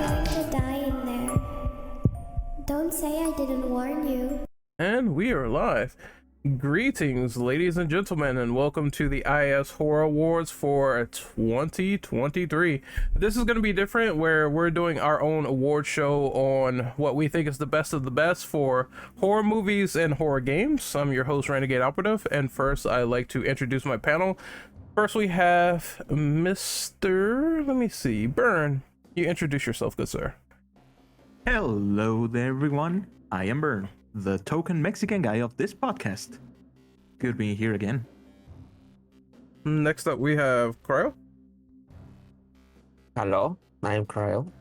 going to die in there. Don't say I didn't warn you. And we are live. Greetings, ladies and gentlemen, and welcome to the IAS Horror Awards for 2023. This is going to be different, where we're doing our own award show on what we think is the best of the best for horror movies and horror games. I'm your host, Renegade Operative, and first I'd like to introduce my panel. First we have Mr. Burn. You introduce yourself, good sir. Hello there, everyone. I am Bern, the token Mexican guy of this podcast. Good being here again. Next up, we have Cryo. Hello, I am Cryo.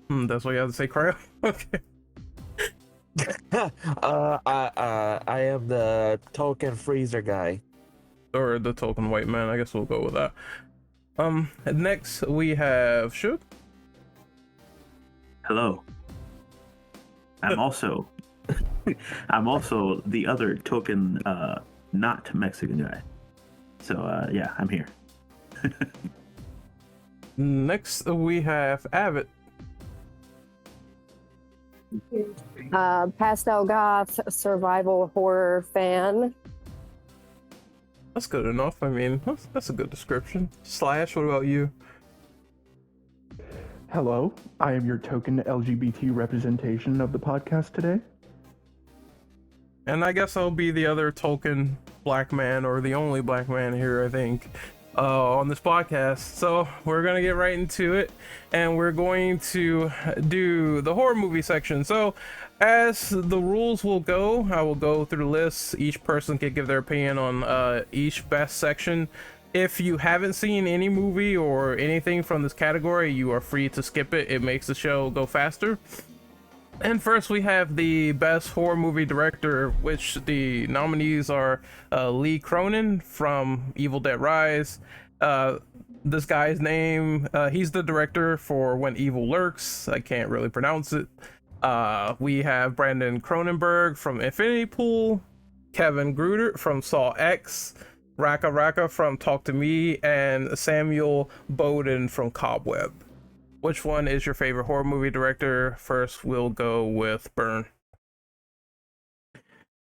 That's what you have to say, Cryo. Okay. I am the token freezer guy. Or the token white man. I guess we'll go with that. Next we have Shook. Hello. I'm also the other token not Mexican guy. So yeah, I'm here. Next we have Avid. Pastel goth survival horror fan. That's good enough. I mean, that's a good description. Slash, what about you? Hello, I am your token LGBT representation of the podcast today. And I guess I'll be the other token black man, or the only black man here, I think, on this podcast. So we're gonna get right into it, and we're going to do the horror movie section. So as the rules will go, I will go through the lists. Each person can give their opinion on each best section. If you haven't seen any movie or anything from this category, you are free to skip it. It makes the show go faster. And first we have the best horror movie director, which the nominees are Lee Cronin from Evil Dead Rise. This guy's name, he's the director for When Evil Lurks. I can't really pronounce it. We have Brandon Cronenberg from Infinity Pool, Kevin Gruder from Saw X, Raka Raka from Talk to Me, and Samuel Bowden from Cobweb. Which one is your favorite horror movie director? First, we'll go with Burn.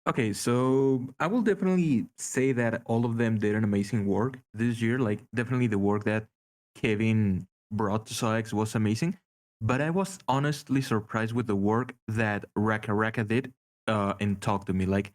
Okay, so I will definitely say that all of them did an amazing work this year. Like, definitely the work that Kevin brought to Saw X was amazing. But I was honestly surprised with the work that Raka Raka did in Talk to Me. Like,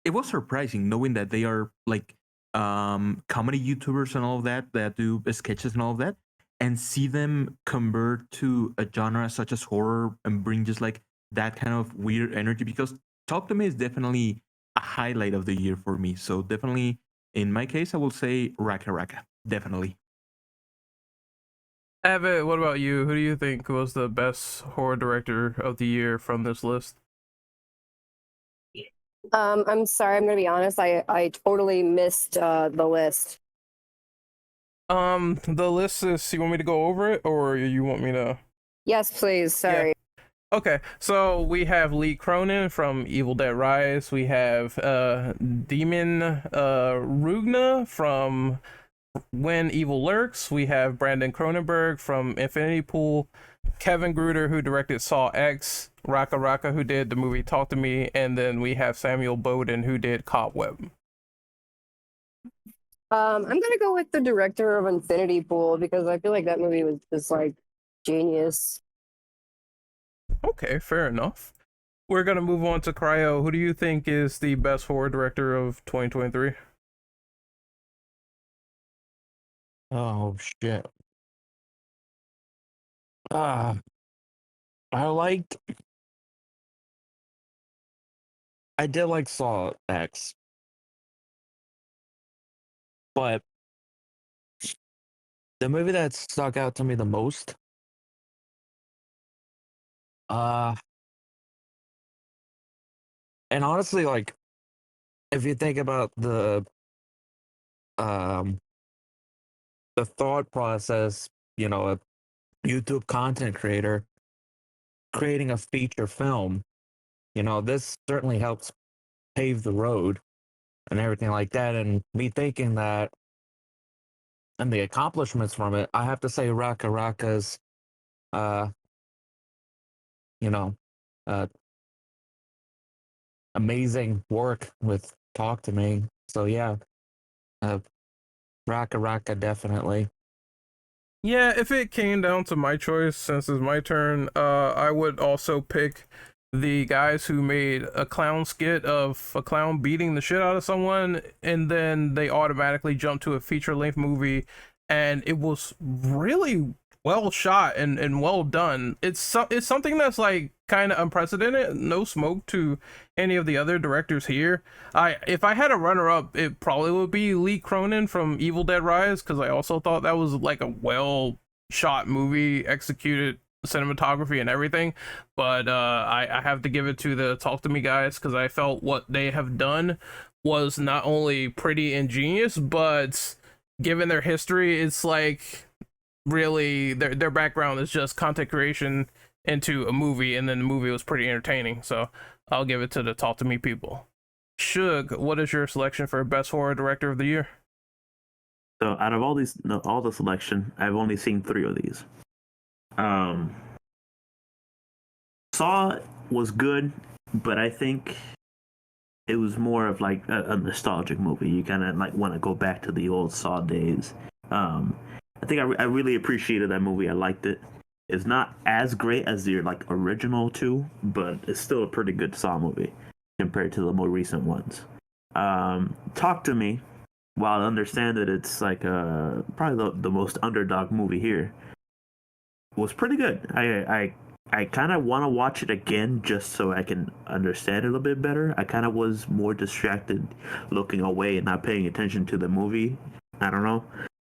it was surprising knowing that they are like comedy YouTubers and all of that do sketches and all of that, and see them convert to a genre such as horror and bring just like that kind of weird energy. Because Talk to Me is definitely a highlight of the year for me. So definitely, in my case, I will say Raka Raka. Definitely. Abbott, what about you? Who do you think was the best horror director of the year from this list? I'm sorry, I'm gonna be honest. I totally missed the list. The list is, you want me to go over it, or you want me to? Yes, please. Sorry. Okay, so we have Lee Cronin from Evil Dead Rise. We have Demon Rugna from When Evil Lurks. We have Brandon Cronenberg from Infinity Pool, Kevin Gruder, who directed Saw X, Raka Raka, who did the movie Talk to Me, and then we have Samuel Bowden, who did Cobweb. I'm gonna go with the director of Infinity Pool because I feel like that movie was just like genius. Okay, fair enough. We're gonna move on to Cryo. Who do you think is the best horror director of 2023? Oh shit. Ah, I did like Saw X, but the movie that stuck out to me the most, uh, and honestly, like if you think about um the thought process, a YouTube content creator creating a feature film, this certainly helps pave the road and everything like that. And me thinking that and the accomplishments from it, I have to say Raka Raka's, uh, you know, uh, amazing work with Talk to Me. So yeah, uh, Raka Raka definitely. Yeah, if it came down to my choice, since it's my turn, I would also pick the guys who made a clown skit of a clown beating the shit out of someone, and then they automatically jump to a feature-length movie, and it was really well shot and well done. It's something that's like kind of unprecedented. No smoke to any of the other directors here. If I had a runner up, it probably would be Lee Cronin from Evil Dead Rise, because I also thought that was like a well shot movie, executed cinematography and everything. But I have to give it to the Talk to Me guys, because I felt what they have done was not only pretty ingenious, but given their history, it's like really their background is just content creation into a movie, and then the movie was pretty entertaining. So I'll give it to the Talk to Me people. Shug, what is your selection for best horror director of the year? So out of all the selection, I've only seen 3 of these. Saw was good, but I think it was more of like a nostalgic movie. You kind of like want to go back to the old Saw days. I think I really appreciated that movie. I liked it. It's not as great as the like original 2, but it's still a pretty good Saw movie compared to the more recent ones. Talk to Me. While I understand that it's like probably the most underdog movie here, was pretty good. I kind of want to watch it again just so I can understand it a little bit better. I kind of was more distracted looking away and not paying attention to the movie. I don't know.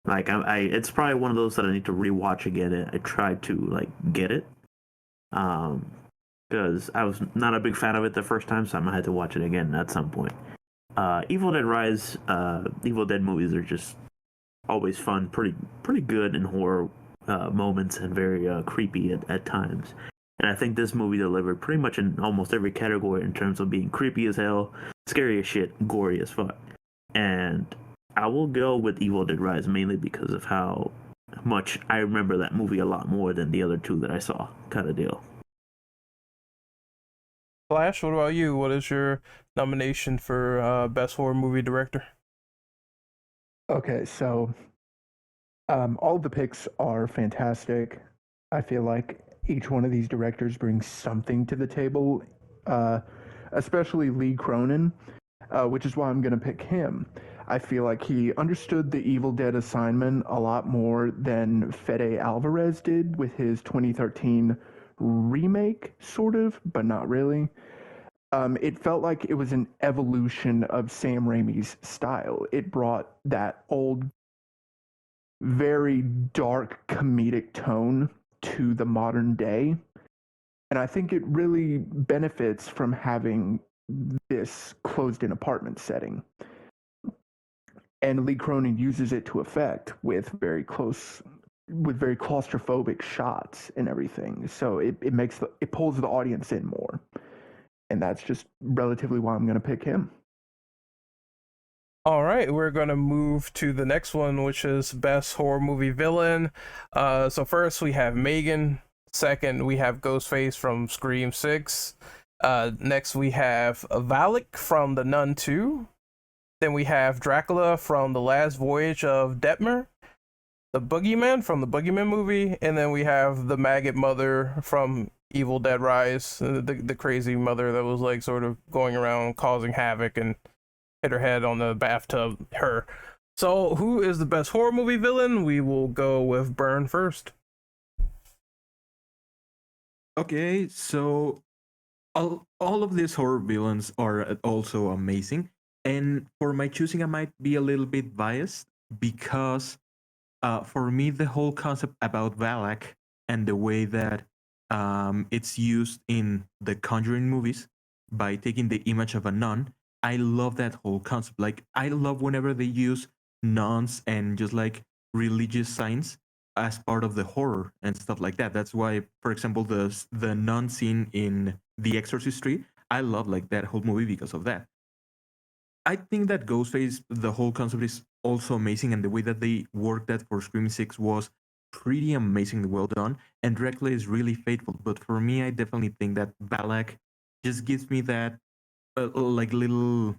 Like it's probably one of those that I need to rewatch again. And I tried to like get it, because I was not a big fan of it the first time, so I'm gonna have to watch it again at some point. Evil Dead Rise, Evil Dead movies are just always fun, pretty good in horror moments, and very creepy at times. And I think this movie delivered pretty much in almost every category in terms of being creepy as hell, scary as shit, gory as fuck. And I will go with Evil Dead Rise mainly because of how much I remember that movie a lot more than the other 2 that I saw, kind of deal. Flash, what about you? What is your nomination for best horror movie director? Okay, so all of the picks are fantastic. I feel like each one of these directors brings something to the table, especially Lee Cronin, which is why I'm going to pick him. I feel like he understood the Evil Dead assignment a lot more than Fede Alvarez did with his 2013 remake, sort of, but not really. It felt like it was an evolution of Sam Raimi's style. It brought that old, very dark comedic tone to the modern day. And I think it really benefits from having this closed in apartment setting. And Lee Cronin uses it to effect with very claustrophobic shots and everything. So it pulls the audience in more. And that's just relatively why I'm going to pick him. All right, we're gonna move to the next one, which is best horror movie villain. So first we have Megan. Second, we have Ghostface from Scream 6. Next we have Valak from The Nun 2. Then we have Dracula from The Last Voyage of Detmer. The Boogeyman from the Boogeyman movie, and then we have the Maggot Mother from Evil Dead Rise, the crazy mother that was like sort of going around causing havoc and hit her head on the bathtub. Her. So, who is the best horror movie villain? We will go with Burn first. Okay, so all of these horror villains are also amazing. And for my choosing, I might be a little bit biased because for me, the whole concept about Valak and the way that it's used in the Conjuring movies by taking the image of a nun, I love that whole concept. Like, I love whenever they use nuns and just like religious signs as part of the horror and stuff like that. That's why, for example, the nun scene in The Exorcist 3, I love like that whole movie because of that. I think that Ghostface, the whole concept is also amazing, and the way that they worked that for Scream 6 was pretty amazingly well done. And Dracula is really faithful, but for me, I definitely think that Balak just gives me that like little.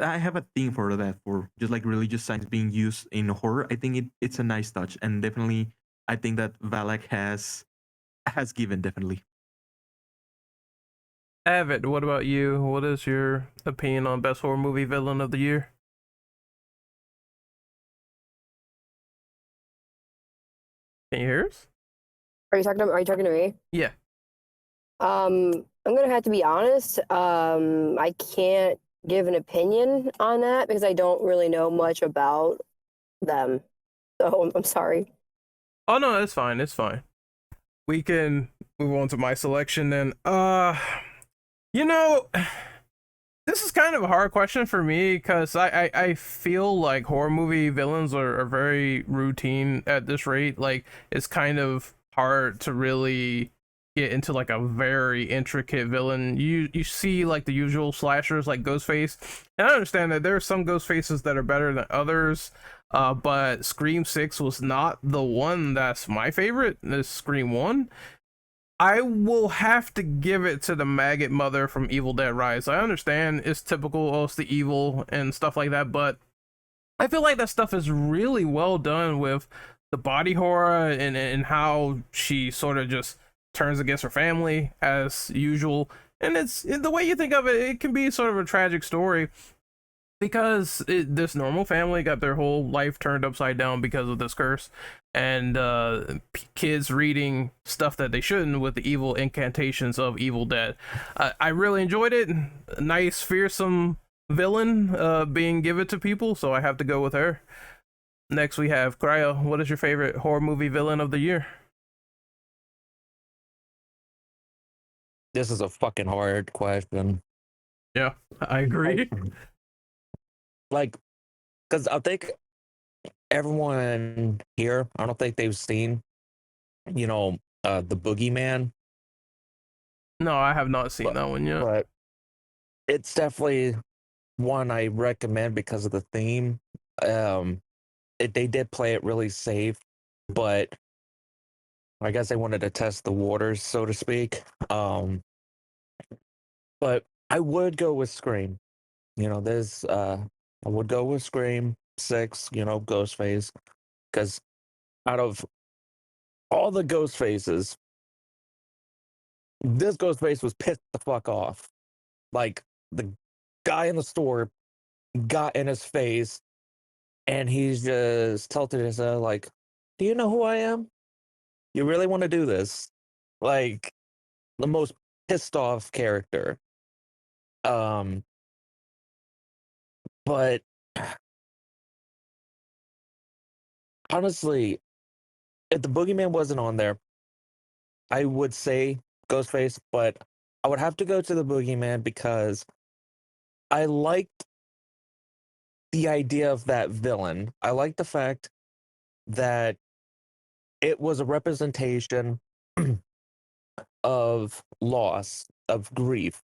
I have a thing for that, for just like religious signs being used in horror. I think it's a nice touch, and definitely, I think that Valak has given definitely. Avid, what about you? What is your opinion on best horror movie villain of the year? Can you hear us? Are you talking to me? Yeah. I'm gonna have to be honest. I can't give an opinion on that because I don't really know much about them. So I'm sorry. Oh no, it's fine. It's fine. We can move on to my selection then. You know, this is kind of a hard question for me because I feel like horror movie villains are very routine at this rate. Like it's kind of hard to really get into like a very intricate villain. You see like the usual slashers like Ghostface, and I understand that there are some Ghostfaces that are better than others. But Scream 6 was not the one that's my favorite. This Scream 1. I will have to give it to the maggot mother from Evil Dead Rise. I understand it's typical, oh, it's the evil and stuff like that, but I feel like that stuff is really well done with the body horror and how she sort of just turns against her family as usual. And it's the way you think of it, it can be sort of a tragic story because this normal family got their whole life turned upside down because of this curse, and kids reading stuff that they shouldn't with the evil incantations of Evil Dead. I really enjoyed it. Nice fearsome villain being given to people, so I have to go with her. Next we have Cryo. What is your favorite horror movie villain of the year? This is a fucking hard question. Yeah, I agree. Like, because I think everyone here, I don't think they've seen, the Boogeyman, No, I have not seen but that one yet. but it's definitely one I recommend because of the theme. They did play it really safe, but I guess they wanted to test the waters, so to speak. But I would go with Scream. I would go with Scream 6, Ghostface, because out of all the ghost faces, this ghost face was pissed the fuck off. Like the guy in the store got in his face and he's just tilted his head like, do you know who I am? You really want to do this? Like the most pissed off character. Um, but honestly, if the boogeyman wasn't on there, I would say Ghostface, but I would have to go to the boogeyman because I liked the idea of that villain. I like the fact that it was a representation of loss, of grief,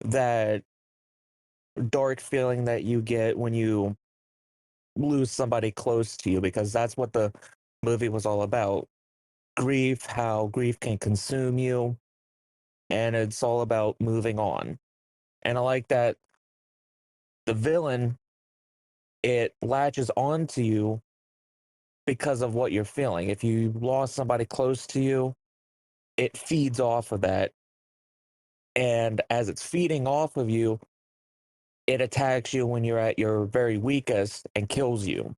that dark feeling that you get when you lose somebody close to you, because that's what the movie was all about. Grief, how grief can consume you, and it's all about moving on. And I like that the villain, it latches onto you because of what you're feeling. If you lost somebody close to you, it feeds off of that. And as it's feeding off of you, it attacks you when you're at your very weakest and kills you.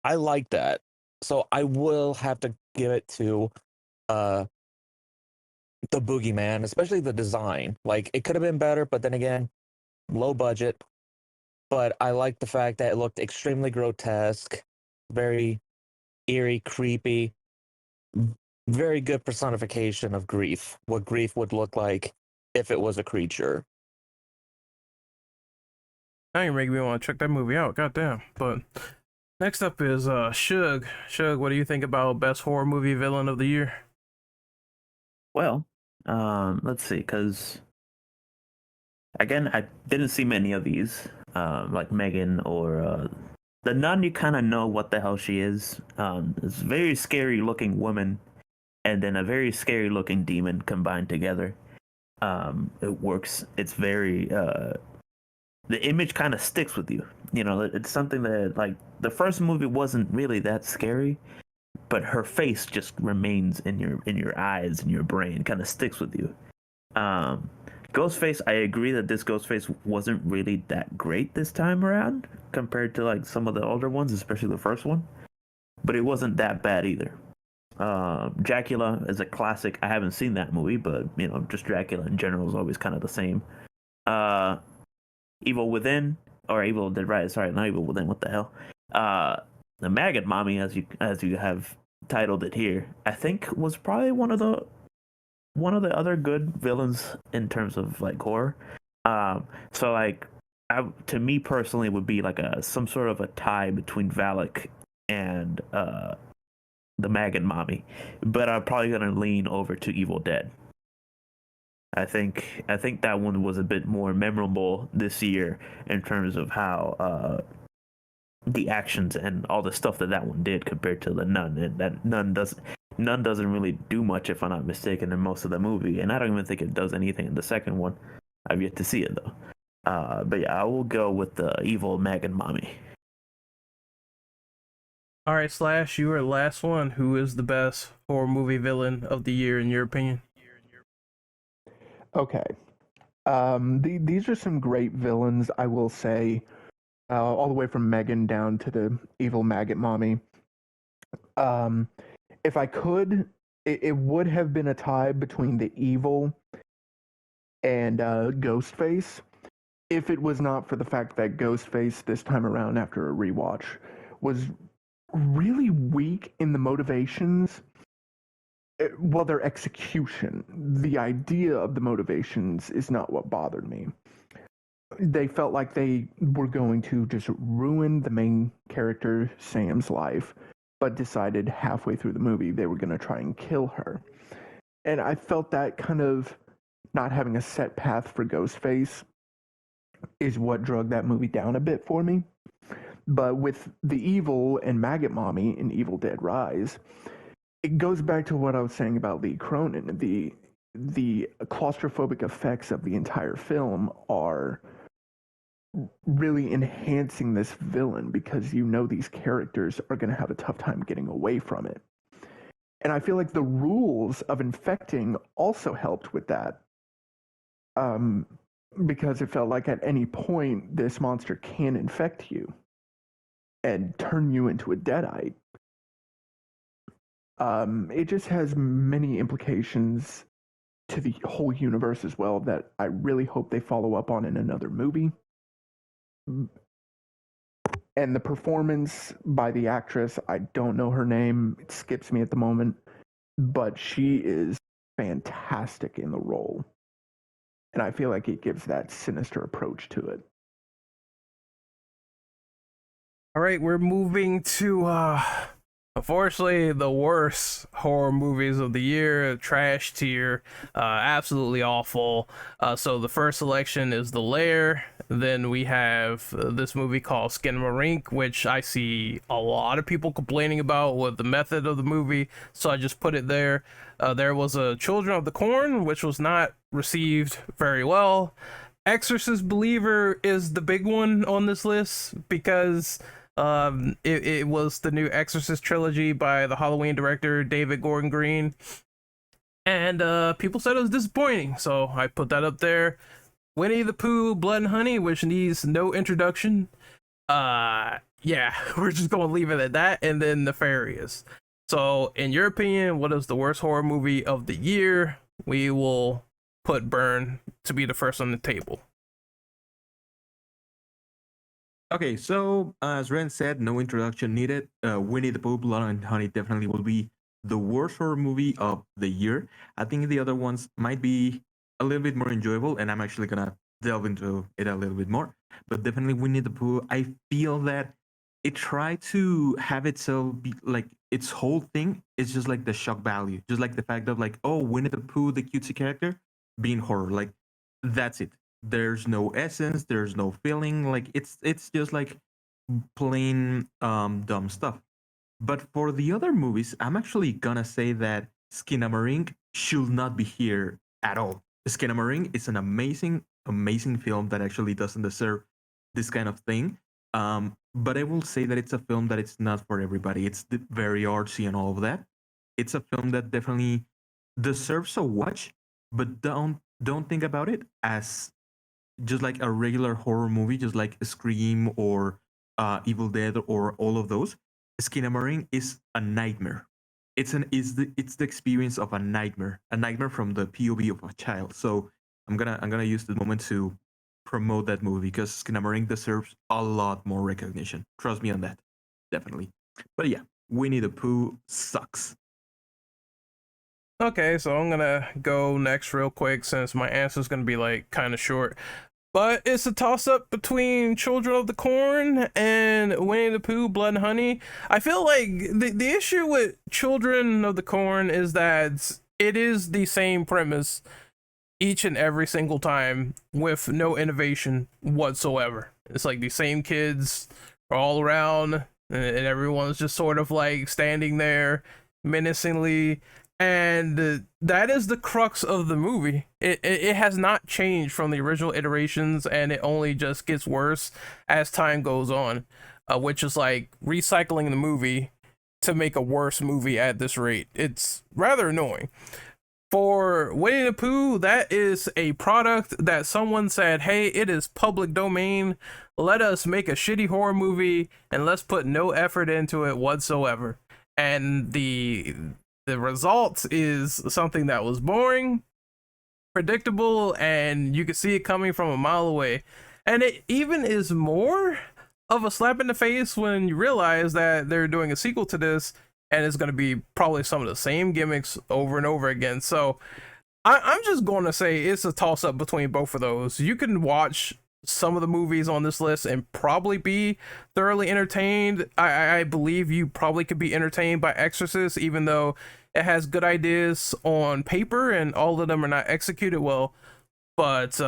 I like that. So I will have to give it to uh the boogeyman, especially the design. Like it could have been better, but then again, low budget. But I like the fact that it looked extremely grotesque, very eerie, creepy, very good personification of grief, what grief would look like if it was a creature. Now you're making me want to check that movie out. Goddamn. But next up is Shug. Shug, what do you think about best horror movie villain of the year? Well, let's see, because Again, I didn't see many of these, like Megan or the Nun. You kind of know what the hell she is. It's a very scary looking woman, and then a very scary looking demon combined together. It works. It's very the image kind of sticks with you. You know, it's something that like the first movie wasn't really that scary, but her face just remains in your eyes and your brain, kind of sticks with you. Um, Ghostface, I agree that this Ghostface wasn't really that great this time around compared to like some of the older ones, especially the first one. But it wasn't that bad either. Dracula is a classic. I haven't seen that movie, but you know, just Dracula in general is always kind of the same. Uh, Evil Within or Evil Dead Rise. Sorry, not Evil Within. What the hell? The Maggot Mommy, as you have titled it here, I think was probably one of the other good villains in terms of like horror. So like, to me personally, would be like some sort of a tie between Valak and the Maggot Mommy, but I'm probably gonna lean over to Evil Dead. I think that one was a bit more memorable this year in terms of how the actions and all the stuff that one did compared to the Nun. And that Nun doesn't really do much, if I'm not mistaken, in most of the movie. And I don't even think it does anything in the second one. I've yet to see it though. But yeah, I will go with the evil Maggot Mommy. All right, Slash, you are the last one. Who is the best horror movie villain of the year in your opinion? Okay. These are some great villains, I will say, all the way from Megan down to the evil maggot mommy. If I could, it would have been a tie between the evil and Ghostface, if it was not for the fact that Ghostface this time around after a rewatch was really weak in the motivations. Well, their execution. The idea of the motivations is not what bothered me. They felt like they were going to just ruin the main character, Sam's life, but decided halfway through the movie they were going to try and kill her. And I felt that kind of not having a set path for Ghostface is what drug that movie down a bit for me. But with the evil and Maggot Mommy in Evil Dead Rise, it goes back to what I was saying about Lee Cronin. The claustrophobic effects of the entire film are really enhancing this villain because you know these characters are going to have a tough time getting away from it. And I feel like the rules of infecting also helped with that. Because it felt like at any point this monster can infect you and turn you into a deadite. It just has many implications to the whole universe as well that I really hope they follow up on in another movie. And the performance by the actress, I don't know her name, it skips me at the moment, but she is fantastic in the role. And I feel like it gives that sinister approach to it. All right, we're moving to unfortunately the worst horror movies of the year, trash tier, absolutely awful. So the first selection is The Lair. Then we have this movie called Skinamarink, which I see a lot of people complaining about with the method of the movie, so I just put it there. There was a Children of the Corn, which was not received very well. Exorcist Believer is the big one on this list because it was the new Exorcist trilogy by the Halloween director David Gordon Green, and people said it was disappointing, so I put that up there. Winnie the Pooh Blood and Honey, which needs no introduction. Yeah, we're just gonna leave it at that. And then Nefarious. So in your opinion, what is the worst horror movie of the year? We will put Burn to be the first on the table. Okay, so as Ren said, no introduction needed. Winnie the Pooh, Blood and Honey definitely will be the worst horror movie of the year. I think the other ones might be a little bit more enjoyable, and I'm actually gonna delve into it a little bit more. But definitely Winnie the Pooh, I feel that it tried to have itself be like its whole thing is just like the shock value, just like the fact of like, oh, Winnie the Pooh, the cutesy character, being horror. Like that's it. there's no essence, there's no feeling. Like it's just like plain dumb stuff. But for the other movies, I'm actually gonna say that Skinamarink should not be here at all. Skinamarink is an amazing film that actually doesn't deserve this kind of thing. But I will say that it's a film that it's not for everybody. It's very artsy and all of that. It's a film that definitely deserves a watch, but don't think about it as just like a regular horror movie, just like Scream or Evil Dead or all of those. Skinamarink is a nightmare. It's the experience of a nightmare from the POV of a child. So I'm gonna use the moment to promote that movie because Skinamarink deserves a lot more recognition. Trust me on that, definitely. But yeah, Winnie the Pooh sucks. Okay, so I'm gonna go next real quick since my answer's gonna be like kind of short. But it's a toss up between Children of the Corn and Winnie the Pooh, Blood and Honey. I feel like the issue with Children of the Corn is that it is the same premise each and every single time with no innovation whatsoever. It's like the same kids are all around and everyone's just sort of like standing there menacingly, and that is the crux of the movie. It has not changed from the original iterations, and it only just gets worse as time goes on, which is like recycling the movie to make a worse movie at this rate. It's rather annoying. For Winnie the Pooh, that is a product that someone said, hey, it is public domain. Let us make a shitty horror movie and let's put no effort into it whatsoever. And the result is something that was boring, predictable, and you could see it coming from a mile away. And it even is more of a slap in the face when you realize that they're doing a sequel to this and it's going to be probably some of the same gimmicks over and over again. So I'm just going to say it's a toss up between both of those. You can watch some of the movies on this list and probably be thoroughly entertained. I believe you probably could be entertained by Exorcist, even though it has good ideas on paper and all of them are not executed well. But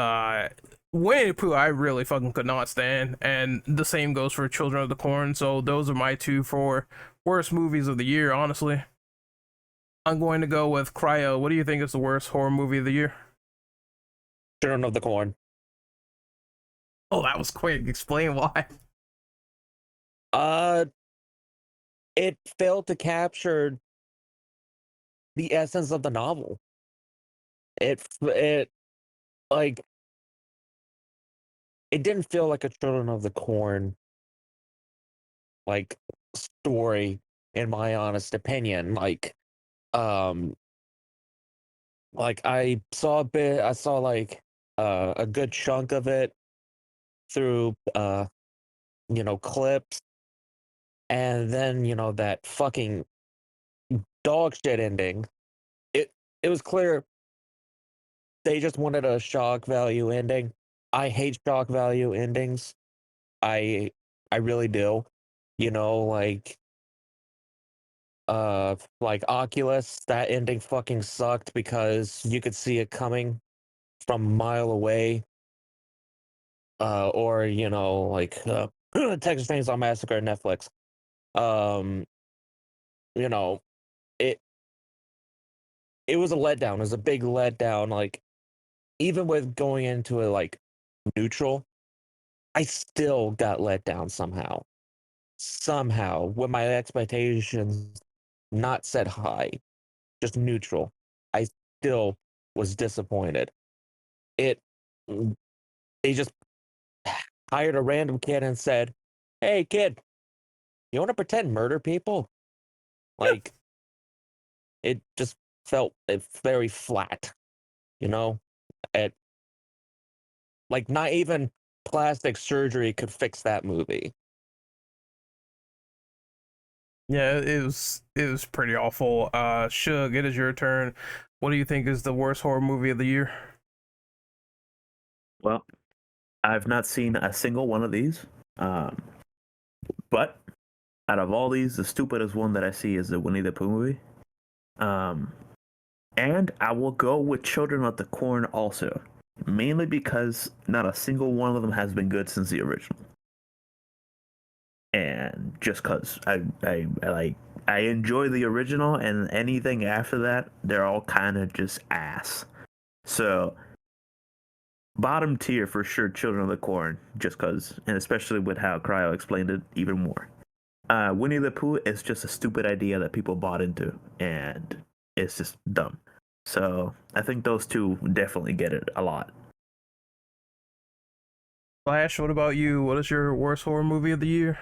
Winnie the Pooh, I really fucking could not stand, and the same goes for Children of the Corn. So those are my two for worst movies of the year, honestly. I'm going to go with Cryo. What do you think is the worst horror movie of the year? Children of the Corn. Oh, that was quick. Explain why. It failed to capture the essence of the novel. It like it didn't feel like a Children of the Corn like story, in my honest opinion. Like I saw a bit, I saw like a good chunk of it through clips, and then that fucking dog shit ending. It was clear they just wanted a shock value ending. I hate shock value endings. I really do. You know, like Oculus, that ending fucking sucked because you could see it coming from a mile away. Or Texas Chainsaw Massacre on Netflix. Um, you know, it it was a letdown. It was a big letdown. Like even with going into it like neutral, I still got let down somehow. Somehow, with my expectations not set high, just neutral, I still was disappointed. It they just hired a random kid and said, "Hey kid, you want to pretend murder people?" Like it just felt very flat, you know? It like not even plastic surgery could fix that movie. Yeah, it was pretty awful. Shug, it is your turn. What do you think is the worst horror movie of the year? Well, I've not seen a single one of these. But out of all these, the stupidest one that I see is the Winnie the Pooh movie. And I will go with Children of the Corn also. mainly because not a single one of them has been good since the original. And just because I enjoy the original, and anything after that, they're all kind of just ass. So bottom tier for sure, Children of the Corn, just because, and especially with how Cryo explained it even more. Winnie the Pooh is just a stupid idea that people bought into, and it's just dumb. So I think those two definitely get it a lot. Flash, what about you? What is your worst horror movie of the year?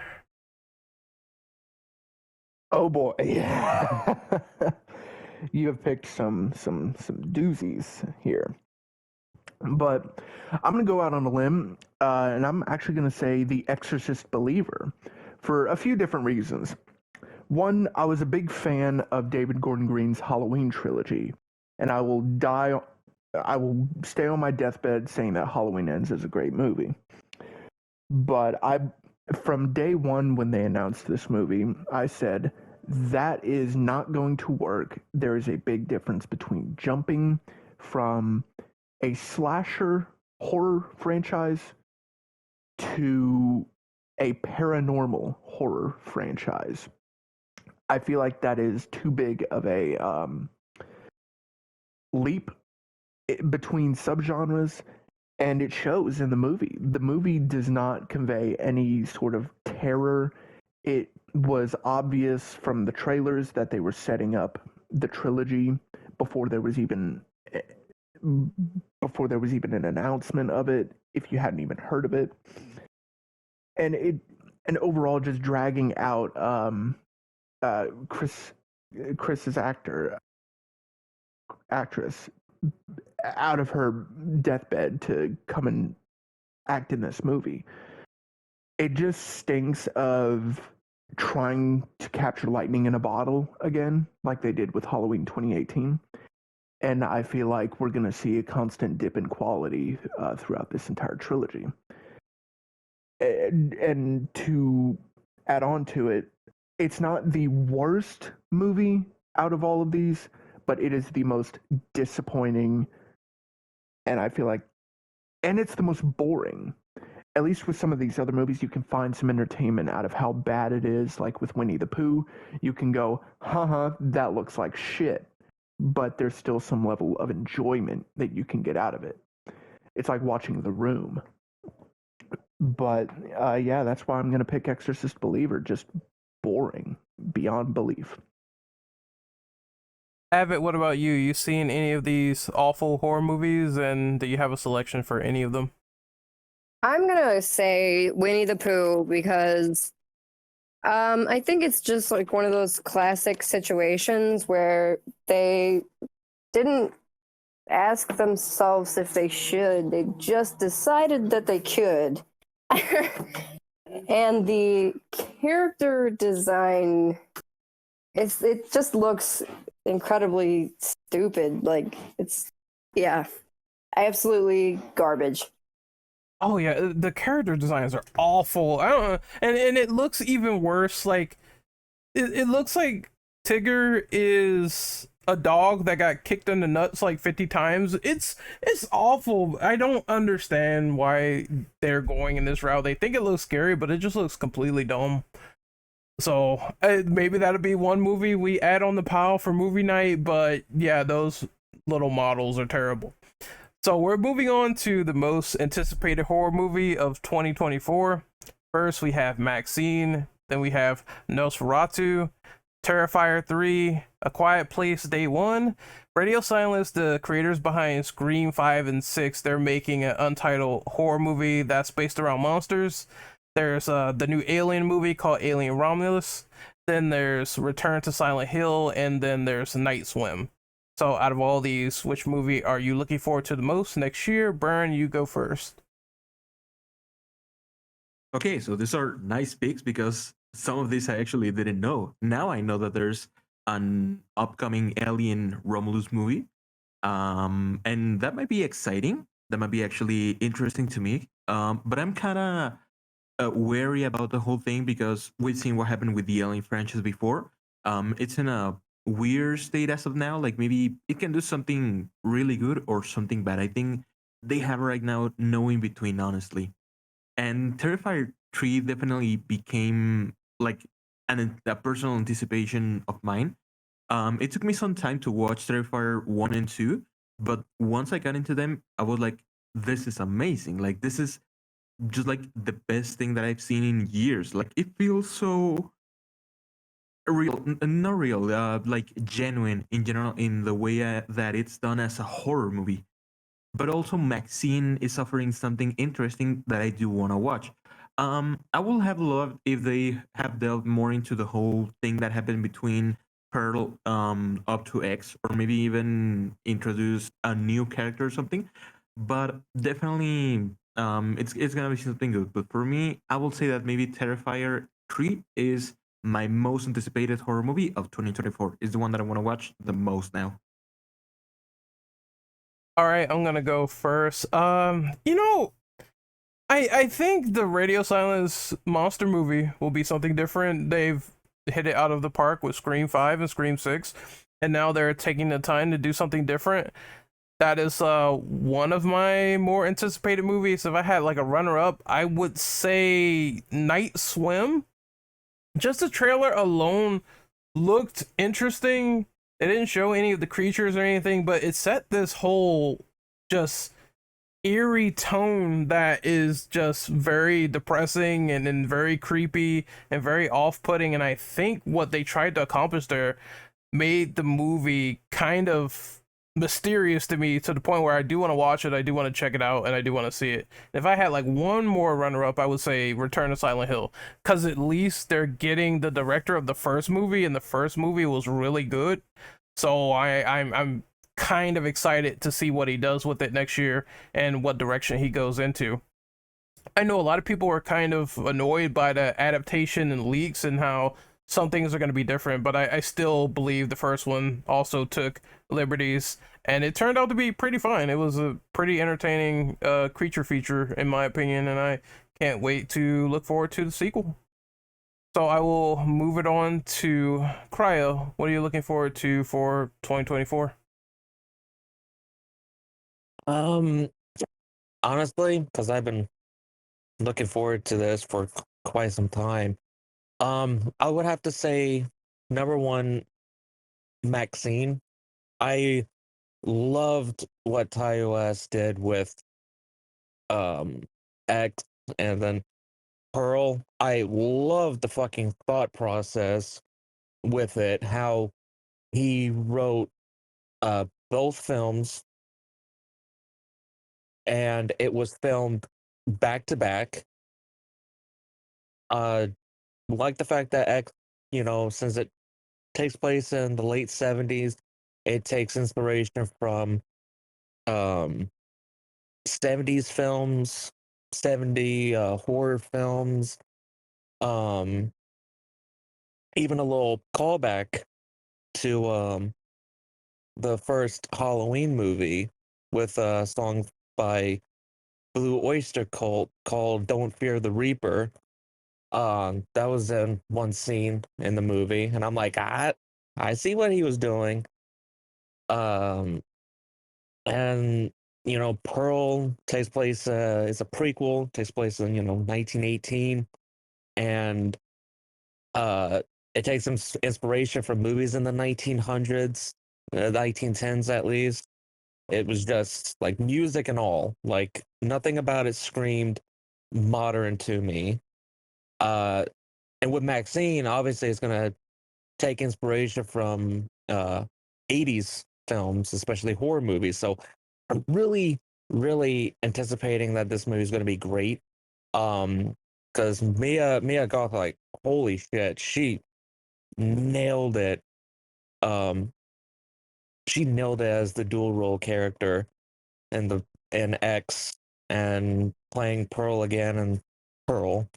Oh boy, you have picked some doozies here. But I'm gonna go out on a limb, and I'm actually gonna say The Exorcist Believer, for a few different reasons. One, I was a big fan of David Gordon Green's Halloween trilogy, and I will stay on my deathbed saying that Halloween Ends is a great movie. But from day one when they announced this movie, I said, that is not going to work. There is a big difference between jumping from a slasher horror franchise to a paranormal horror franchise. I feel like that is too big of a leap between subgenres, and it shows in the movie. The movie does not convey any sort of terror. It was obvious from the trailers that they were setting up the trilogy before there was even an announcement of it, if you hadn't even heard of it. And overall just dragging out Chris's actress out of her deathbed to come and act in this movie. It just stinks of trying to capture lightning in a bottle again, like they did with Halloween 2018. And I feel like we're going to see a constant dip in quality throughout this entire trilogy. And to add on to it, it's not the worst movie out of all of these, but it is the most disappointing, and I feel like, and it's the most boring. At least with some of these other movies, you can find some entertainment out of how bad it is. Like with Winnie the Pooh, you can go, haha, that looks like shit. But there's still some level of enjoyment that you can get out of it. It's like watching The Room. But yeah, that's why I'm going to pick Exorcist Believer. Just boring beyond belief. Abbott, what about you? You seen any of these awful horror movies, and do you have a selection for any of them? I'm gonna say Winnie the Pooh because I think it's just like one of those classic situations where they didn't ask themselves if they should. They just decided that they could. And the character design, it just looks incredibly stupid. Like absolutely garbage. Oh yeah, the character designs are awful. I don't know, and it looks even worse. Like it looks like Tigger is a dog that got kicked in the nuts like 50 times. It's awful. I don't understand why they're going in this route. They think it looks scary, but it just looks completely dumb. So maybe that'll be one movie we add on the pile for movie night. But yeah, those little models are terrible. So we're moving on to the most anticipated horror movie of 2024. First, we have Maxine. Then we have Nosferatu, Terrifier 3, A Quiet Place Day 1. Radio Silence, the creators behind Scream 5 and 6, they're making an untitled horror movie that's based around monsters. There's the new Alien movie called Alien Romulus. Then there's Return to Silent Hill, and then there's Night Swim. So out of all these, which movie are you looking forward to the most next year? Burn, you go first. Okay, so these are nice picks because some of these I actually didn't know. Now I know that there's an upcoming Alien Romulus movie. And that might be exciting. That might be actually interesting to me. But I'm kind of wary about the whole thing because we've seen what happened with the Alien franchise before. It's in a weird state as of now. Like maybe it can do something really good or something bad. I think they have right now no in between, honestly. And Terrifier 3 definitely became like a personal anticipation of mine. It took me some time to watch Terrifier 1 and 2, but once I got into them, I was like, this is amazing. Like, this is just like the best thing that I've seen in years. Like, it feels so real, not real, like genuine in general, in the way that it's done as a horror movie. But also, Maxine is offering something interesting that I do want to watch. I will have loved if they have delved more into the whole thing that happened between Pearl up to X, or maybe even introduce a new character or something. But definitely, it's gonna be something good. But for me, I will say that maybe Terrifier 3 is my most anticipated horror movie of 2024. Is the one that I want to watch the most now. All right, I'm gonna go first. I think the Radio Silence monster movie will be something different. They've hit it out of the park with Scream 5 and Scream 6, and now they're taking the time to do something different. That is one of my more anticipated movies. If I had like a runner up, I would say Night Swim. Just the trailer alone looked interesting. It didn't show any of the creatures or anything, but it set this whole just eerie tone that is just very depressing and very creepy and very off-putting. And I think what they tried to accomplish there made the movie kind of mysterious to me, to the point where I do want to watch it, I do want to check it out, and I do want to see it. If I had like one more runner-up, I would say Return to Silent Hill, because at least they're getting the director of the first movie, and the first movie was really good. So I'm kind of excited to see what he does with it next year and what direction he goes into. I know a lot of people were kind of annoyed by the adaptation and leaks and how some things are going to be different, but I still believe the first one also took liberties, and it turned out to be pretty fine. It was a pretty entertaining creature feature, in my opinion, and I can't wait to look forward to the sequel. So I will move it on to Cryo. What are you looking forward to for 2024? Um, Honestly, because I've been looking forward to this for quite some time. I would have to say number one, Maxine. I loved what TiOS did with um X and then Pearl. I loved the fucking thought process with it, how he wrote both films and it was filmed back to back. Uh like the fact that X, since it takes place in the late 70s, it takes inspiration from um 70s films, 70 horror films, um even a little callback to the first Halloween movie with a song by Blue Oyster Cult called Don't Fear the Reaper. That was in one scene in the movie, and I'm like, I see what he was doing. Um, and Pearl takes place. It's a prequel. Takes place in 1918, and uh, it takes some inspiration from movies in the 1900s, 1910s at least. It was just like music and all. Like nothing about it screamed modern to me. Uh, and with Maxine, obviously, it's gonna take inspiration from 80s films, especially horror movies. So I'm really, really anticipating that this movie is going to be great. Because Mia Goth, like, holy shit, she nailed it. Um, she nailed it as the dual role character in X, and playing Pearl again and Pearl.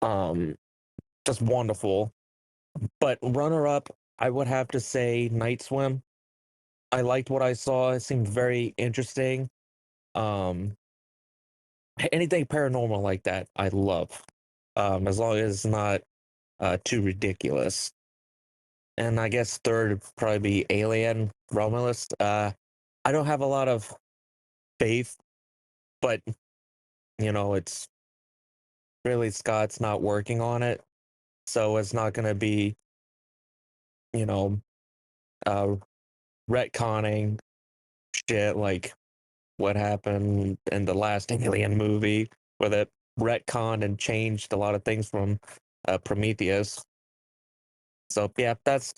Um, just wonderful. But runner up, I would have to say Night Swim. I liked what I saw. It seemed very interesting. Um, Anything paranormal like that, I love. As long as it's not too ridiculous. And I guess third would probably be Alien Romulus. I don't have a lot of faith but it's really Scott's not working on it, so it's not going to be you know uh retconning shit like what happened in the last Alien movie, where they retconned and changed a lot of things from Prometheus. So yeah, that's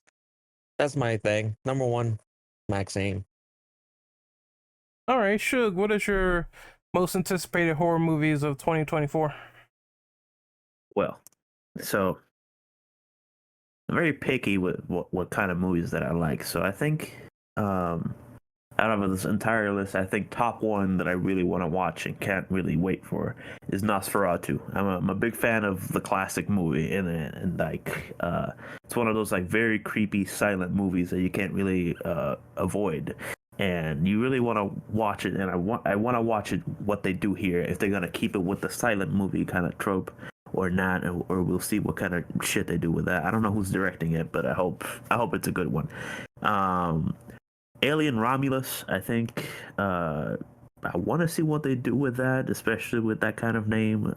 my thing. Number one, Maxine. All right, Shug, what is your most anticipated horror movies of 2024? Well, so I'm very picky with what kind of movies that I like. So I think out of this entire list, I think top one that I really want to watch and can't really wait for is Nosferatu. I'm a big fan of the classic movie, and like it's one of those like very creepy silent movies that you can't really avoid, and you really want to watch it. And I want to watch it what they do here, if they're gonna keep it with the silent movie kind of trope or not, or we'll see what kind of shit they do with that. I don't know who's directing it, but I hope it's a good one. Alien Romulus, I think I want to see what they do with that, especially with that kind of name,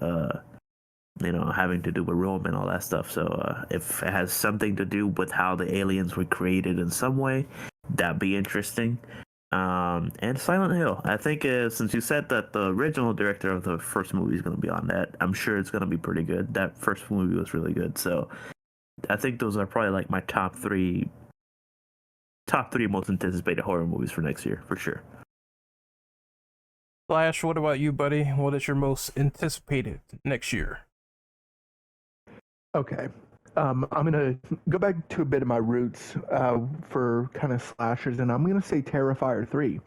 having to do with Rome and all that stuff. So if it has something to do with how the aliens were created in some way, that'd be interesting. And Silent Hill, I think since you said that the original director of the first movie is going to be on that, I'm sure it's going to be pretty good. That first movie was really good. So I think those are probably like my top three most anticipated horror movies for next year, for sure. Flash, what about you, buddy? What is your most anticipated next year? Okay. I'm going to go back to a bit of my roots for kind of slashers, and I'm going to say Terrifier 3.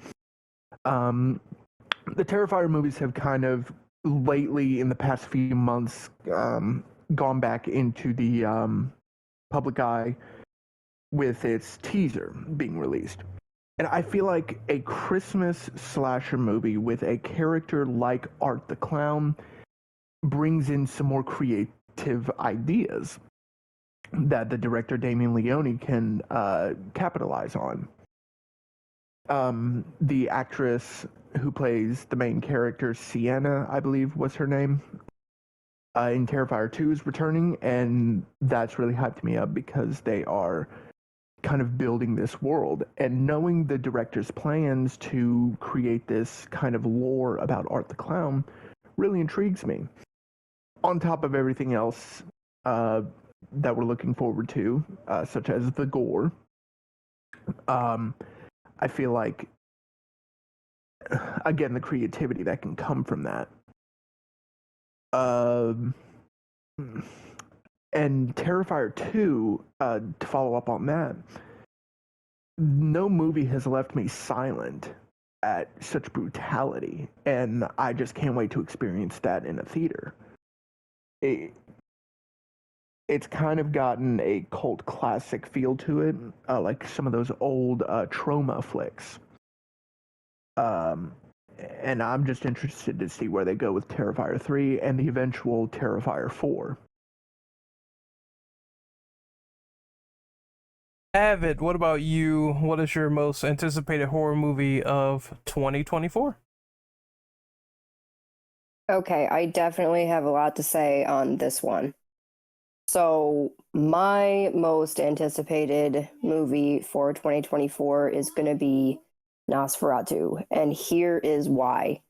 The Terrifier movies have kind of lately, in the past few months, gone back into the public eye with its teaser being released. And I feel like a Christmas slasher movie with a character like Art the Clown brings in some more creative ideas that the director Damien Leone can capitalize on. The actress who plays the main character, Sienna, I believe was her name, in Terrifier 2 is returning, and that's really hyped me up because they are kind of building this world, and knowing the director's plans to create this kind of lore about Art the Clown really intrigues me. On top of everything else that we're looking forward to, such as the gore, I feel like, again, the creativity that can come from that. And Terrifier 2, to follow up on that, no movie has left me silent at such brutality, and I just can't wait to experience that in a theater. It's kind of gotten a cult classic feel to it, like some of those old trauma flicks. And I'm just interested to see where they go with Terrifier 3 and the eventual Terrifier 4. Avid, what about you? What is your most anticipated horror movie of 2024? Okay, I definitely have a lot to say on this one. So, my most anticipated movie for 2024 is going to be Nosferatu, and here is why.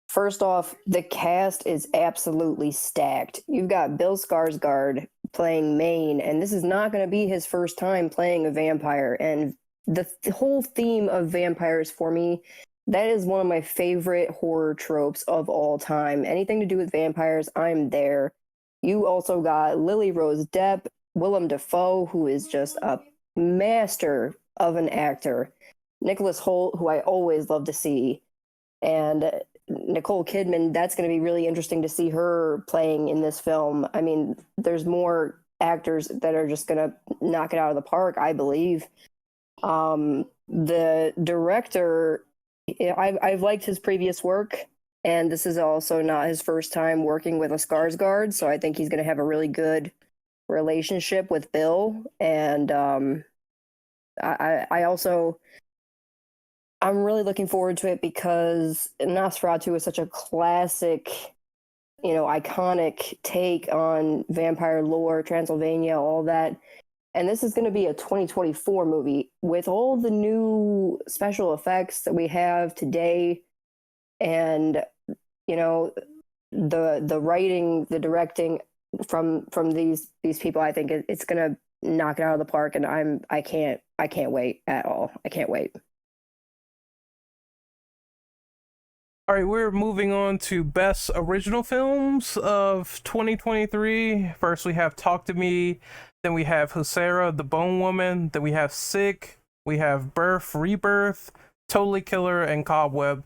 First off, the cast is absolutely stacked. You've got Bill Skarsgård playing Maine, and this is not going to be his first time playing a vampire. And the whole theme of vampires for me, that is one of my favorite horror tropes of all time. Anything to do with vampires, I'm there. You also got Lily Rose Depp, Willem Dafoe, who is just a master of an actor, Nicholas Hoult, who I always love to see, and Nicole Kidman. That's going to be really interesting to see her playing in this film. I mean, there's more actors that are just going to knock it out of the park, I believe. The director, I've liked his previous work, and this is also not his first time working with a Skarsgård, so I think he's going to have a really good relationship with Bill. And I also I'm really looking forward to it because Nosferatu is such a classic, iconic take on vampire lore, Transylvania, all that. And this is going to be a 2024 movie with all the new special effects that we have today, and the writing, the directing from these people. I think it's going to knock it out of the park, and I can't wait at all. I can't wait. All right, we're moving on to best original films of 2023. First, we have Talk to Me. Then we have Husera, the Bone Woman. Then we have Sick. We have Birth, Rebirth, Totally Killer, and Cobweb.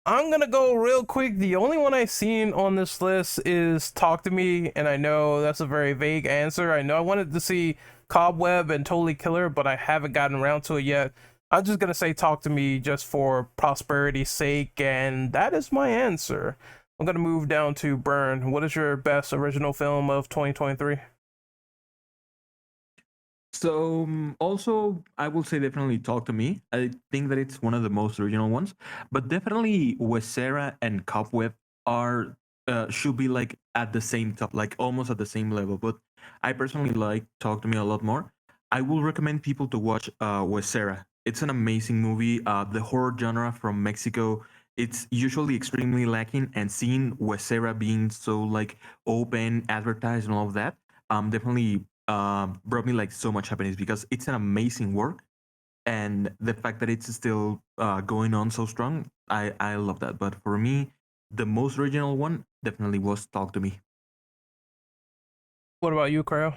I'm gonna go real quick. The only one I've seen on this list is Talk to Me, and I know that's a very vague answer. I know I wanted to see Cobweb and Totally Killer, but I haven't gotten around to it yet. I'm just gonna say Talk to Me just for prosperity's sake, and that is my answer. I'm gonna move down to Burn. What is your best original film of 2023? So also, I will say definitely Talk to Me. I think that it's one of the most original ones, but definitely Wesera and Cobweb are should be like at the same top, like almost at the same level. But I personally like Talk to Me a lot more. I will recommend people to watch Wesera. It's an amazing movie. The horror genre from Mexico, it's usually extremely lacking, and seeing Wesera being so like open, advertised, and all of that, definitely brought me like so much happiness because it's an amazing work, and the fact that it's still going on so strong, I love that. But for me, the most original one definitely was Talk to Me. What about you, Cryo?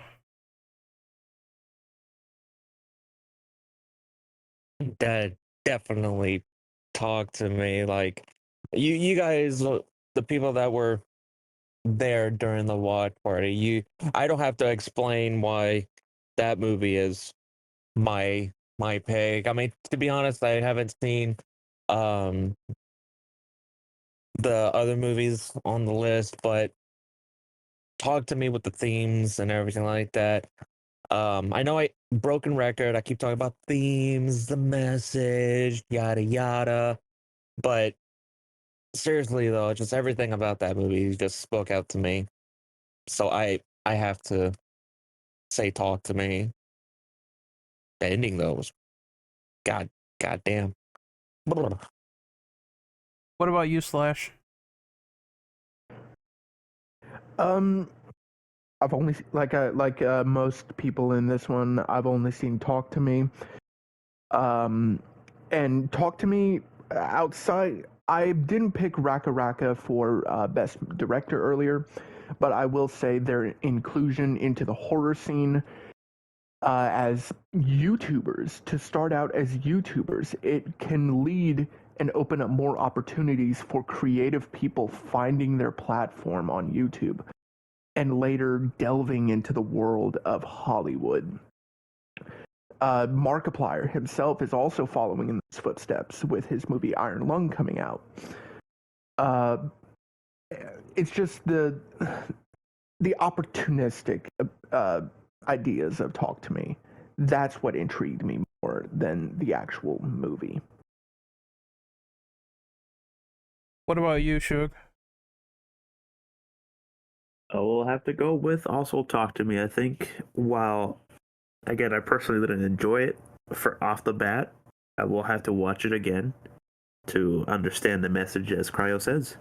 That definitely Talk to Me. Like you guys, the people that were there during the watch party, I don't have to explain why that movie is my pick. I mean, to be honest, I haven't seen um the other movies on the list, but Talk to Me with the themes and everything like that. I know I broken record. I keep talking about themes, the message, yada yada. But seriously though, just everything about that movie just spoke out to me. So I have to say Talk to Me. The ending though was god damn. What about you, Slash? I've only most people in this one. I've only seen Talk to Me. And Talk to Me outside. I didn't pick Raka Raka for best director earlier, but I will say their inclusion into the horror scene as YouTubers, to start out as YouTubers, it can lead and open up more opportunities for creative people finding their platform on YouTube and later delving into the world of Hollywood. Markiplier himself is also following in those footsteps with his movie Iron Lung coming out. It's just the opportunistic ideas of Talk to Me. That's what intrigued me more than the actual movie. What about you, Shug? I will have to go with also Talk to Me. I think while, again, I personally didn't enjoy it for off the bat, I will have to watch it again to understand the message, as Cryo says,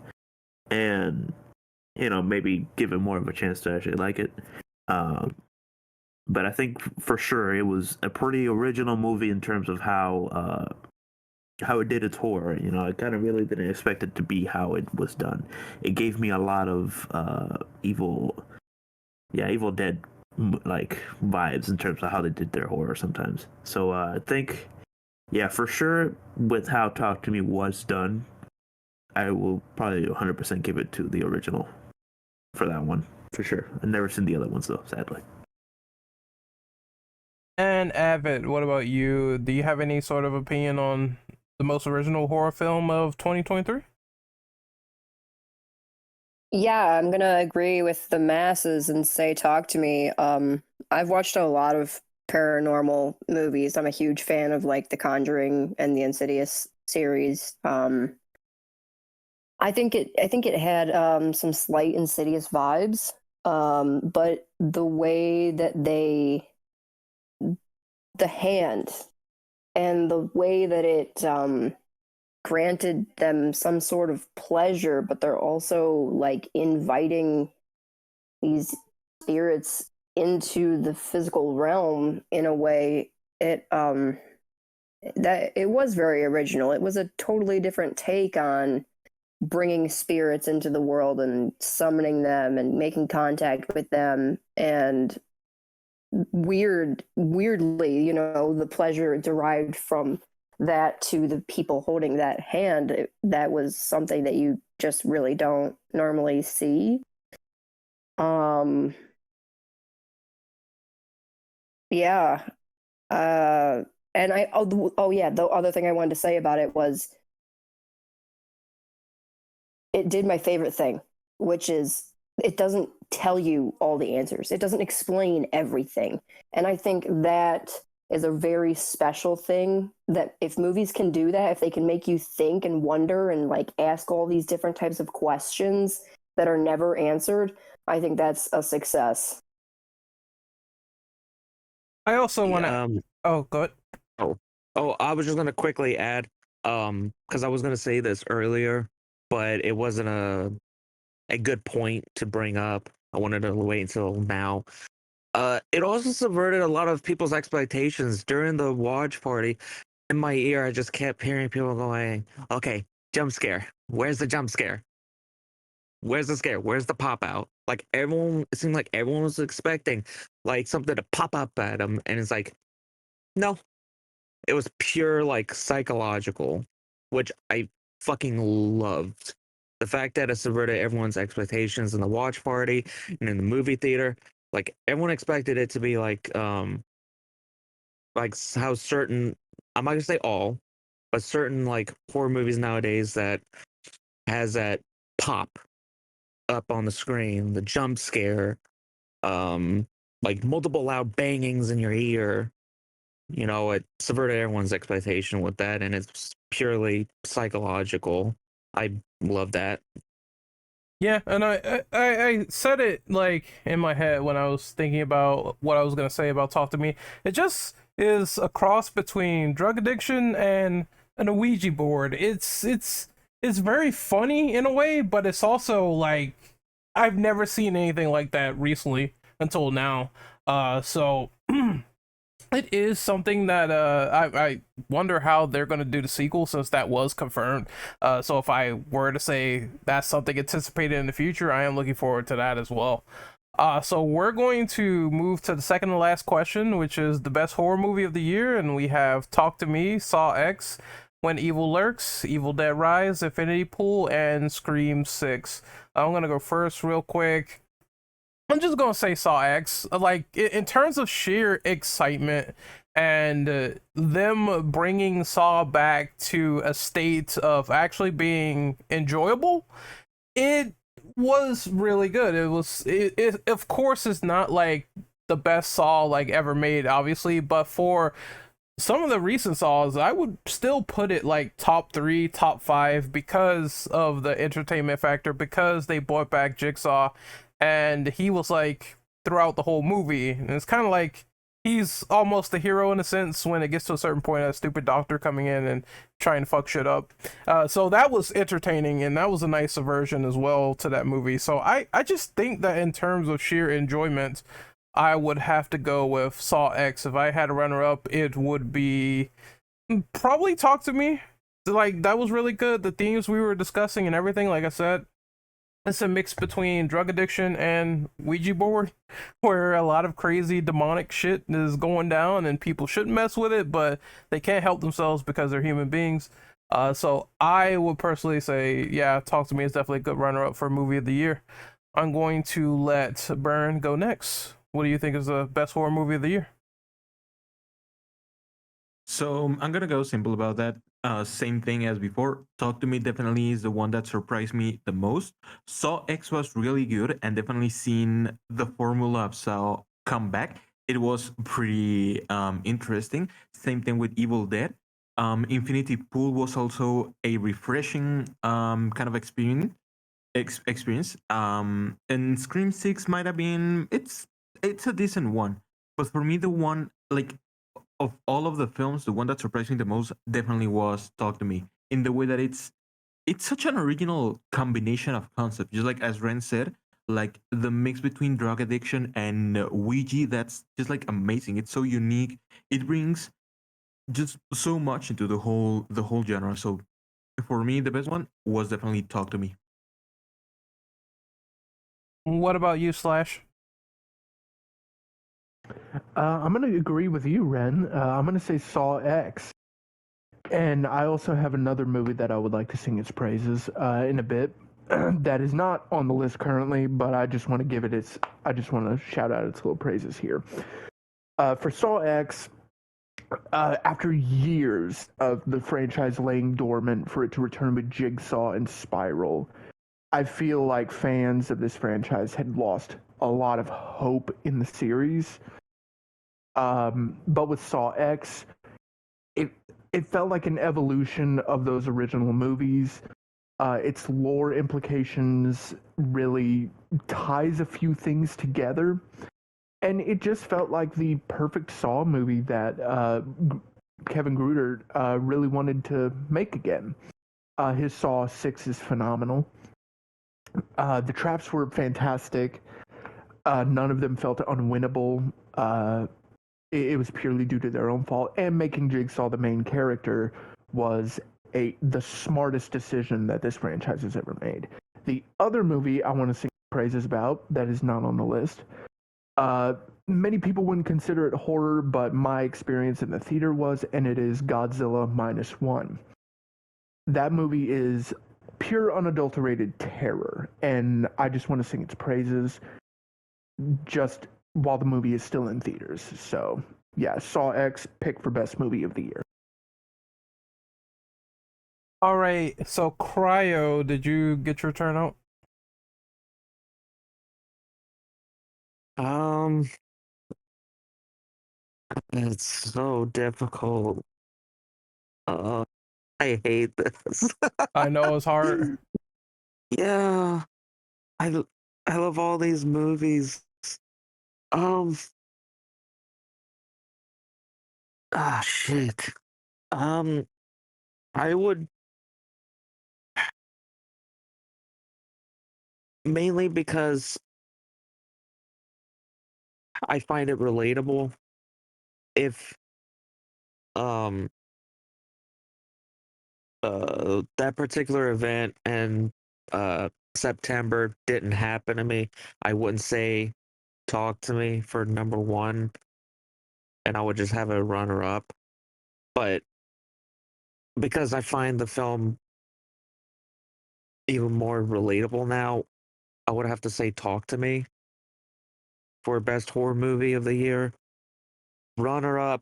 and maybe give it more of a chance to actually like it. But I think for sure it was a pretty original movie in terms of how it did its horror. I kind of really didn't expect it to be how it was done. It gave me a lot of Evil Dead like vibes in terms of how they did their horror sometimes. So I think, yeah, for sure, with how Talk to Me was done, I will probably 100% give it to the original for that one, for sure. I've never seen the other ones, though, sadly. And Avid, what about you? Do you have any sort of opinion on the most original horror film of 2023? Yeah, I'm gonna agree with the masses and say Talk to Me. I've watched a lot of paranormal movies. I'm a huge fan of like The Conjuring and the Insidious series. I think it had some slight Insidious vibes, but the way that the hand and the way that it granted them some sort of pleasure, but they're also like inviting these spirits into the physical realm in a way that it was very original. It was a totally different take on bringing spirits into the world and summoning them and making contact with them, and weirdly, you know, the pleasure derived from that to the people holding that hand, that was something that you just really don't normally see. Yeah. And yeah, the other thing I wanted to say about it was it did my favorite thing, which is it doesn't tell you all the answers. It doesn't explain everything. And I think that is a very special thing, that if movies can do that, if they can make you think and wonder and like ask all these different types of questions that are never answered, I think that's a success. I also want to. Oh, go ahead. I was just gonna quickly add, because I was gonna say this earlier, but it wasn't a good point to bring up. I wanted to wait until now. It also subverted a lot of people's expectations during the watch party. In my ear, I just kept hearing people going, "Okay, jump scare. Where's the jump scare? Where's the scare? Where's the pop out?" Like everyone, it seemed like everyone was expecting like something to pop up at them, and it's like, no, it was pure like psychological, which I fucking loved. The fact that it subverted everyone's expectations in the watch party and in the movie theater. Like everyone expected it to be like how certain, I'm not gonna say all, but certain like horror movies nowadays that has that pop up on the screen, the jump scare, like multiple loud bangings in your ear. You know, it subverted everyone's expectation with that, and it's purely psychological. I love that. Yeah, and I said it like in my head when I was thinking about what I was gonna say about Talk to Me. It just is a cross between drug addiction and a Ouija board. It's very funny in a way, but it's also like I've never seen anything like that recently until now. So it is something that I wonder how they're going to do the sequel, since that was confirmed. So if I were to say that's something anticipated in the future, I am looking forward to that as well. So we're going to move to the second to last question, which is the best horror movie of the year, and we have Talk to Me, Saw X, When Evil Lurks, Evil Dead Rise, Infinity Pool, and Scream 6. I'm gonna go first real quick. I'm just gonna say Saw X. Like in terms of sheer excitement and them bringing Saw back to a state of actually being enjoyable, it was really good. It of course is not like the best Saw like ever made, obviously, but for some of the recent Saws, I would still put it like top 3, top 5, because of the entertainment factor, because they brought back Jigsaw and he was like throughout the whole movie. And it's kind of like he's almost the hero in a sense when it gets to a certain point, a stupid doctor coming in and trying to fuck shit up. So that was entertaining, and that was a nice version as well to that movie. So I just think that in terms of sheer enjoyment, I would have to go with Saw X. If I had a runner up, it would be probably Talk to Me. Like that was really good. The themes we were discussing and everything, like I said, it's a mix between drug addiction and Ouija board, where a lot of crazy demonic shit is going down and people shouldn't mess with it, but they can't help themselves because they're human beings. So I would personally say, yeah, Talk to Me is definitely a good runner up for movie of the year. I'm going to let Burn go next. What do you think is the best horror movie of the year? So I'm gonna go simple about that. Same thing as before. Talk to Me definitely is the one that surprised me the most. Saw X was really good, and definitely seen the formula of Saw come back. It was pretty interesting. Same thing with Evil Dead. Infinity Pool was also a refreshing kind of experience. And Scream 6 might have been it's a decent one, but for me the one like of all of the films, the one that surprised me the most definitely was Talk to Me. In the way that it's such an original combination of concepts. Just like as Ren said, like the mix between drug addiction and Ouija, that's just like amazing. It's so unique. It brings just so much into the whole genre. So for me, the best one was definitely Talk to Me. What about you, Slash? I'm going to agree with you, Ren. I'm going to say Saw X. And I also have another movie that I would like to sing its praises in a bit. That is not on the list currently, but I just want to give it its. I just want to shout out its little praises here. For Saw X, after years of the franchise laying dormant for it to return with Jigsaw and Spiral, I feel like fans of this franchise had lost a lot of hope in the series. But with Saw X, it it felt like an evolution of those original movies. Its lore implications really ties a few things together, and it just felt like the perfect Saw movie that Kevin Gruder really wanted to make again. His Saw 6 is phenomenal. The traps were fantastic. None of them felt unwinnable. It was purely due to their own fault, and making Jigsaw the main character was the smartest decision that this franchise has ever made. The other movie I want to sing praises about that is not on the list. Uh, Many people wouldn't consider it horror, but my experience in the theater was, and it is Godzilla minus one. That movie is pure unadulterated terror, and I just want to sing its praises just while the movie is still in theaters. So, yeah, Saw X pick for best movie of the year. All right, so Cryo, did you get your turn out? Um, it's so difficult. I hate this. I know it's hard. Yeah, I I love all these movies. Um, shit. Um, I would mainly because I find it relatable. If um that particular event and September didn't happen to me, I wouldn't say Talk to Me for number one, and I would just have a runner up. But because I find the film even more relatable now, I would have to say Talk to Me for best horror movie of the year. Runner up,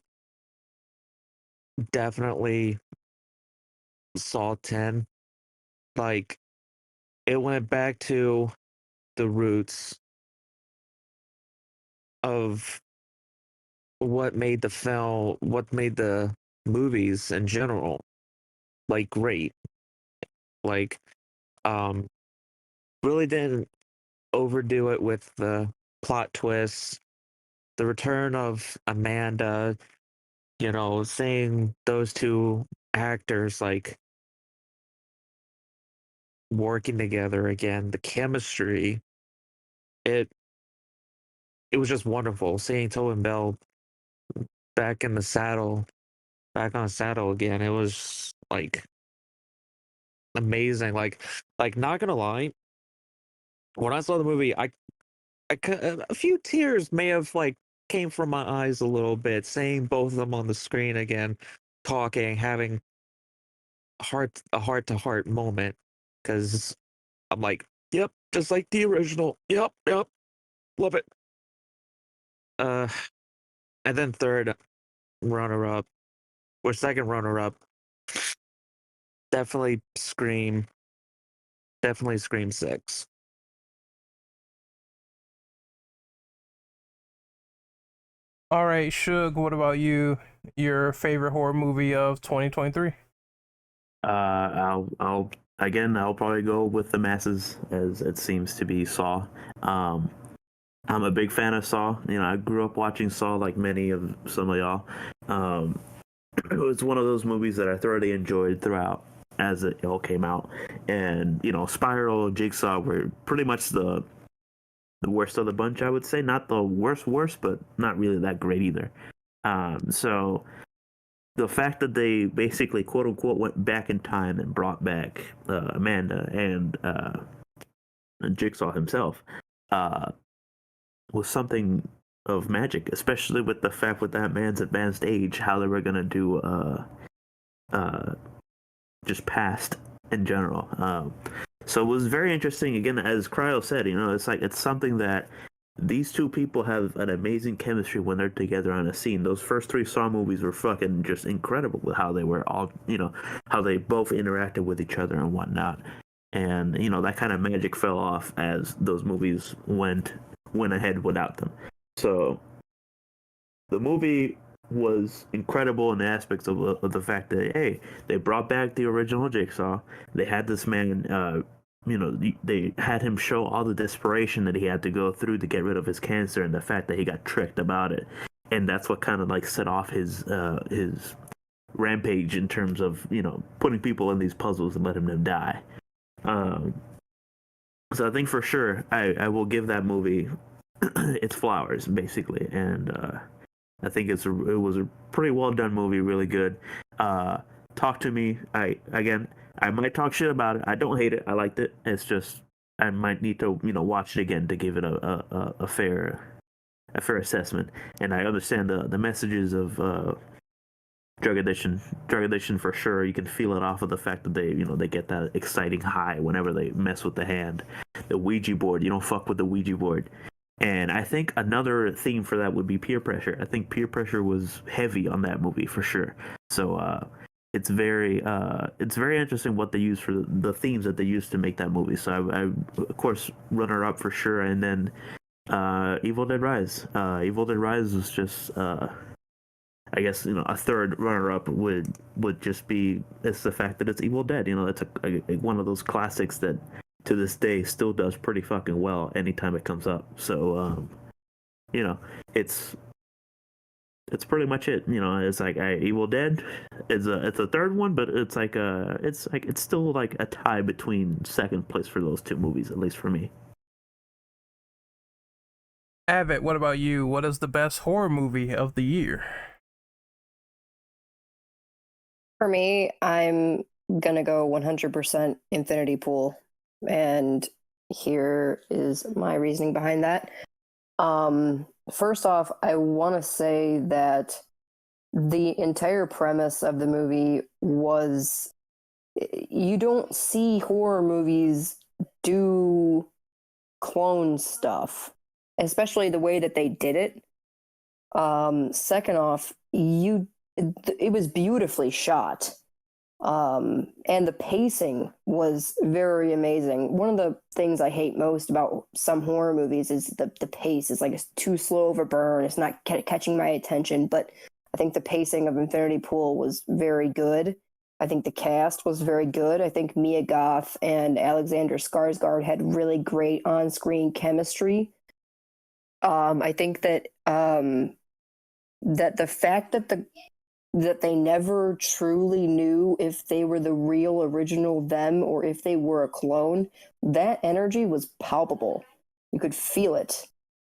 definitely Saw 10. Like, it went back to the roots of what made the movies in general like great. Like, um, really didn't overdo it with the plot twists, the return of Amanda, seeing those two actors like working together again, the chemistry, it it was just wonderful seeing Tobin Bell back in the saddle, back on the saddle again. It was like amazing. Like not gonna lie, when I saw the movie, a few tears may have like came from my eyes a little bit, seeing both of them on the screen again, talking, having a heart to heart moment, because I'm like, yep, just like the original. Yep, yep, love it. Uh, and then third runner up or second runner up, definitely Scream, definitely Scream 6. All right, Suge, what about you? Your favorite horror movie of 2023? I'll probably go with the masses, as it seems to be Saw. Um, I'm a big fan of Saw. You know, I grew up watching Saw like many of some of y'all. Um, it was one of those movies that I thoroughly enjoyed throughout as it all came out. And, you know, Spiral, Jigsaw were pretty much the worst of the bunch, I would say. Not the worst, but not really that great either. So the fact that they basically quote unquote went back in time and brought back Amanda and Jigsaw himself uh, was something of magic, especially with the fact with that man's advanced age, how they were gonna do uh, just past in general. So it was very interesting. Again, as Cryo said, you know, it's something that these two people have an amazing chemistry when they're together on a scene. Those first three Saw movies were fucking just incredible with how they were all, you know, how they both interacted with each other and whatnot. And you know that kind of magic fell off as those movies went ahead without them. So the movie was incredible in the aspects of the fact that hey, they brought back the original Jigsaw. They had this man, you know, they had him show all the desperation that he had to go through to get rid of his cancer, and the fact that he got tricked about it, and that's what kind of like set off his rampage in terms of, you know, putting people in these puzzles and letting them die. Um, so I think for sure I will give that movie its flowers basically, and I think it was a pretty well done movie, really good. Talk to me. I might talk shit about it. I don't hate it. I liked it. It's just I might need to, you know, watch it again to give it a fair assessment. And I understand the messages of drug addiction for sure. You can feel it off of the fact that they get that exciting high whenever they mess with the hand. The Ouija board, you don't fuck with the Ouija board. And I think another theme for that would be peer pressure. I think peer pressure was heavy on that movie for sure. So it's very interesting what they use for the themes that they used to make that movie. So I of course runner up for sure, and then Evil Dead Rise. Evil Dead Rise was just I guess, you know, a third runner-up would just be it's the fact that it's Evil Dead. You know, it's one of those classics that to this day still does pretty fucking well anytime it comes up. So, you know, it's pretty much it. You know, it's like Evil Dead it's a third one, but it's still like a tie between second place for those two movies, at least for me. Abbott, what about you? What is the best horror movie of the year? For me, I'm gonna go 100% Infinity Pool, and here is my reasoning behind that. First off, I want to say that the entire premise of the movie was you don't see horror movies do clone stuff, especially the way that they did it. Second off, it was beautifully shot. And the pacing was very amazing. One of the things I hate most about some horror movies is the pace. It's like it's too slow of a burn. It's not catching my attention, but I think the pacing of Infinity Pool was very good. I think the cast was very good. I think Mia Goth and Alexander Skarsgård had really great on-screen chemistry. I think that that the fact that they never truly knew if they were the real original them or if they were a clone, that energy was palpable. You could feel it.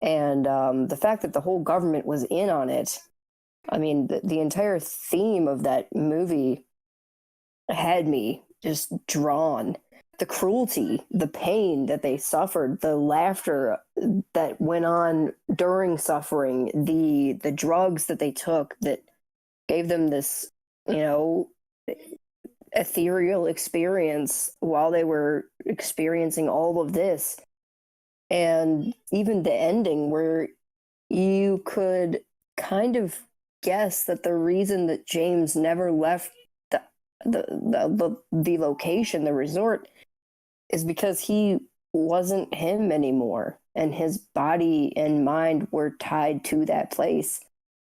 And the fact that the whole government was in on it, I mean, the entire theme of that movie had me just drawn. The cruelty, the pain that they suffered, the laughter that went on during suffering, the drugs that they took that gave them this, you know, ethereal experience while they were experiencing all of this. And even the ending where you could kind of guess that the reason that James never left the location, the resort, is because he wasn't him anymore, and his body and mind were tied to that place.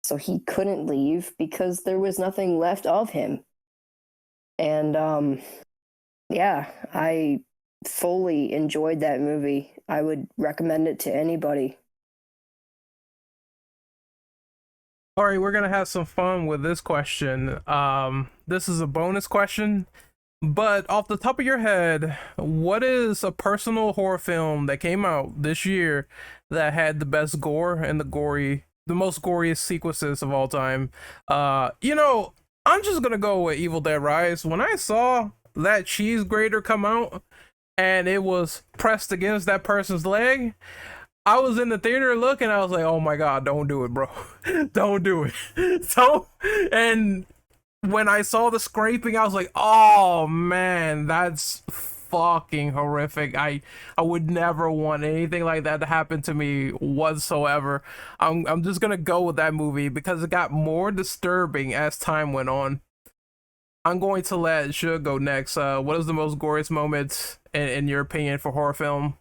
so he couldn't leave because there was nothing left of him. And yeah, I fully enjoyed that movie. I would recommend it to anybody. All right, we're gonna have some fun with this question. This is a bonus question, but off the top of your head, what is a personal horror film that came out this year that had the best gore and the most goriest sequences of all time? I'm just gonna go with Evil Dead Rise. When I saw that cheese grater come out and it was pressed against that person's leg, I was in the theater looking, I was like, oh my god, don't do it, bro. Don't do it. So, and when I saw the scraping, I was like, oh man, that's fucking horrific. I would never want anything like that to happen to me whatsoever. I'm just gonna go with that movie because it got more disturbing as time went on. I'm going to let Suge go next. What is the most goriest moment in your opinion for horror film?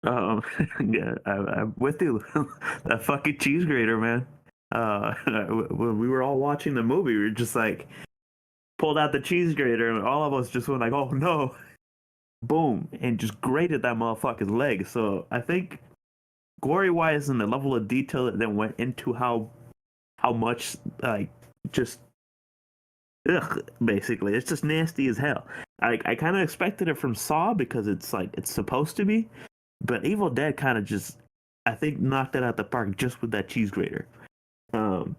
Yeah, I'm with you. That fucking cheese grater, man. When we were all watching the movie, we were just like pulled out the cheese grater, and all of us just went like, "Oh no!" Boom, and just grated that motherfucker's leg. So I think gory wise and the level of detail that went into how much like just basically it's just nasty as hell. I kind of expected it from Saw because it's like it's supposed to be, but Evil Dead kind of just I think knocked it out the park just with that cheese grater. Um,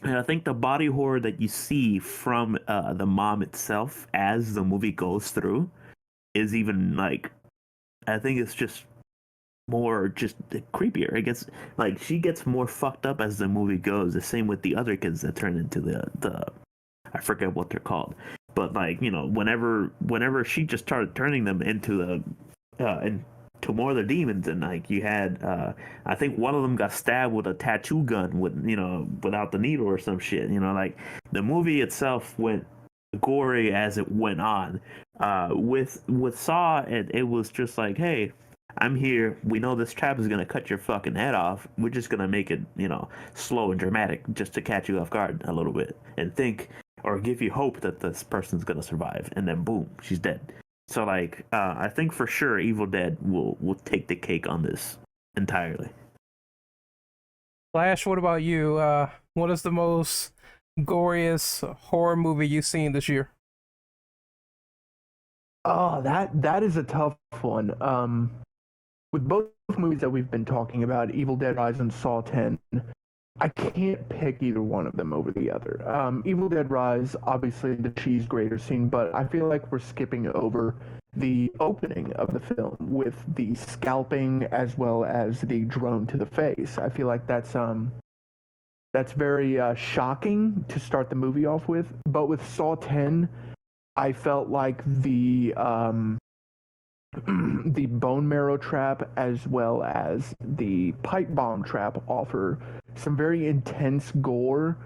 and I think the body horror that you see from the mom itself as the movie goes through is even like I think it's just more just creepier. It gets like she gets more fucked up as the movie goes. The same with the other kids that turn into the I forget what they're called, but like whenever she just started turning them into into more of the demons, and like you had I think one of them got stabbed with a tattoo gun with without the needle or some shit. Like the movie itself went gory as it went on. With Saw, it was just like, hey, I'm here. We know this trap is gonna cut your fucking head off. We're just gonna make it, slow and dramatic, just to catch you off guard a little bit, and think or give you hope that this person's gonna survive. And then boom, she's dead. So like, I think for sure, Evil Dead will take the cake on this entirely. Flash, what about you? What is the most goriest horror movie you've seen this year? Oh, that is a tough one. With both movies that we've been talking about, Evil Dead Rise and Saw 10, I can't pick either one of them over the other. Evil Dead Rise, obviously the cheese grater scene, but I feel like we're skipping over the opening of the film with the scalping as well as the drone to the face. I feel like that's very shocking to start the movie off with. But with Saw 10, I felt like the the bone marrow trap as well as the pipe bomb trap offer some very intense gore.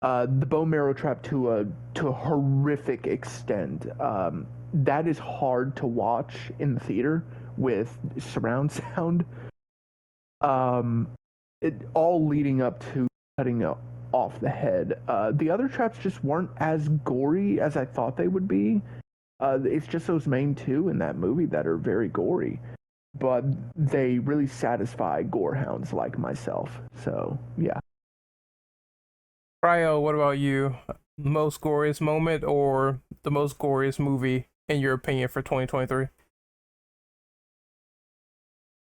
The bone marrow trap to a horrific extent. That is hard to watch in the theater with surround sound. It all leading up to cutting off the head. The other traps just weren't as gory as I thought they would be. It's just those main two in that movie that are very gory, but they really satisfy gorehounds like myself. So yeah. Cryo, what about you? Most goriest moment or the most goriest movie in your opinion for 2023?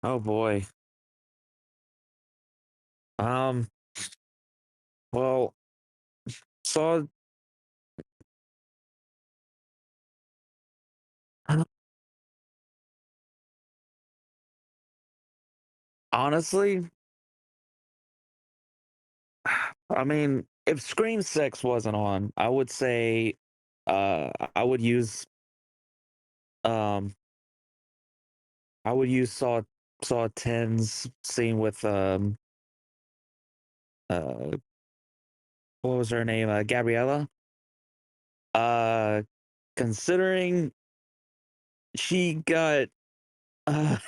Oh boy. Well, saw honestly, I mean, if Scream 6 wasn't on, I would say I would use um I would use Saw 10's scene with uh what was her name? Gabriella. Uh Considering she got uh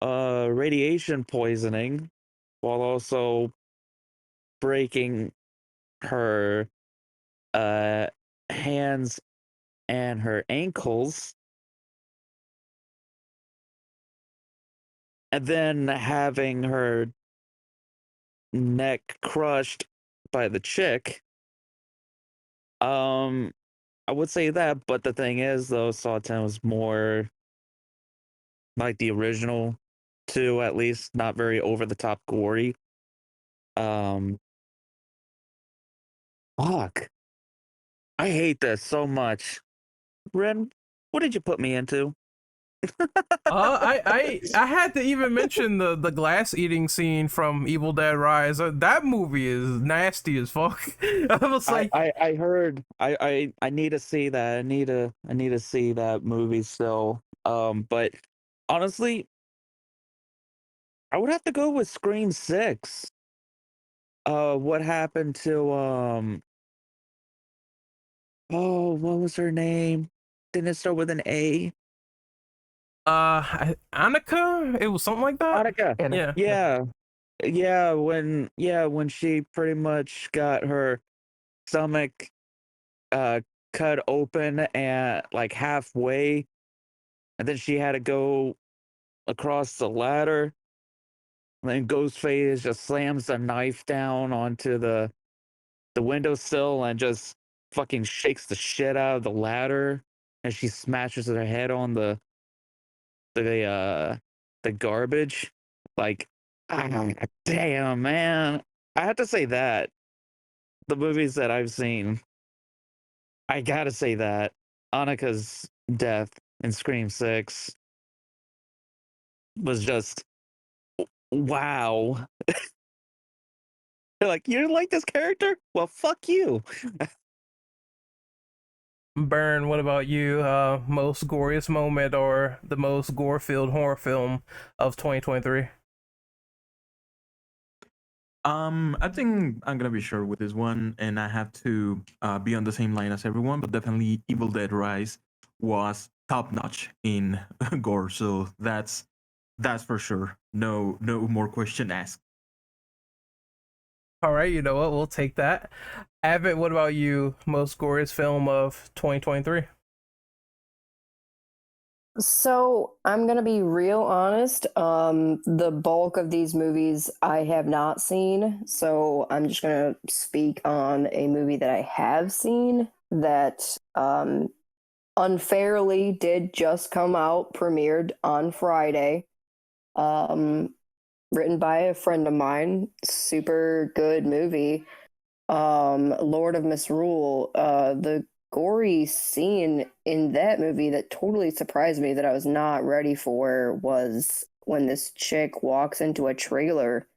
radiation poisoning while also breaking her hands and her ankles, and then having her neck crushed by the chick. I would say that, but the thing is, though, Saw 10 was more like the original two, at least, not very over the top gory. Um, fuck. I hate this so much. Ren, what did you put me into? I had to even mention the glass eating scene from Evil Dead Rise. That movie is nasty as fuck. I was like, I heard I need to see that. I need to see that movie still. But honestly, I would have to go with Scream 6. What happened to oh, what was her name? Didn't it start with an A? Annika. It was something like that. Annika. And Yeah. When she pretty much got her stomach cut open and like halfway, and then she had to go across the ladder. And then Ghostface just slams the knife down onto the windowsill and just fucking shakes the shit out of the ladder, and she smashes her head on the garbage. Like, ah, damn, man. I have to say that the movies that I've seen, I gotta say that Annika's death in Scream 6 was just wow. They're like, you didn't like this character? Well, fuck you. Burn. What about you? Most goriest moment or the most gore-filled horror film of 2023? I think I'm gonna be short with this one, and I have to be on the same line as everyone, but definitely Evil Dead Rise was top notch in gore, so that's for sure. No more question asked. All right, you know what? We'll take that. Abbott, what about you? Most goriest film of 2023? So I'm gonna be real honest. The bulk of these movies I have not seen, so I'm just gonna speak on a movie that I have seen that unfairly did just come out, premiered on Friday. Written by a friend of mine, super good movie. Lord of Misrule. The gory scene in that movie that totally surprised me that I was not ready for was when this chick walks into a trailer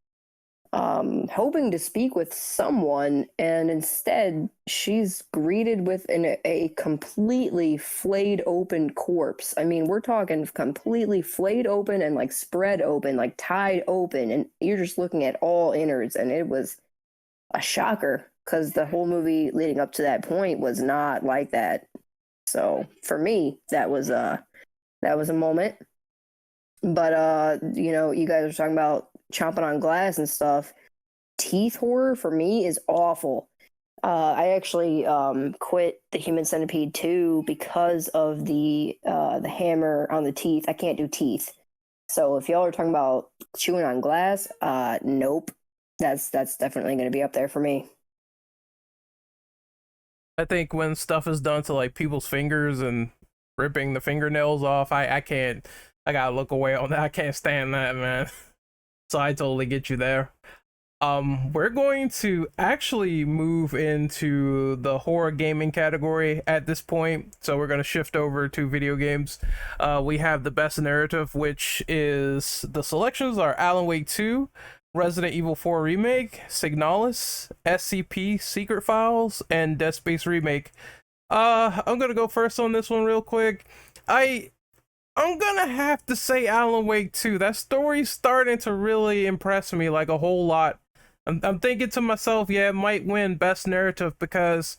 hoping to speak with someone, and instead she's greeted with a completely flayed open corpse. I mean, we're talking completely flayed open and like spread open, like tied open, and you're just looking at all innards, and it was a shocker because the whole movie leading up to that point was not like that. So for me, that was a moment. But you guys are talking about chomping on glass and stuff. Teeth horror for me is awful. I actually quit the Human Centipede 2 because of the hammer on the teeth. I can't do teeth. So if y'all are talking about chewing on glass, nope. That's definitely going to be up there for me. I think when stuff is done to like people's fingers and ripping the fingernails off, I can't. I gotta look away on that. I can't stand that, man. So I totally get you there. We're going to actually move into the horror gaming category at this point. So we're going to shift over to video games. We have the best narrative, which is the selections are Alan Wake 2, Resident Evil 4 Remake, Signalis, SCP Secret Files, and Dead Space Remake. I'm gonna go first on this one real quick. I'm gonna have to say Alan Wake 2. That story's starting to really impress me like a whole lot. I'm thinking to myself, yeah, it might win best narrative because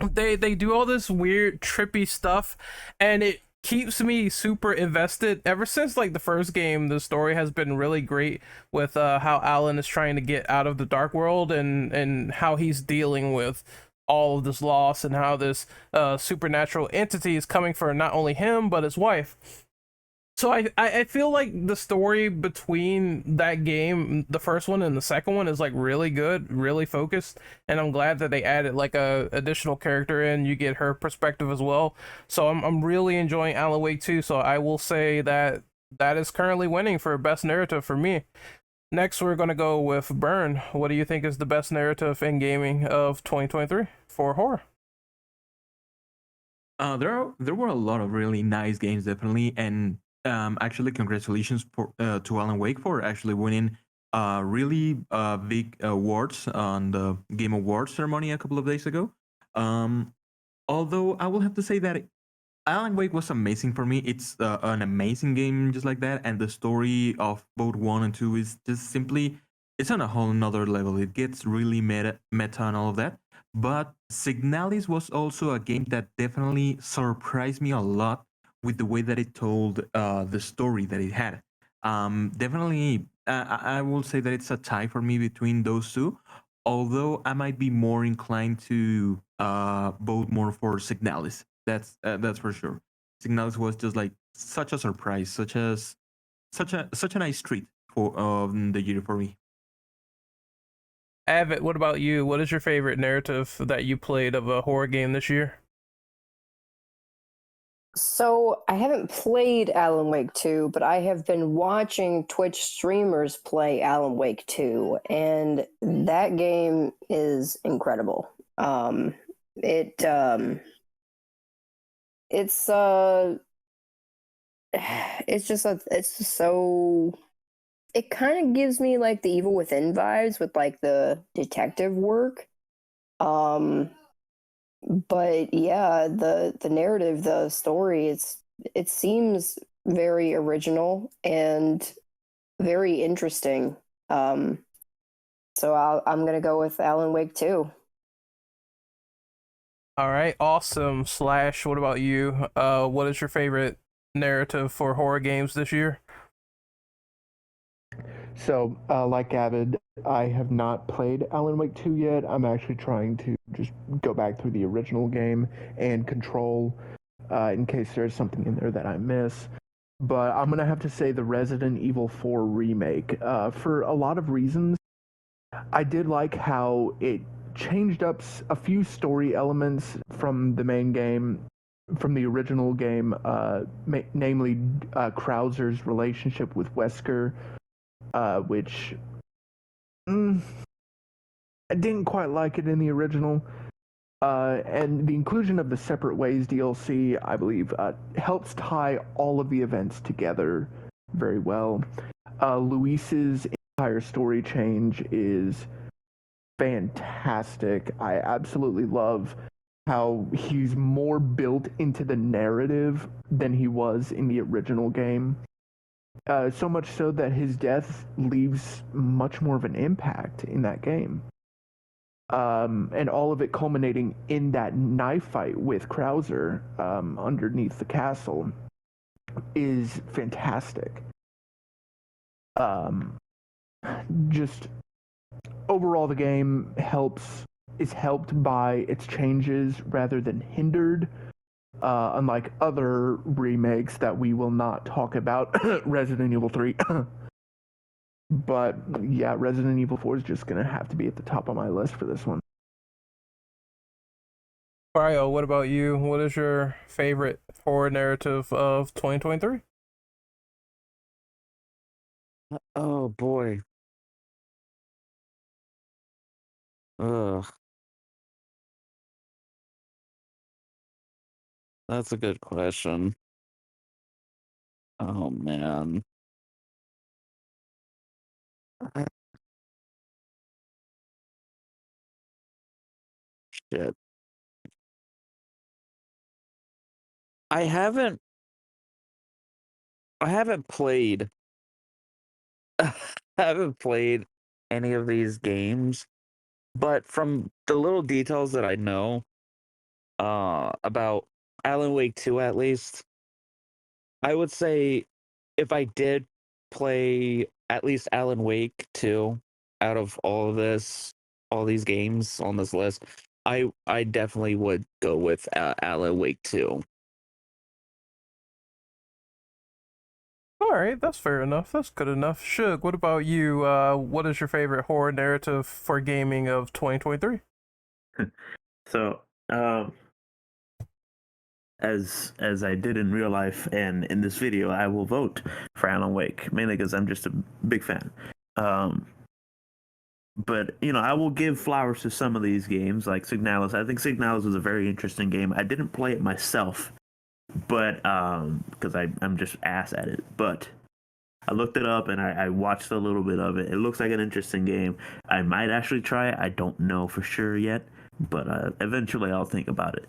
they do all this weird trippy stuff, and keeps me super invested. Ever since like the first game, the story has been really great with how Alan is trying to get out of the dark world, and how he's dealing with all of this loss, and how this supernatural entity is coming for not only him but his wife. So I feel like the story between that game, the first one and the second one, is like really good, really focused, and I'm glad that they added like a additional character in. You get her perspective as well. So I'm really enjoying Alan Wake 2. So I will say that that is currently winning for best narrative for me. Next, we're gonna go with Burn. What do you think is the best narrative in gaming of 2023 for horror? There were a lot of really nice games, definitely, and actually, congratulations to Alan Wake for actually winning really big awards on the Game Awards ceremony a couple of days ago. Um, Although I will have to say that Alan Wake was amazing for me. It's an amazing game, just like that, and the story of both one and two is just simply it's on a whole nother level. It gets really meta and all of that. But Signalis was also a game that definitely surprised me a lot with the way that it told the story that it had. Definitely, I will say that it's a tie for me between those two. Although I might be more inclined to vote more for Signalis. That's for sure. Signalis was just like such a surprise, such a nice treat for the year for me. Avid, what about you? What is your favorite narrative that you played of a horror game this year? So I haven't played Alan Wake 2, but I have been watching Twitch streamers play Alan Wake 2, and that game is incredible. It it's it's just so it kind of gives me like the Evil Within vibes with like the detective work. Um but yeah, the narrative, the story, it seems very original and very interesting. Um so I'm gonna go with Alan Wake 2. All right, awesome. Slash, what about you? What is your favorite narrative for horror games this year? So, like Avid, I have not played Alan Wake 2 yet. I'm actually trying to just go back through the original game and Control in case there's something in there that I miss. But I'm going to have to say the Resident Evil 4 remake for a lot of reasons. I did like how it changed up a few story elements from the main game, from the original game, namely Krauser's relationship with Wesker, which I didn't quite like it in the original. And the inclusion of the Separate Ways DLC, I believe, helps tie all of the events together very well. Luis's entire story change is fantastic. I absolutely love how he's more built into the narrative than he was in the original game. So much so that his death leaves much more of an impact in that game. And all of it culminating in that knife fight with Krauser underneath the castle is fantastic. Just overall, the game is helped by its changes rather than hindered. Unlike other remakes that we will not talk about, Resident Evil 3. But yeah, Resident Evil 4 is just gonna have to be at the top of my list for this one. Cryo, what about you? What is your favorite horror narrative of 2023? Oh boy. Ugh. That's a good question. Oh man. Shit. I haven't I haven't played I haven't played any of these games, but from the little details that I know about Alan Wake 2 at least, I would say if I did play at least Alan Wake 2 out of all these games on this list, I definitely would go with Alan Wake 2. All right, that's fair enough. That's good enough. Shug, what about you? What is your favorite horror narrative for gaming of 2023? So, as I did in real life and in this video, I will vote for Alan Wake, mainly because I'm just a big fan. But I will give flowers to some of these games, like Signalis. I think Signalis was a very interesting game. I didn't play it myself, but because I'm just ass at it. But I looked it up and I watched a little bit of it. It looks like an interesting game. I might actually try it. I don't know for sure yet, but eventually I'll think about it.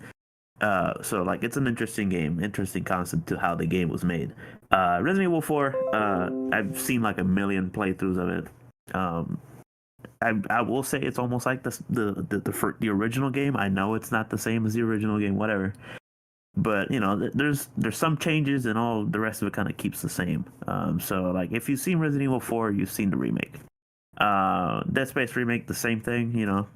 So like it's an interesting game, interesting concept to how the game was made. Resident Evil 4, I've seen like a million playthroughs of it. I will say it's almost like the original game. I know it's not the same as the original game, whatever. But there's some changes and all the rest of it kind of keeps the same. So like if you've seen Resident Evil 4, you've seen the remake. Dead Space remake, the same thing.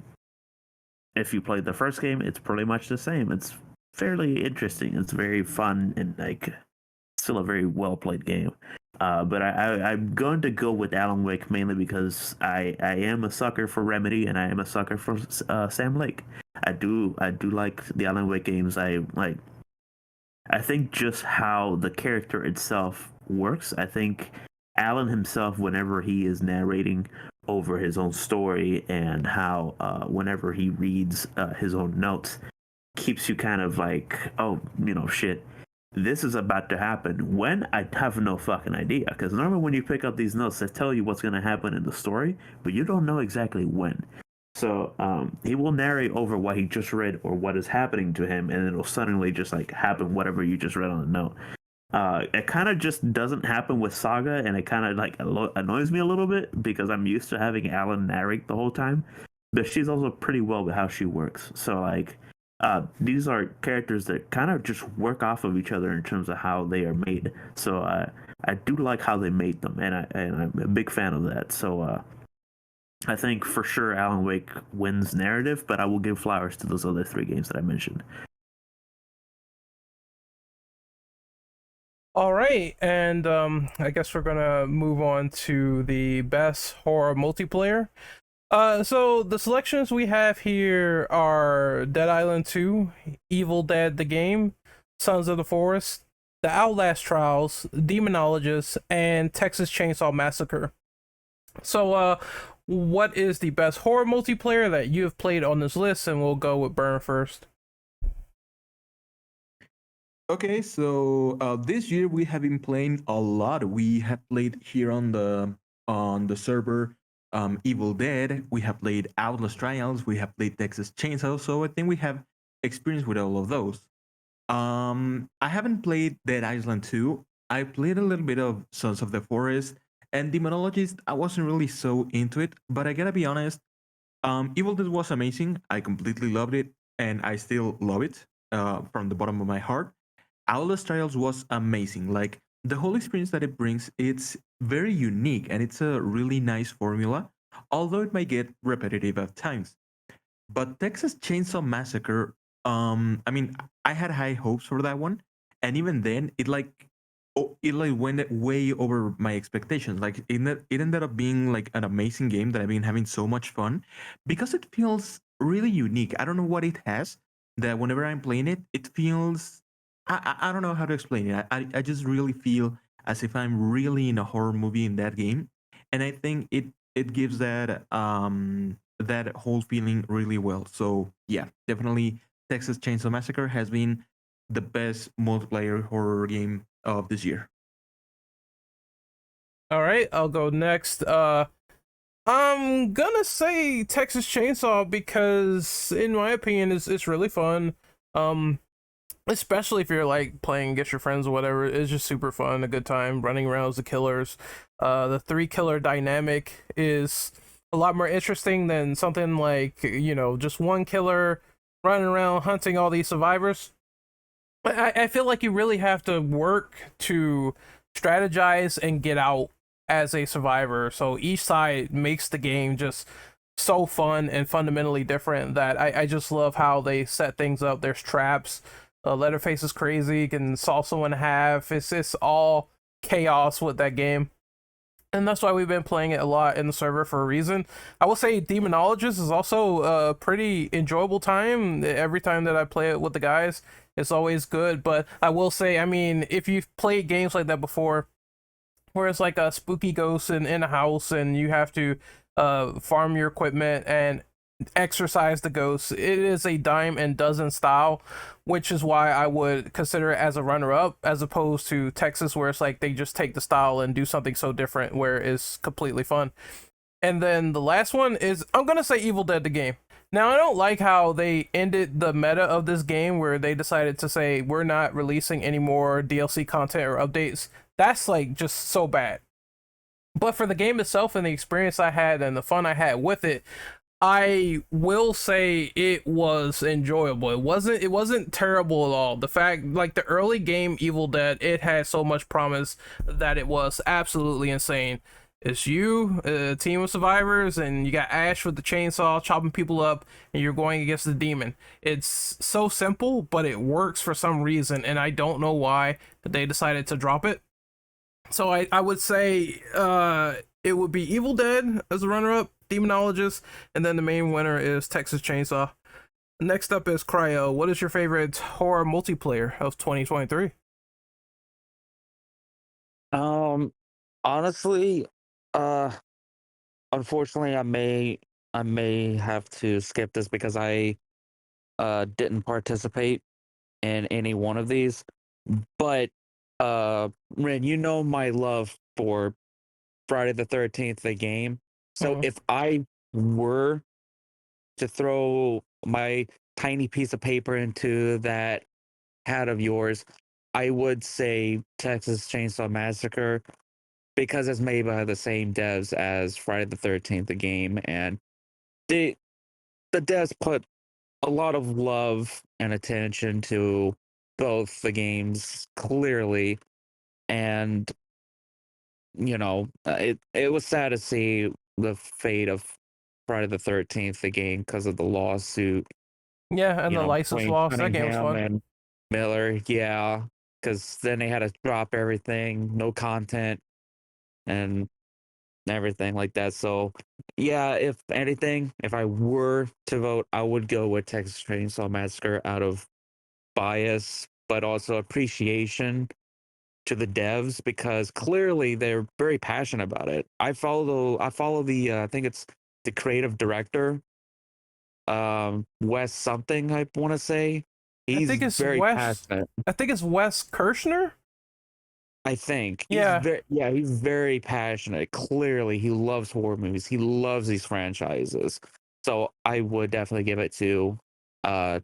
If you played the first game, it's pretty much the same. It's fairly interesting. It's very fun and like still a very well played game. But I'm going to go with Alan Wake mainly because I am a sucker for Remedy and I am a sucker for Sam Lake. I do like the Alan Wake games. I think just how the character itself works. I think Alan himself, whenever he is narrating over his own story and how whenever he reads his own notes, keeps you kind of like, oh, shit, this is about to happen. When? I have no fucking idea. Because normally when you pick up these notes, they tell you what's going to happen in the story, but you don't know exactly when. So he will narrate over what he just read or what is happening to him, and it'll suddenly just like happen whatever you just read on the note. It kind of just doesn't happen with Saga, and it kind of like annoys me a little bit because I'm used to having Alan narrate the whole time. But she's also pretty well with how she works. So like these are characters that kind of just work off of each other in terms of how they are made. So I do like how they made them, and I'm a big fan of that. So I think for sure Alan Wake wins narrative, but I will give flowers to those other three games that I mentioned. All right, and I guess we're gonna move on to the best horror multiplayer. So the selections we have here are Dead Island 2, Evil Dead the Game, Sons of the Forest, The Outlast Trials, Demonologist, and Texas Chainsaw Massacre. So what is the best horror multiplayer that you have played on this list? And we'll go with Burn first. Okay, so this year we have been playing a lot. We have played here on the server Evil Dead. We have played Outlast Trials. We have played Texas Chainsaw. So I think we have experience with all of those. I haven't played Dead Island 2. I played a little bit of Sons of the Forest and Demonologist. I wasn't really so into it, but I gotta be honest. Evil Dead was amazing. I completely loved it, and I still love it from the bottom of my heart. Outlast Trials was amazing. Like the whole experience that it brings, it's very unique and it's a really nice formula, although it might get repetitive at times. But Texas Chainsaw Massacre, I mean, I had high hopes for that one, and even then, it like went way over my expectations. Like it ended up being like an amazing game that I've been having so much fun because it feels really unique. I don't know what it has that whenever I'm playing it, it feels I don't know how to explain it. I just really feel as if I'm really in a horror movie in that game, and I think it gives that whole feeling really well. So yeah, definitely Texas Chainsaw Massacre has been the best multiplayer horror game of this year. All right, I'll go next. I'm gonna say Texas Chainsaw because, in my opinion, it's really fun. Especially if you're like playing against your friends or whatever, it's just super fun, a good time running around as the killers. The three killer dynamic is a lot more interesting than something like just one killer running around hunting all these survivors. I feel like you really have to work to strategize and get out as a survivor. So each side makes the game just so fun and fundamentally different that I just love how they set things up. There's traps. Leatherface is crazy. You can saw someone in half. It's all chaos with that game. And that's why we've been playing it a lot in the server for a reason. I will say Demonologist is also a pretty enjoyable time. Every time that I play it with the guys, it's always good. But I will say, I mean, if you've played games like that before, where it's like a spooky ghost in a house and you have to farm your equipment and exorcise the ghosts, it is a dime and dozen style, which is why I would consider it as a runner up as opposed to Texas, where it's like they just take the style and do something so different where it's completely fun. And then the last one is, I'm gonna say Evil Dead the game. Now, I don't like how they ended the meta of this game where they decided to say we're not releasing any more DLC content or updates. That's like just so bad. But for the game itself and the experience I had and the fun I had with it, I will say it was enjoyable. It wasn't terrible at all. The fact, like the early game Evil Dead, it had so much promise that it was absolutely insane. It's you, a team of survivors, and you got Ash with the chainsaw chopping people up, and you're going against the demon. It's so simple, but it works for some reason, and I don't know why they decided to drop it. So I would say it would be Evil Dead as a runner-up, Demonologist, and then the main winner is Texas Chainsaw. Next up is Cryo. What is your favorite horror multiplayer of 2023? Honestly, uh, unfortunately, I may have to skip this because I didn't participate in any one of these. But Ren, you know my love for Friday the 13th, the game. So Mhm. if I were to throw my tiny piece of paper into that hat of yours, I would say Texas Chainsaw Massacre because it's made by the same devs as Friday the 13th, the game, and the the devs put a lot of love and attention to both the games clearly, and it was sad to see the fate of Friday the 13th, the game, because of the lawsuit, Yeah, and the license between loss. That game was Cunningham fun. and Miller. Yeah, because then they had to drop everything, no content, and everything like that. So, yeah, if anything, if I were to vote, I would go with Texas Chainsaw Massacre out of bias, but also appreciation to the devs because clearly they're very passionate about it. I follow the I think it's the creative director, Wes something I want to say. I He's think it's very Wes. passionate. I think it's Wes Kirshner. I think Yeah, he's very passionate. Clearly, he loves horror movies. He loves these franchises. So I would definitely give it to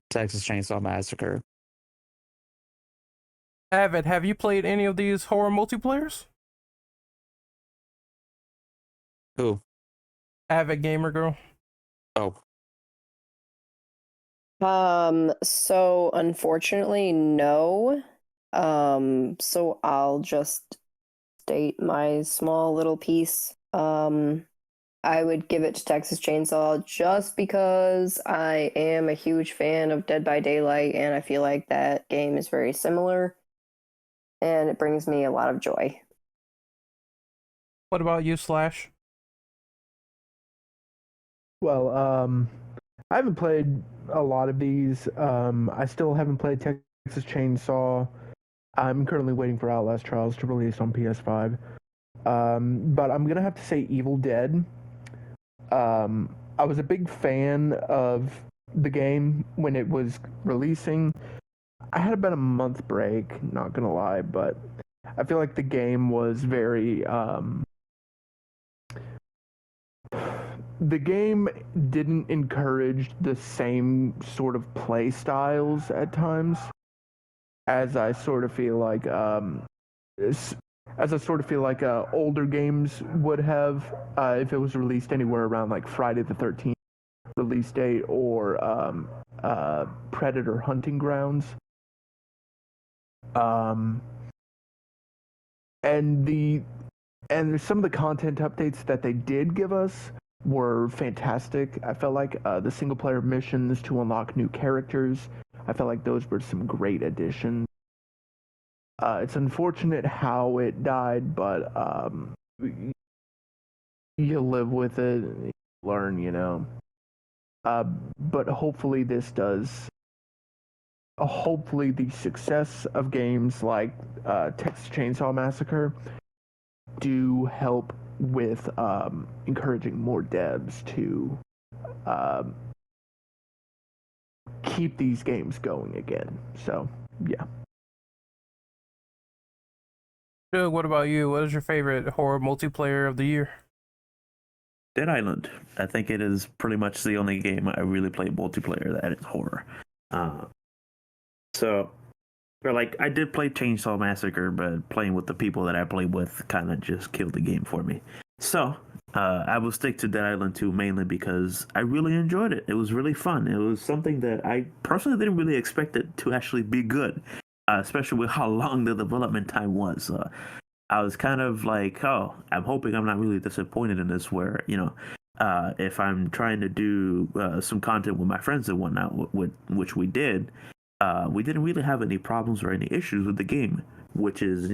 Texas Chainsaw Massacre. Avid. Have you played any of these horror multiplayers? Who? Avid gamer girl. Oh, So unfortunately, no. So I'll just state my small little piece. I would give it to Texas Chainsaw just because I am a huge fan of Dead by Daylight and I feel like that game is very similar and it brings me a lot of joy. What about you, Slash? Well, I haven't played a lot of these. I still haven't played Texas Chainsaw. I'm currently waiting for Outlast Trials to release on PS5. But I'm gonna have to say Evil Dead. I was a big fan of the game when it was releasing. I had about a month break, not gonna lie, but I feel like the game was very the game didn't encourage the same sort of play styles at times as I sort of feel like older games would have if it was released anywhere around like Friday the 13th release date or Predator Hunting Grounds. Um, and some of the content updates that they did give us were fantastic. I felt like the single player missions to unlock new characters, I felt like those were some great additions. It's unfortunate how it died, but you live with it, you learn, you know. But hopefully this does. Hopefully the success of games like Texas Chainsaw Massacre do help with encouraging more devs to um, keep these games going again. So yeah. Doug, what about you? What is your favorite horror multiplayer of the year? Dead Island. I think it is pretty much the only game I really play multiplayer that is horror. So, or like I did play Chainsaw Massacre, but playing with the people that I played with kind of just killed the game for me. So, I will stick to Dead Island 2 mainly because I really enjoyed it. It was really fun. It was something that I personally didn't really expect it to actually be good, especially with how long the development time was. I was kind of like, oh, I'm hoping I'm not really disappointed in this. Where if I'm trying to do some content with my friends and whatnot, which we didn't really have any problems or any issues with the game, which is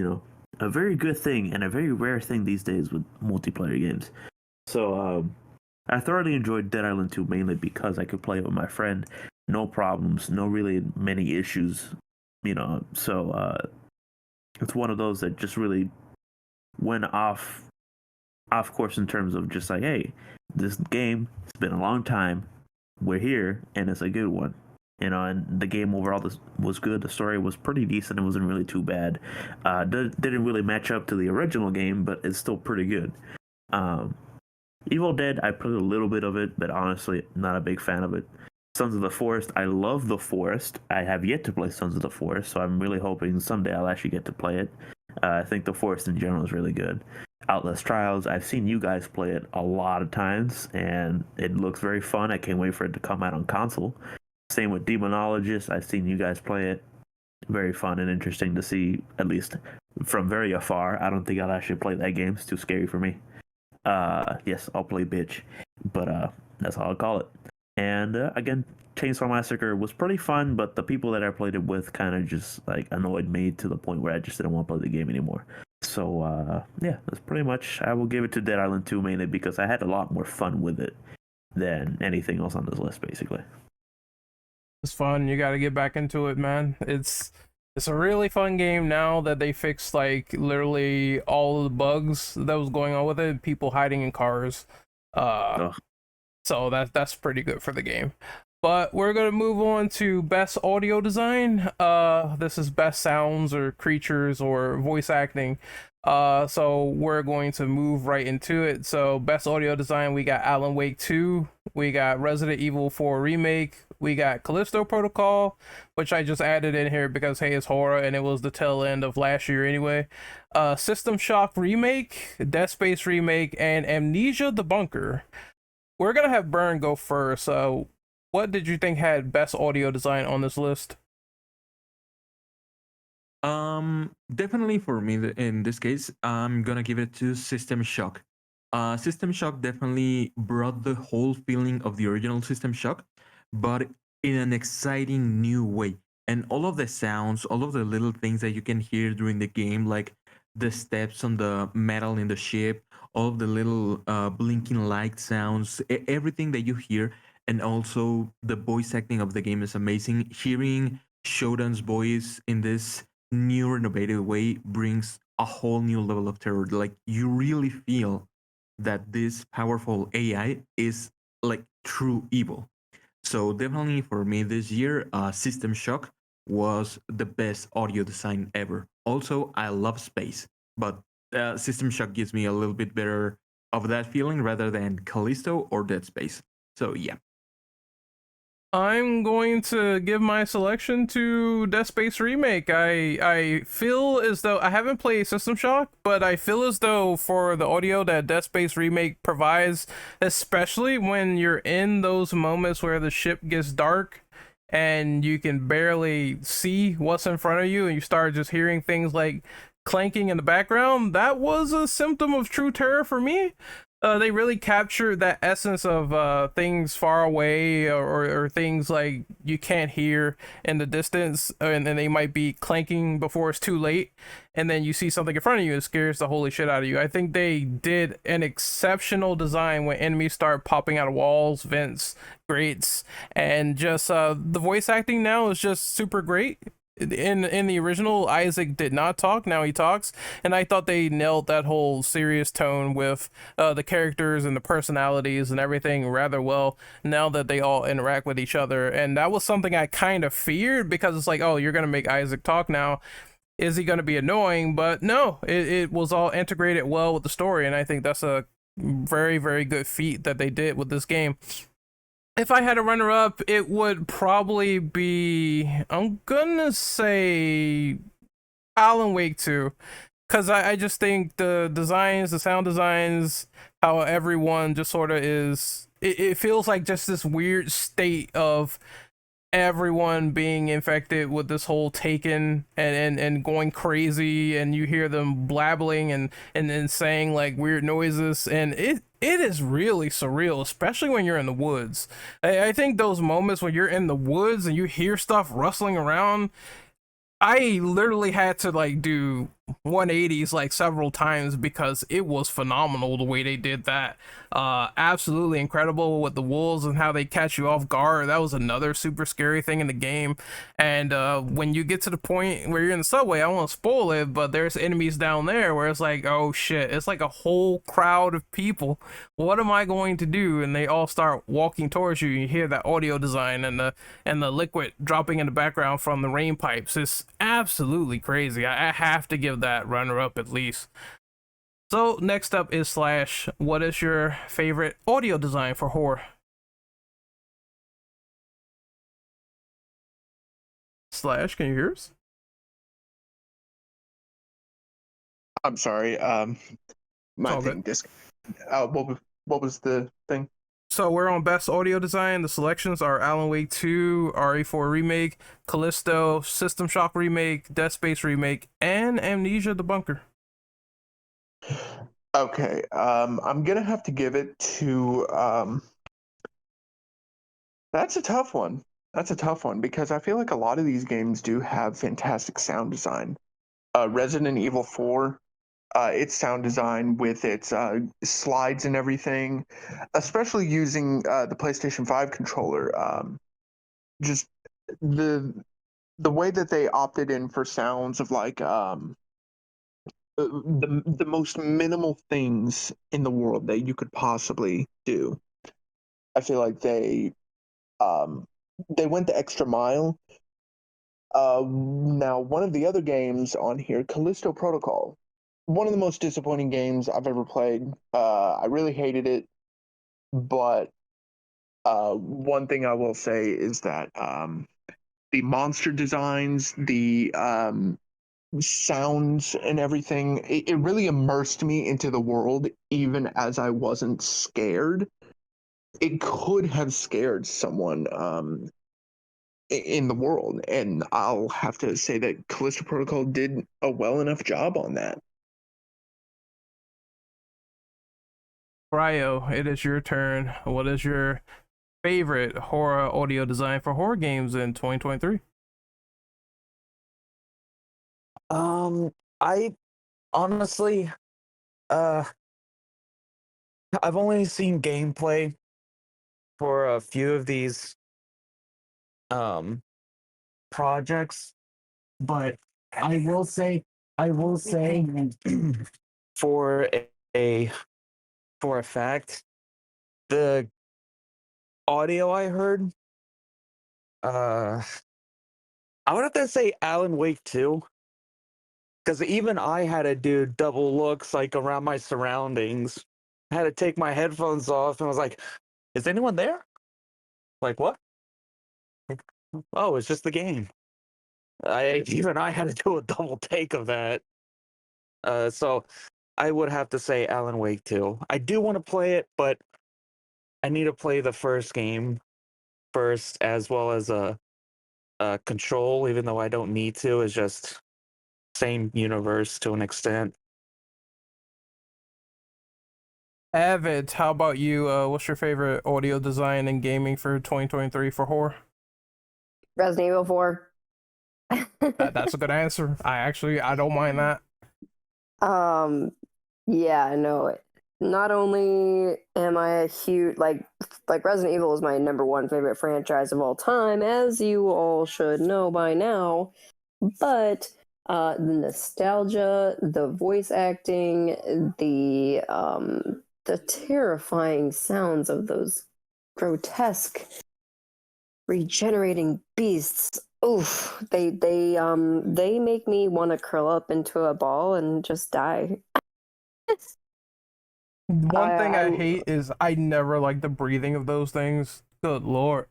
a very good thing and a very rare thing these days with multiplayer games. So I thoroughly enjoyed Dead Island 2 mainly because I could play it with my friend, no problems, no really many issues, So it's one of those that just really went off course in terms of just like, hey, this game, it's been a long time, we're here, and it's a good one. And the game overall was good. The story was pretty decent. It wasn't really too bad. Didn't really match up to the original game, but it's still pretty good. Evil Dead, I played a little bit of it, but honestly, not a big fan of it. Sons of the Forest, I love The Forest. I have yet to play Sons of the Forest, so I'm really hoping someday I'll actually get to play it. I think The Forest in general is really good. Outlast Trials, I've seen you guys play it a lot of times, and it looks very fun. I can't wait for it to come out on console. Same with Demonologist, I've seen you guys play it. Very fun and interesting to see, at least from very afar. I don't think I'll actually play that game. It's too scary for me. Yes, I'll play bitch, but that's how I'll call it. And again, Chainsaw Massacre was pretty fun, but the people that I played it with kind of just like annoyed me to the point where I just didn't want to play the game anymore. So yeah, that's pretty much. I will give it to Dead Island 2 mainly because I had a lot more fun with it than anything else on this list, basically. It's fun. You got to get back into it, man. It's a really fun game now that they fixed like literally all of the bugs that was going on with it. People hiding in cars. Ugh. So that's pretty good for the game. But we're gonna move on to best audio design. This is best sounds or creatures or voice acting. So we're going to move right into it. So best audio design, we got Alan Wake 2, we got Resident Evil 4 remake, we got Callisto Protocol, which I just added in here because hey, it's horror and it was the tail end of last year anyway. System Shock remake, Dead Space remake, and Amnesia: The Bunker. We're gonna have Burn go first. So what did you think had best audio design on this list? Definitely for me in this case, I'm gonna give it to System Shock. System Shock definitely brought the whole feeling of the original System Shock, but in an exciting new way. And all of the sounds, all of the little things that you can hear during the game, like the steps on the metal in the ship, all of the little blinking light sounds, everything that you hear, and also the voice acting of the game is amazing. Hearing Shodan's voice in this new innovative way brings a whole new level of terror. Like you really feel that this powerful AI is like true evil. So definitely for me this year, System Shock was the best audio design ever. Also, I love space, but System Shock gives me a little bit better of that feeling rather than Callisto or Dead Space. So yeah. I'm going to give my selection to Death Space Remake. I feel as though I haven't played System Shock, but I feel as though for the audio that Death Space Remake provides, especially when you're in those moments where the ship gets dark and you can barely see what's in front of you, and you start just hearing things like clanking in the background, that was a symptom of true terror for me. They really captured that essence of things far away, or things like you can't hear in the distance, and they might be clanking before it's too late, and then you see something in front of you, it scares the holy shit out of you. I think they did an exceptional design when enemies start popping out of walls, vents, grates, and just the voice acting now is just super great. In the original, Isaac did not talk, now he talks, and I thought they nailed that whole serious tone with the characters and the personalities and everything rather well, now that they all interact with each other. And that was something I kind of feared, because it's like, oh, you're gonna make Isaac talk now, is he gonna be annoying? But no, it was all integrated well with the story, and I think that's a very, very good feat that they did with this game. If I had a runner up, it would probably be, I'm gonna say, Alan Wake 2. Because I just think the designs, the sound designs, how everyone just sort of is, it feels like just this weird state of everyone being infected with this whole taken, and going crazy, and you hear them blabbling and saying like weird noises, and it is really surreal, especially when you're in the woods. I think those moments when you're in the woods and you hear stuff rustling around, I literally had to like do 180s like several times, because it was phenomenal the way they did that. Absolutely incredible with the wolves and how they catch you off guard. That was another super scary thing in the game. And when you get to the point where you're in the subway, I won't spoil it, but there's enemies down there where it's like, oh shit, it's like a whole crowd of people. What am I going to do? And they all start walking towards you. You hear that audio design and the liquid dropping in the background from the rain pipes. It's absolutely crazy. I have to give that runner up at least. So next up is Slash. What is your favorite audio design for horror? Slash, can you hear us? I'm sorry. My all thing good. what was the thing? So we're on best audio design. The selections are Alan Wake 2, RE4 remake, Callisto, System Shock remake, Dead Space remake, and Amnesia: The Bunker. Okay. I'm gonna have to give it to that's a tough one. That's a tough one, because I feel like a lot of these games do have fantastic sound design. Resident Evil 4, its sound design with its slides and everything, especially using the PlayStation 5 controller. Just the the way that they opted in for sounds of like the most minimal things in the world that you could possibly do. I feel like they went the extra mile. Now, one of the other games on here, Callisto Protocol, one of the most disappointing games I've ever played. I really hated it, but one thing I will say is that the monster designs, the sounds, and everything, it really immersed me into the world, even as I wasn't scared. It could have scared someone in the world, and I'll have to say that Callisto Protocol did a well enough job on that. Ryo, it is your turn. What is your favorite horror audio design for horror games in 2023? I honestly, uh, I've only seen gameplay for a few of these um projects, but I will say for a for a fact, the audio I heard, uh, I would have to say Alan Wake 2, because even I had to do double looks like around my surroundings. I had to take my headphones off and was like, "Is anyone there?" Like what? Like, oh, it's just the game. I had to do a double take of that. So I would have to say Alan Wake 2. I do want to play it, but I need to play the first game first, as well as Control, even though I don't need to, is just same universe to an extent. Avid, how about you? What's your favorite audio design and gaming for 2023 for horror? Resident Evil 4. That's a good answer. I don't mind that. Yeah, no. Not only am I a huge like Resident Evil is my number one favorite franchise of all time, as you all should know by now, but the nostalgia, the voice acting, the terrifying sounds of those grotesque regenerating beasts. Oof, they make me want to curl up into a ball and just die. One thing I I hate is I never like the breathing of those things. Good lord.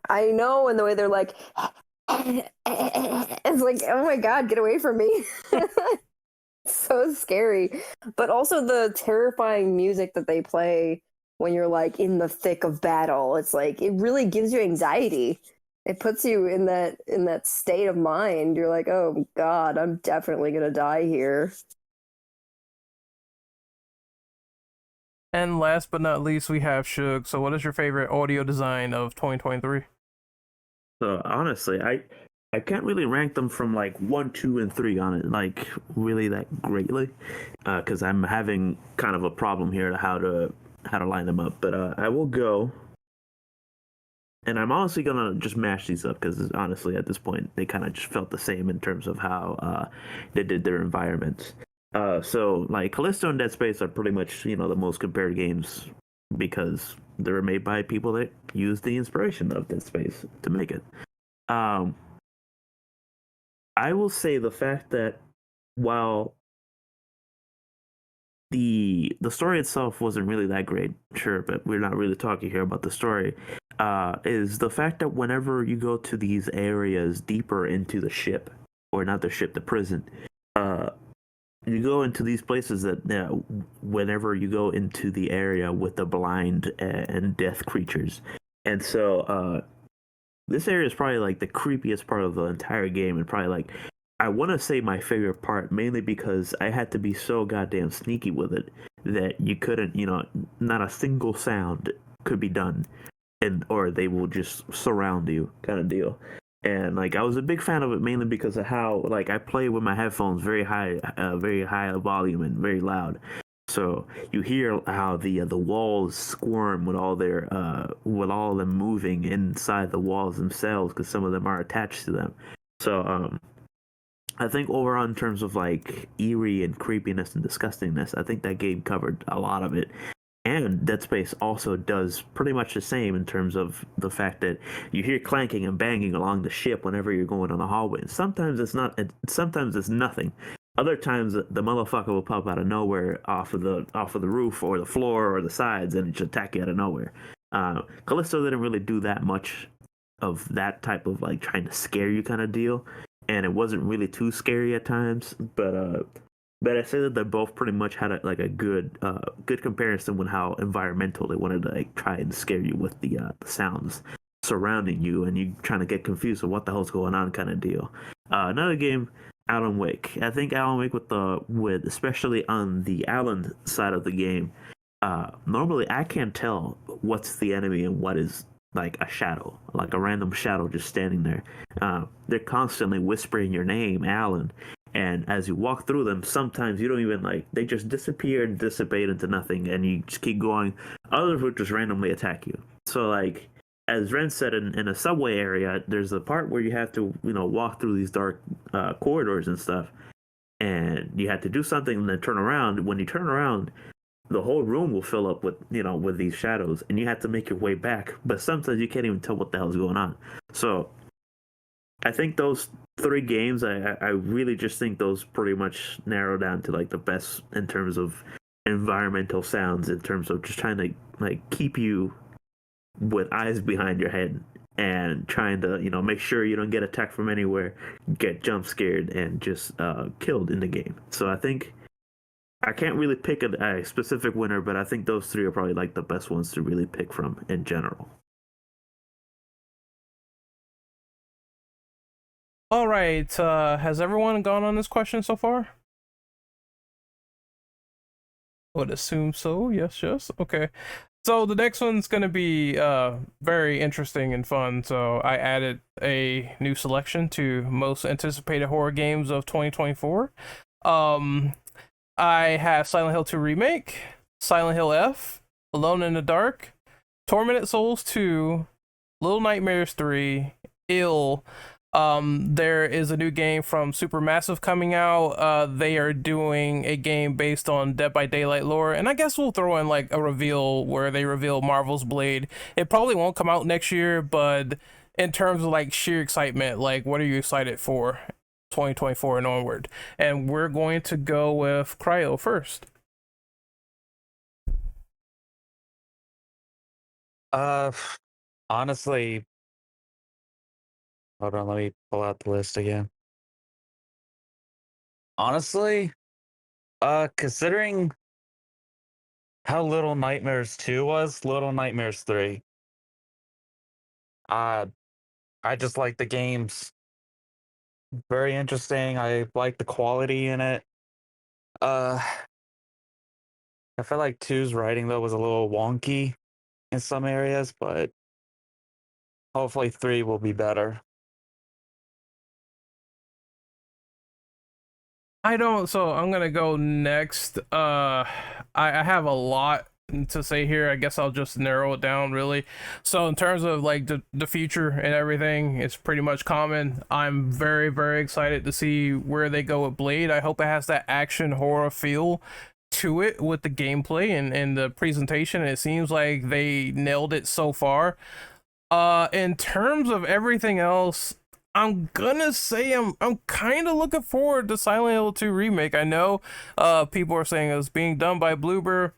I know, and the way they're like, it's like, oh my god, get away from me. So scary. But also the terrifying music that they play when you're like in the thick of battle. It's like it really gives you anxiety. It puts you in that state of mind. You're like, oh god, I'm definitely gonna die here. And last but not least, we have Shug. So, what is your favorite audio design of 2023? So honestly, I can't really rank them from like 1, 2, and 3 on it like really that greatly, because I'm having kind of a problem here to how to line them up. But I will go, and I'm honestly gonna just mash these up because honestly at this point they kind of just felt the same in terms of how they did their environments. So like Callisto and Dead Space are pretty much the most compared games because they were made by people that used the inspiration of Dead Space to make it. Um, I will say the fact that while the story itself wasn't really that great, sure, but we're not really talking here about the story. Is the fact that whenever you go to these areas deeper into the ship, or not the ship, the prison, uh, you go into these places that whenever you go into the area with the blind and death creatures, and so this area is probably like the creepiest part of the entire game, and probably like I want to say my favorite part, mainly because I had to be so goddamn sneaky with it that you couldn't, not a single sound could be done, and or they will just surround you, kind of deal. And like I was a big fan of it mainly because of how like I play with my headphones very high volume and very loud. So you hear how the walls squirm with all of them moving inside the walls themselves because some of them are attached to them. So I think overall in terms of like eerie and creepiness and disgustingness, I think that game covered a lot of it. And Dead Space also does pretty much the same in terms of the fact that you hear clanking and banging along the ship whenever you're going on the hallway. And sometimes it's not. Sometimes it's nothing. Other times the motherfucker will pop out of nowhere off of the roof or the floor or the sides and just attack you out of nowhere. Callisto didn't really do that much of that type of like trying to scare you kind of deal, and it wasn't really too scary at times. But I say that they both pretty much had a good comparison with how environmental they wanted to like try and scare you with the sounds surrounding you and you trying to get confused with what the hell's going on kind of deal. Another game, Alan Wake. I think Alan Wake with especially on the Alan side of the game. Normally I can't tell what's the enemy and what is like a shadow, like a random shadow just standing there. They're constantly whispering your name, Alan. And as you walk through them, sometimes you don't even like, they just disappear and dissipate into nothing, and you just keep going. Others will just randomly attack you. So, like, as Ren said, in a subway area, there's a part where you have to, walk through these dark corridors and stuff, and you have to do something and then turn around. When you turn around, the whole room will fill up with these shadows, and you have to make your way back. But sometimes you can't even tell what the hell's going on. So, I think those 3 games, I really just think those pretty much narrow down to like the best in terms of environmental sounds, in terms of just trying to like keep you with eyes behind your head and trying to make sure you don't get attacked from anywhere, get jump scared, and just killed in the game. So I think I can't really pick a specific winner, but I think those 3 are probably like the best ones to really pick from in general. All right. Has everyone gone on this question so far? Would assume so. Yes, yes. Okay. So the next one's gonna be very interesting and fun. So I added a new selection to most anticipated horror games of 2024. Um, I have Silent Hill 2 Remake, Silent Hill F, Alone in the Dark, Tormented Souls 2, Little Nightmares 3, Ill. There is a new game from Supermassive coming out. They are doing a game based on Dead by Daylight lore, and I guess we'll throw in like a reveal where they reveal Marvel's Blade. It probably won't come out next year, but in terms of like sheer excitement, like what are you excited for 2024 and onward? And we're going to go with Cryo first. Uh, honestly, hold on, let me pull out the list again. Honestly, considering how Little Nightmares 2 was, Little Nightmares 3. Uh, I just like the games. Very interesting. I like the quality in it. Uh, I feel like 2's writing though was a little wonky in some areas, but hopefully 3 will be better. I don't, so I'm gonna go next. I have a lot to say here. I guess I'll just narrow it down really. So in terms of like the future and everything, it's pretty much common. I'm very, very excited to see where they go with Blade. I hope it has that action horror feel to it with the gameplay and the presentation. It seems like they nailed it so far. In terms of everything else, I'm gonna say I'm kind of looking forward to Silent Hill 2 remake. I know people are saying it's being done by Bloober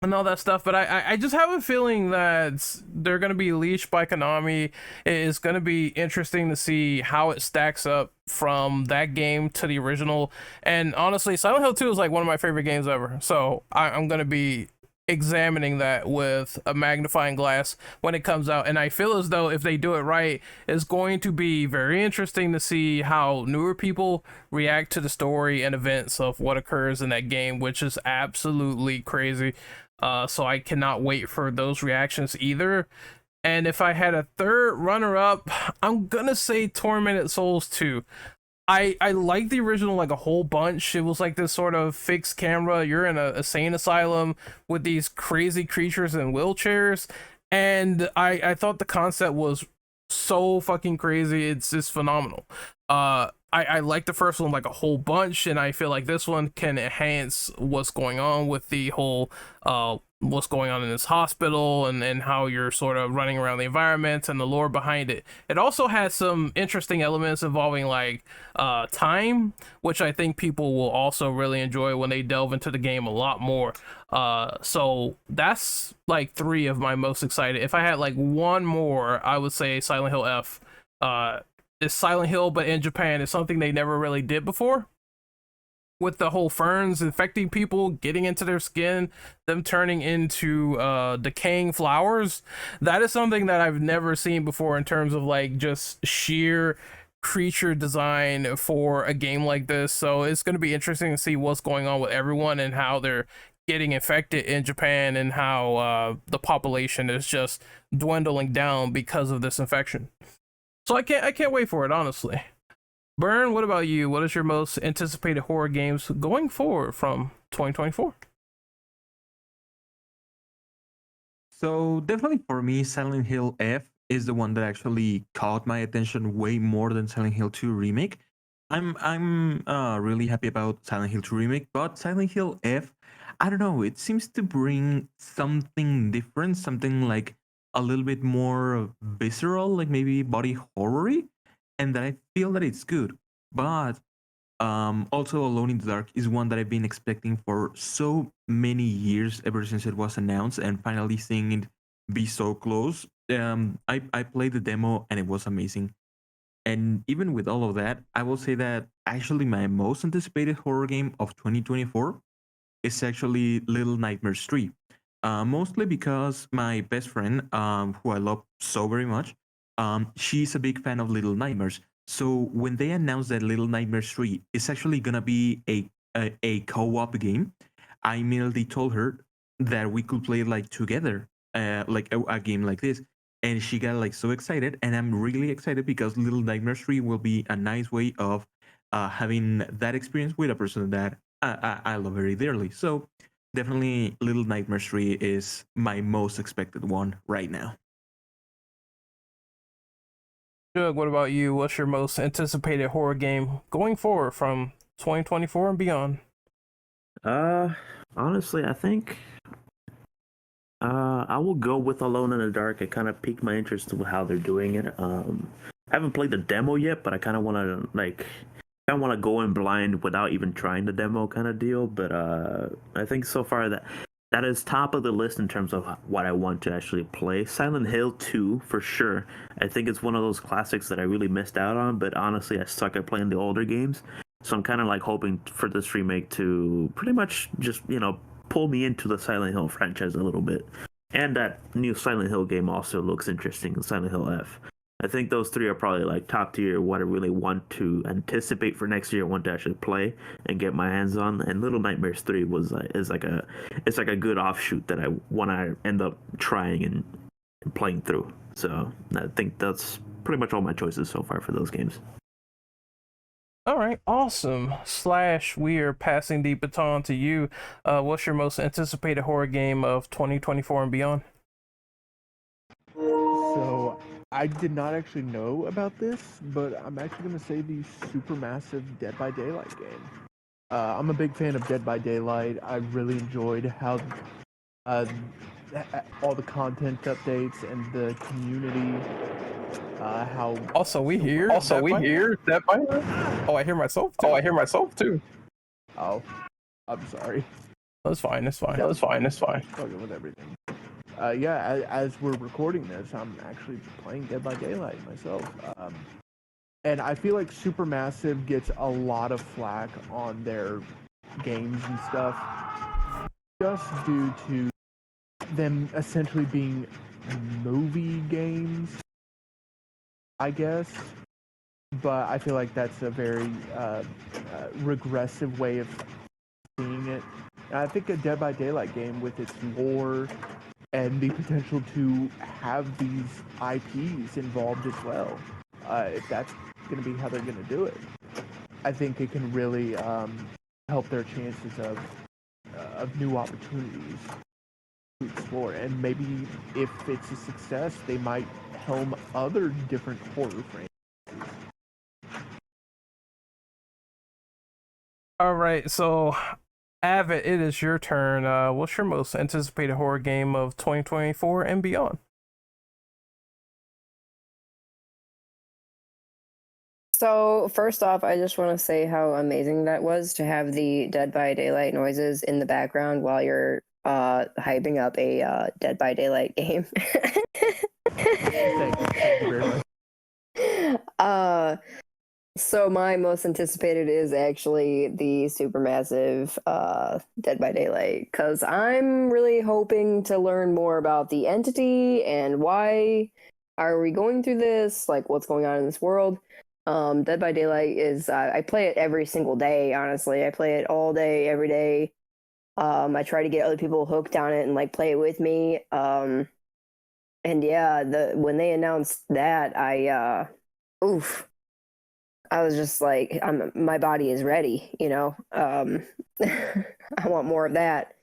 and all that stuff, but I just have a feeling that they're gonna be leashed by Konami. It's gonna be interesting to see how it stacks up from that game to the original. And honestly, Silent Hill 2 is like one of my favorite games ever, so I'm gonna be examining that with a magnifying glass when it comes out. And I feel as though if they do it right, it's going to be very interesting to see how newer people react to the story and events of what occurs in that game, which is absolutely crazy. So I cannot wait for those reactions either. And if I had a third runner up, I'm gonna say Tormented Souls 2. I like the original like a whole bunch. It was like this sort of fixed camera. You're in a insane asylum with these crazy creatures in wheelchairs, and I thought the concept was so fucking crazy. It's just phenomenal. I like the first one like a whole bunch, and I feel like this one can enhance what's going on with the whole what's going on in this hospital and how you're sort of running around the environment and the lore behind it. It also has some interesting elements involving like time, which I think people will also really enjoy when they delve into the game a lot more. So that's like 3 of my most excited. If I had like one more, I would say Silent Hill F. It's Silent Hill, but in Japan. It's something they never really did before, with the whole ferns infecting people, getting into their skin, them turning into decaying flowers. That is something that I've never seen before in terms of like just sheer creature design for a game like this. So it's going to be interesting to see what's going on with everyone and how they're getting infected in Japan, and how the population is just dwindling down because of this infection. So I can't wait for it, honestly. Burn, what about you? What is your most anticipated horror games going forward from 2024? So definitely for me, Silent Hill F is the one that actually caught my attention way more than Silent Hill 2 remake. I'm really happy about Silent Hill 2 remake, but Silent Hill F, I don't know, it seems to bring something different, something like a little bit more visceral, like maybe body horror-y, and that I feel that it's good. But also Alone in the Dark is one that I've been expecting for so many years, ever since it was announced, and finally seeing it be so close. I played the demo and it was amazing. And even with all of that, I will say that actually my most anticipated horror game of 2024 is actually Little Nightmares 3. Mostly because my best friend, who I love so very much, she's a big fan of Little Nightmares. So when they announced that Little Nightmares 3 is actually gonna be a co-op game, I immediately told her that we could play like together, like a game like this. And she got like so excited, and I'm really excited because Little Nightmares 3 will be a nice way of having that experience with a person that I love very dearly. So definitely Little Nightmares 3 is my most expected one right now. Doug, what about you? What's your most anticipated horror game going forward from 2024 and beyond? Honestly, I think I will go with Alone in the Dark. It kind of piqued my interest with how they're doing it. I haven't played the demo yet, but I kind of want to go in blind without even trying the demo kind of deal. But I think so far that is top of the list in terms of what I want to actually play. Silent Hill 2 for sure. I think it's one of those classics that I really missed out on. But honestly, I suck at playing the older games, so I'm kind of like hoping for this remake to pretty much just pull me into the Silent Hill franchise a little bit. And that new Silent Hill game also looks interesting, Silent Hill F. I think those three are probably like top tier what I really want to anticipate for next year, want to actually play and get my hands on. And Little Nightmares 3 is like a good offshoot that I want to end up trying and playing through. So I think that's pretty much all my choices so far for those games. All right, awesome. Slash, we are passing the baton to you. What's your most anticipated horror game of 2024 and beyond? So I did not actually know about this, but I'm actually going to say the supermassive Dead by Daylight game. I'm a big fan of Dead by Daylight. I really enjoyed how all the content updates and the community. How Also, we hear that by. Oh, I hear myself too. Oh, I'm sorry. That's fine. That's fine. Struggling with everything. Yeah, as we're recording this, I'm actually playing Dead by Daylight myself. And I feel like Supermassive gets a lot of flack on their games and stuff just due to them essentially being movie games, I guess. But I feel like that's a very regressive way of seeing it. And I think a Dead by Daylight game with its lore and the potential to have these IPs involved as well, if that's going to be how they're going to do it, I think it can really help their chances of new opportunities to explore. And maybe if it's a success, they might helm other different horror franchises. All right, so Avid, it is your turn. What's your most anticipated horror game of 2024 and beyond? So first off, I just want to say how amazing that was to have the Dead by Daylight noises in the background while you're hyping up a Dead by Daylight game. Thank you very much. So my most anticipated is actually the supermassive Dead by Daylight, because I'm really hoping to learn more about the entity and why are we going through this, like what's going on in this world. Dead by Daylight is I play it every single day, honestly. I play it all day, every day. I try to get other people hooked on it and like play it with me. And yeah, when they announced that, I was just like, my body is ready, I want more of that.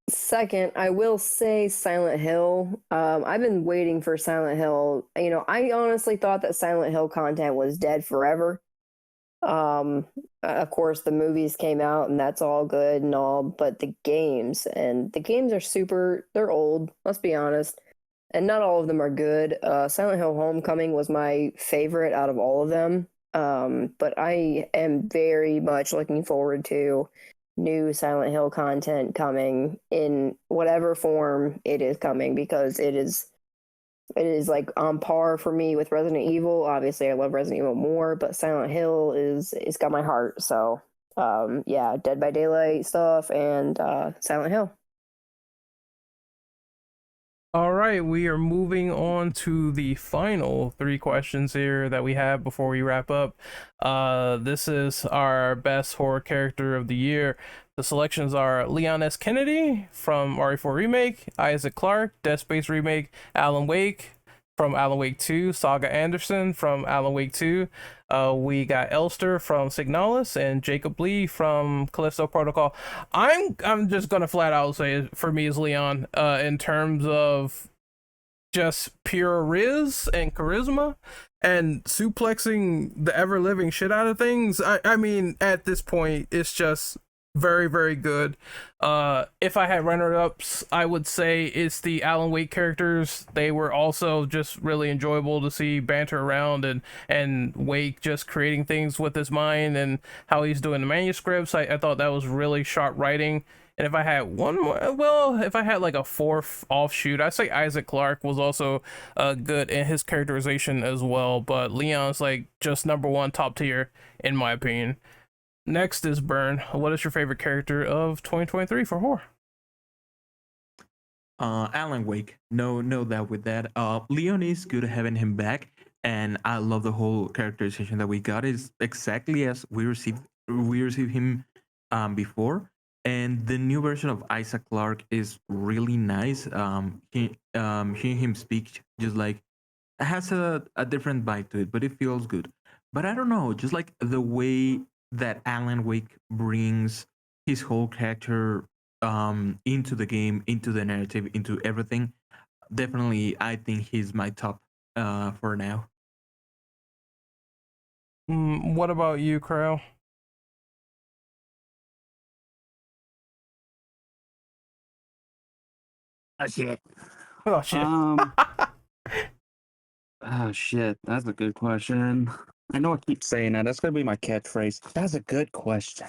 Second, I will say Silent Hill. I've been waiting for Silent Hill. I honestly thought that Silent Hill content was dead forever. Of course, the movies came out and that's all good and all, but the games are they're old, let's be honest. And not all of them are good. Silent Hill Homecoming was my favorite out of all of them. But I am very much looking forward to new Silent Hill content coming in whatever form it is coming, because it is like on par for me with Resident Evil. Obviously, I love Resident Evil more, but Silent Hill it's got my heart. So, yeah, Dead by Daylight stuff and Silent Hill. All right, we are moving on to the final 3 questions here that we have before we wrap up. This is our best horror character of the year. The selections are Leon S. Kennedy from RE4 Remake, Isaac Clarke, Dead Space Remake, Alan Wake from Alan Wake 2, Saga Anderson from Alan Wake 2. We got Elster from Signalis and Jacob Lee from Callisto Protocol. I'm just gonna flat out say for me is Leon in terms of just pure riz and charisma and suplexing the ever living shit out of things. I mean, at this point, it's just very, very good. If I had runner ups, I would say it's the Alan Wake characters. They were also just really enjoyable to see banter around and Wake just creating things with his mind and how he's doing the manuscripts. I thought that was really sharp writing. And if I had one more, well, if I had like a fourth offshoot, I'd say Isaac Clarke was also good in his characterization as well. But Leon's like just number one, top tier, in my opinion. Next is Burn. What is your favorite character of 2023 for horror? Alan Wake. No doubt with that. Leon is good having him back, and I love the whole characterization that we got. Is exactly as we received him before, and the new version of Isaac Clarke is really nice. Hearing him speak just like has a different vibe to it, but it feels good. But I don't know, just like the way that Alan Wake brings his whole character into the game, into the narrative, into everything. Definitely, I think he's my top for now. What about you, Crow? Oh shit. Oh shit. Oh shit. That's a good question. I know I keep saying that. That's gonna be my catchphrase. That's a good question.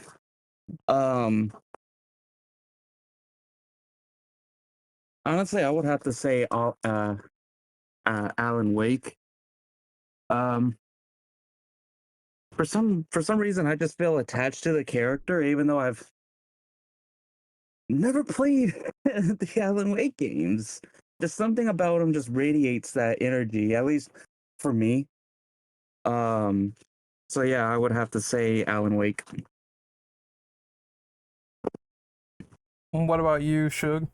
Um, Honestly, I would have to say, Alan Wake. Um, for some reason, I just feel attached to the character, even though I've never played the Alan Wake games. Just something about him just radiates that energy, at least for me. Um, so yeah, I would have to say Alan Wake. What about you, Shug?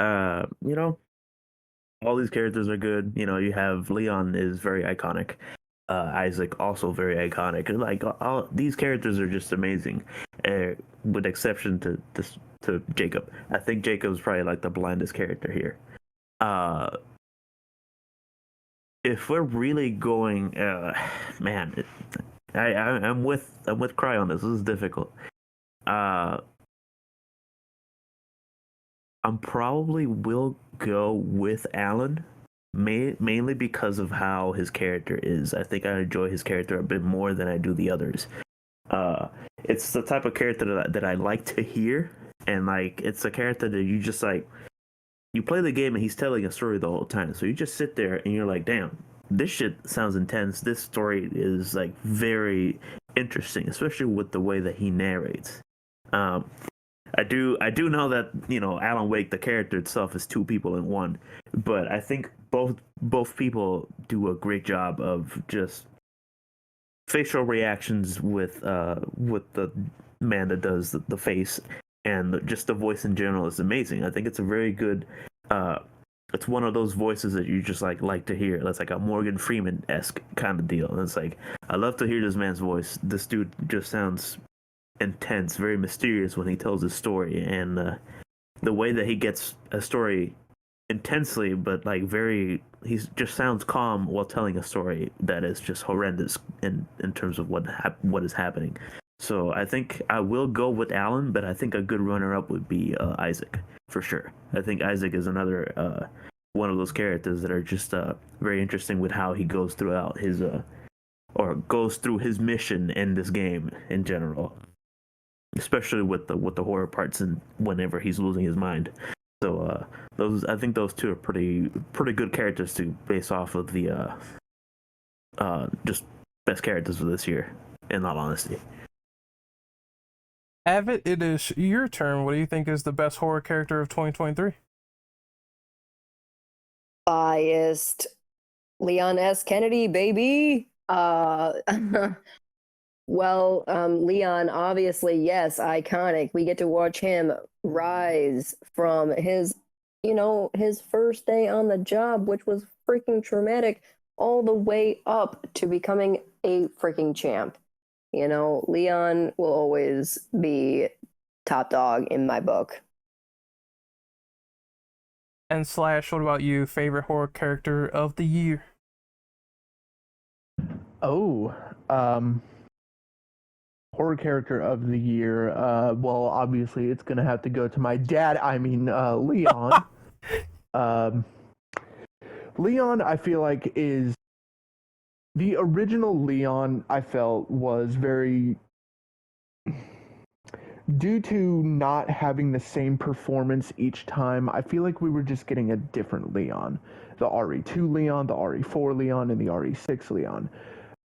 You know, all these characters are good. You know, you have Leon is very iconic. Isaac also very iconic. Like all these characters are just amazing, with exception to this to Jacob. I think Jacob's probably like the blindest character here. Uh, if we're really going, man, I'm with Cry on this. This is difficult. Uh, I'm probably will go with Alan, mainly because of how his character is. I think I enjoy his character a bit more than I do the others. It's the type of character that I like to hear, and like it's a character that you just like. You play the game and he's telling a story the whole time, so you just sit there and you're like, damn, this shit sounds intense. This story is like very interesting, especially with the way that he narrates. Um, I do know that Alan Wake the character itself is two people in one, but I think both people do a great job of just facial reactions with the man that does the face, and just the voice in general is amazing. I think it's a very good it's one of those voices that you just like to hear. That's like a Morgan Freeman-esque kind of deal. And it's like I love to hear this man's voice. This dude just sounds intense, very mysterious when he tells his story, and the way that he gets a story intensely, but like he just sounds calm while telling a story that is just horrendous in terms of what is happening. So I think I will go with Alan, but I think a good runner-up would be Isaac for sure. I think Isaac is another one of those characters that are just very interesting with how he goes throughout his or goes through his mission in this game in general, especially with the horror parts and whenever he's losing his mind. So I think those two are pretty good characters to base off of the just best characters of this year. In all honesty. Avid, it is your turn. What do you think is the best horror character of 2023? Biased. Leon S. Kennedy, baby. Well, Leon, obviously, yes, iconic. We get to watch him rise from his first day on the job, which was freaking traumatic, all the way up to becoming a freaking champ. Leon will always be top dog in my book. And Slash, what about you? Favorite horror character of the year? Oh, horror character of the year. Well, obviously, it's gonna have to go to my dad. I mean, Leon. Leon, I feel like is the original Leon. I felt was very due to not having the same performance each time. I feel like we were just getting a different Leon, the RE2 Leon, the RE4 Leon, and the RE6 Leon.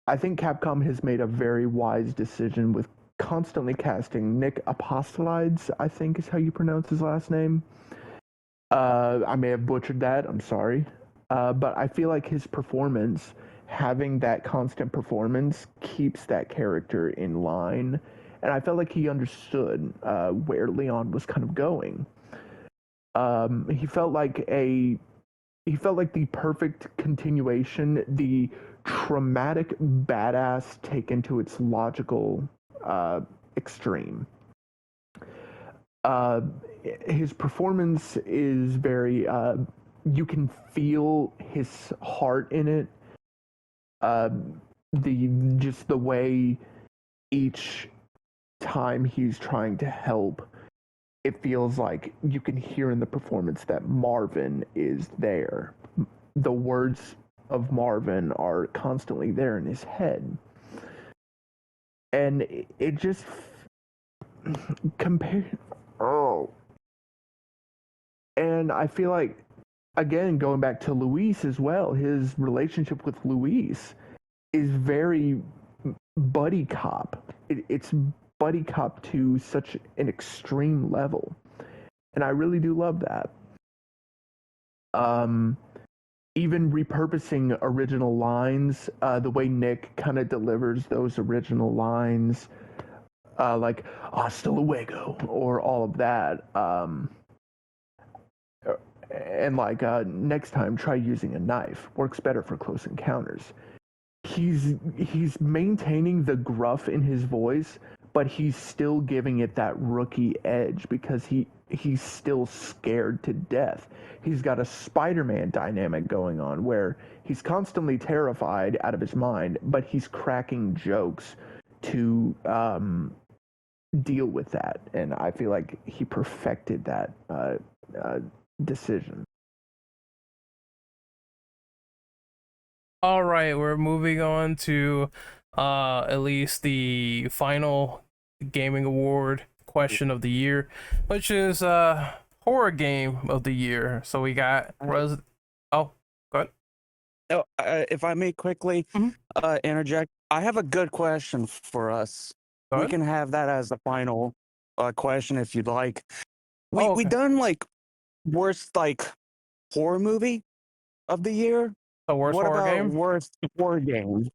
I think Capcom has made a very wise decision with constantly casting Nick Apostolides, I think is how you pronounce his last name. I may have butchered that, I'm sorry. But I feel like his performance, having that constant performance, keeps that character in line. And I felt like he understood where Leon was kind of going. He felt like the perfect continuation, the traumatic badass taken to its logical extreme. His performance is very you can feel his heart in it. The way each time he's trying to help, it feels like you can hear in the performance that Marvin is there. The words of Marvin are constantly there in his head. And it just compared. Oh. And I feel like, again, going back to Luis as well, his relationship with Luis is very buddy cop. It's buddy cop to such an extreme level. And I really do love that. Even repurposing original lines, the way Nick kind of delivers those original lines, like hasta luego or all of that. And like next time, try using a knife. Works better for close encounters. He's maintaining the gruff in his voice, but he's still giving it that rookie edge because he's still scared to death. He's got a Spider-Man dynamic going on where he's constantly terrified out of his mind, but he's cracking jokes to deal with that. And I feel like he perfected that decision. All right, we're moving on to at least the final gaming award question of the year, which is horror game of the year. So we got oh, go ahead. Oh, if I may quickly interject, I have a good question for us. Go We ahead. can have that as the final question if you'd like. We Oh, okay. done like worst like horror movie of the year. The worst What horror about game? worst horror game?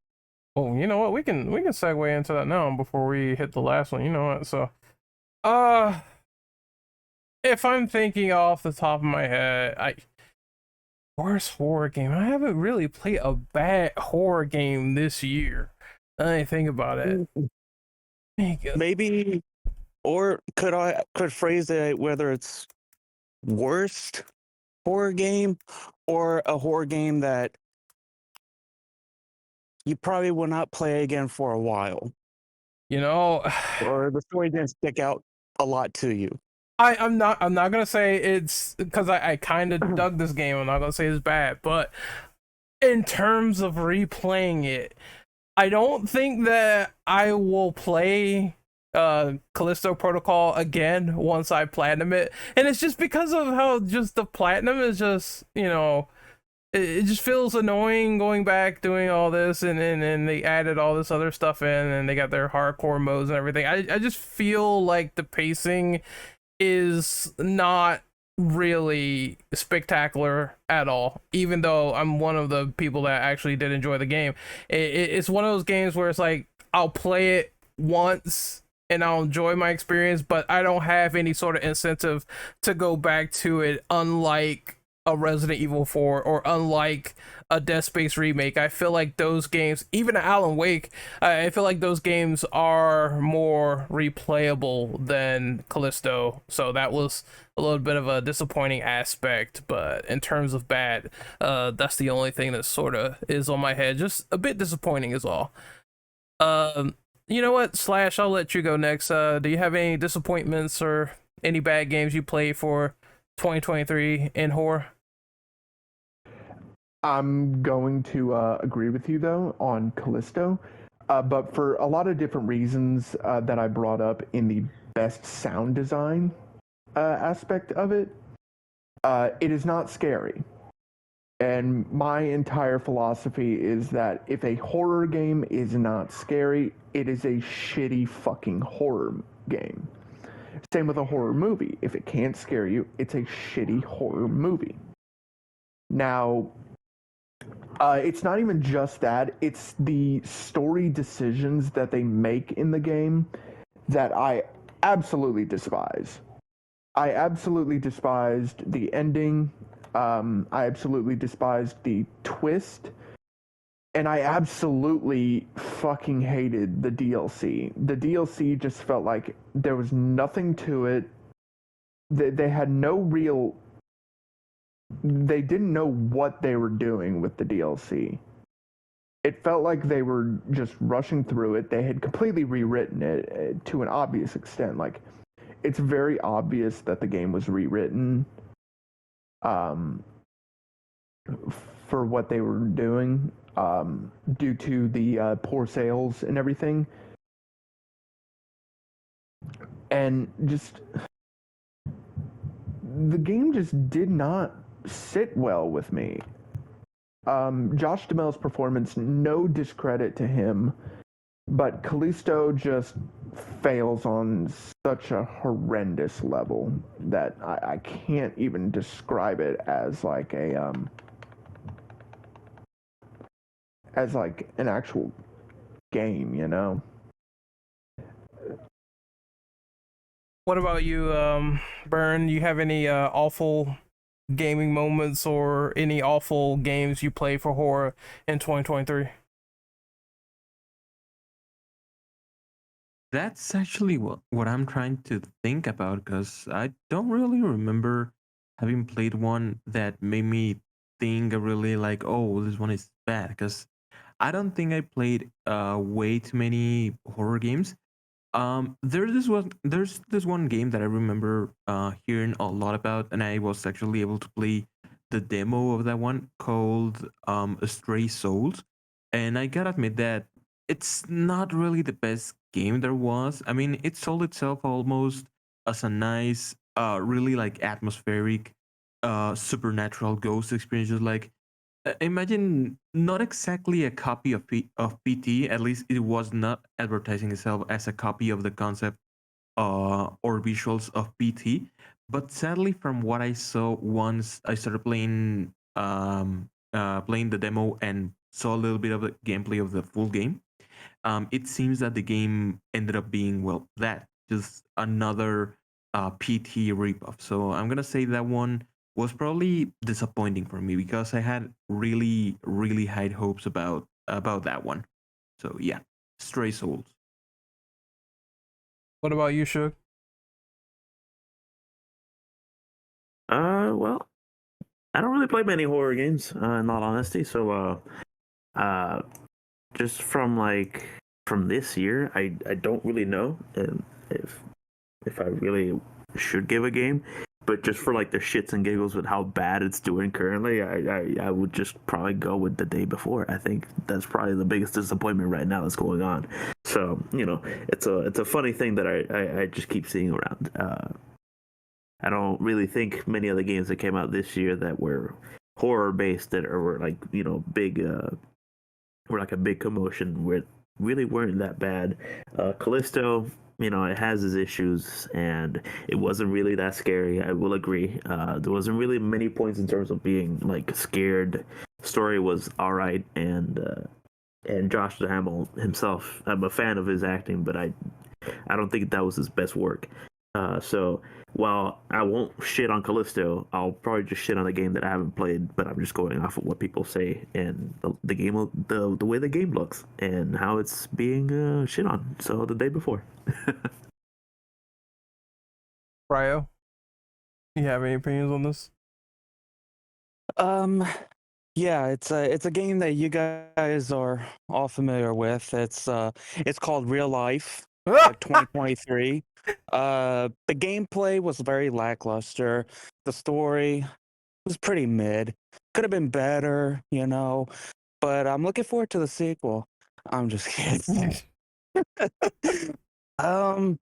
Oh, you know what? We can segue into that now before we hit the last one. You know what? So, if I'm thinking off the top of my head, worst horror game. I haven't really played a bad horror game this year. I think about it. Maybe, or could phrase it whether it's worst horror game or a horror game that you probably will not play again for a while, You know, or the story didn't stick out a lot to you. I'm not gonna say it's because I kind of dug this game. I'm not gonna say it's bad, but in terms of replaying it, I don't think that I will play Callisto Protocol again once I platinum it. And it's just because of how just the platinum is just, it just feels annoying going back doing all this, and they added all this other stuff in, and they got their hardcore modes and everything. I just feel like the pacing is not really spectacular at all, even though I'm one of the people that actually did enjoy the game. It's one of those games where it's like I'll play it once and I'll enjoy my experience, but I don't have any sort of incentive to go back to it, unlike a Resident Evil 4 or unlike a Dead Space remake. I feel like those games, even Alan Wake, I feel like those games are more replayable than Callisto. So that was a little bit of a disappointing aspect, but in terms of bad, that's the only thing that sort of is on my head. Just a bit disappointing is all. You know what, Slash, I'll let you go next. Do you have any disappointments or any bad games you played for 2023 in horror? I'm going to agree with you though on Callisto, but for a lot of different reasons that I brought up in the best sound design aspect of it. It is not scary. And my entire philosophy is that if a horror game is not scary, it is a shitty fucking horror game. Same with a horror movie. If it can't scare you, it's a shitty horror movie. Now, it's not even just that, it's the story decisions that they make in the game that I absolutely despise. I absolutely despised the ending. I absolutely despised the twist. And I absolutely fucking hated the DLC. The DLC just felt like there was nothing to it. They had no real... They didn't know what they were doing with the DLC. It felt like they were just rushing through it. They had completely rewritten it to an obvious extent. Like, it's very obvious that the game was rewritten for what they were doing due to the poor sales and everything. And just... the game just did not sit well with me. Josh Duhamel's performance, no discredit to him, but Callisto just fails on such a horrendous level that I can't even describe it as like a as like an actual game, you know? What about you, Burn? You have any awful gaming moments or any awful games you play for horror in 2023? That's actually what I'm trying to think about, because I don't really remember having played one that made me think really like, oh, this one is bad. Because I don't think I played way too many horror games. There's this one game that I remember hearing a lot about, and I was actually able to play the demo of that one called Stray Souls. And I gotta admit that it's not really the best game there was. I mean, it sold itself almost as a nice, really like atmospheric, supernatural ghost experience. Just like imagine not exactly a copy of of PT. At least it was not advertising itself as a copy of the concept or visuals of PT. But sadly, from what I saw once I started playing the demo and saw a little bit of the gameplay of the full game, it seems that the game ended up being, well, that just another PT ripoff. So I'm gonna say that one was probably disappointing for me because I had really, really high hopes about that one. So yeah, Stray Souls. What about you, Shug? Well, I don't really play many horror games, in all honesty. So, just from this year, I don't really know if I really should give a game. But just for like the shits and giggles with how bad it's doing currently, I would just probably go with The Day Before. I think that's probably the biggest disappointment right now that's going on. So it's a funny thing that I just keep seeing around. I don't really think many of the games that came out this year that were horror based that were like big were like a big commotion where really weren't that bad. Callisto, it has its issues, and it wasn't really that scary. I will agree. There wasn't really many points in terms of being like scared. Story was all right, and Josh Duhamel himself, I'm a fan of his acting, but I don't think that was his best work. So while I won't shit on Callisto, I'll probably just shit on a game that I haven't played, but I'm just going off of what people say and the game, the way the game looks and how it's being shit on. So the day before. Ryo, you have any opinions on this? Yeah, it's a game that you guys are all familiar with. It's called Real Life, like 2023. The gameplay was very lackluster. The story was pretty mid. Could have been better, but I'm looking forward to the sequel. I'm just kidding. um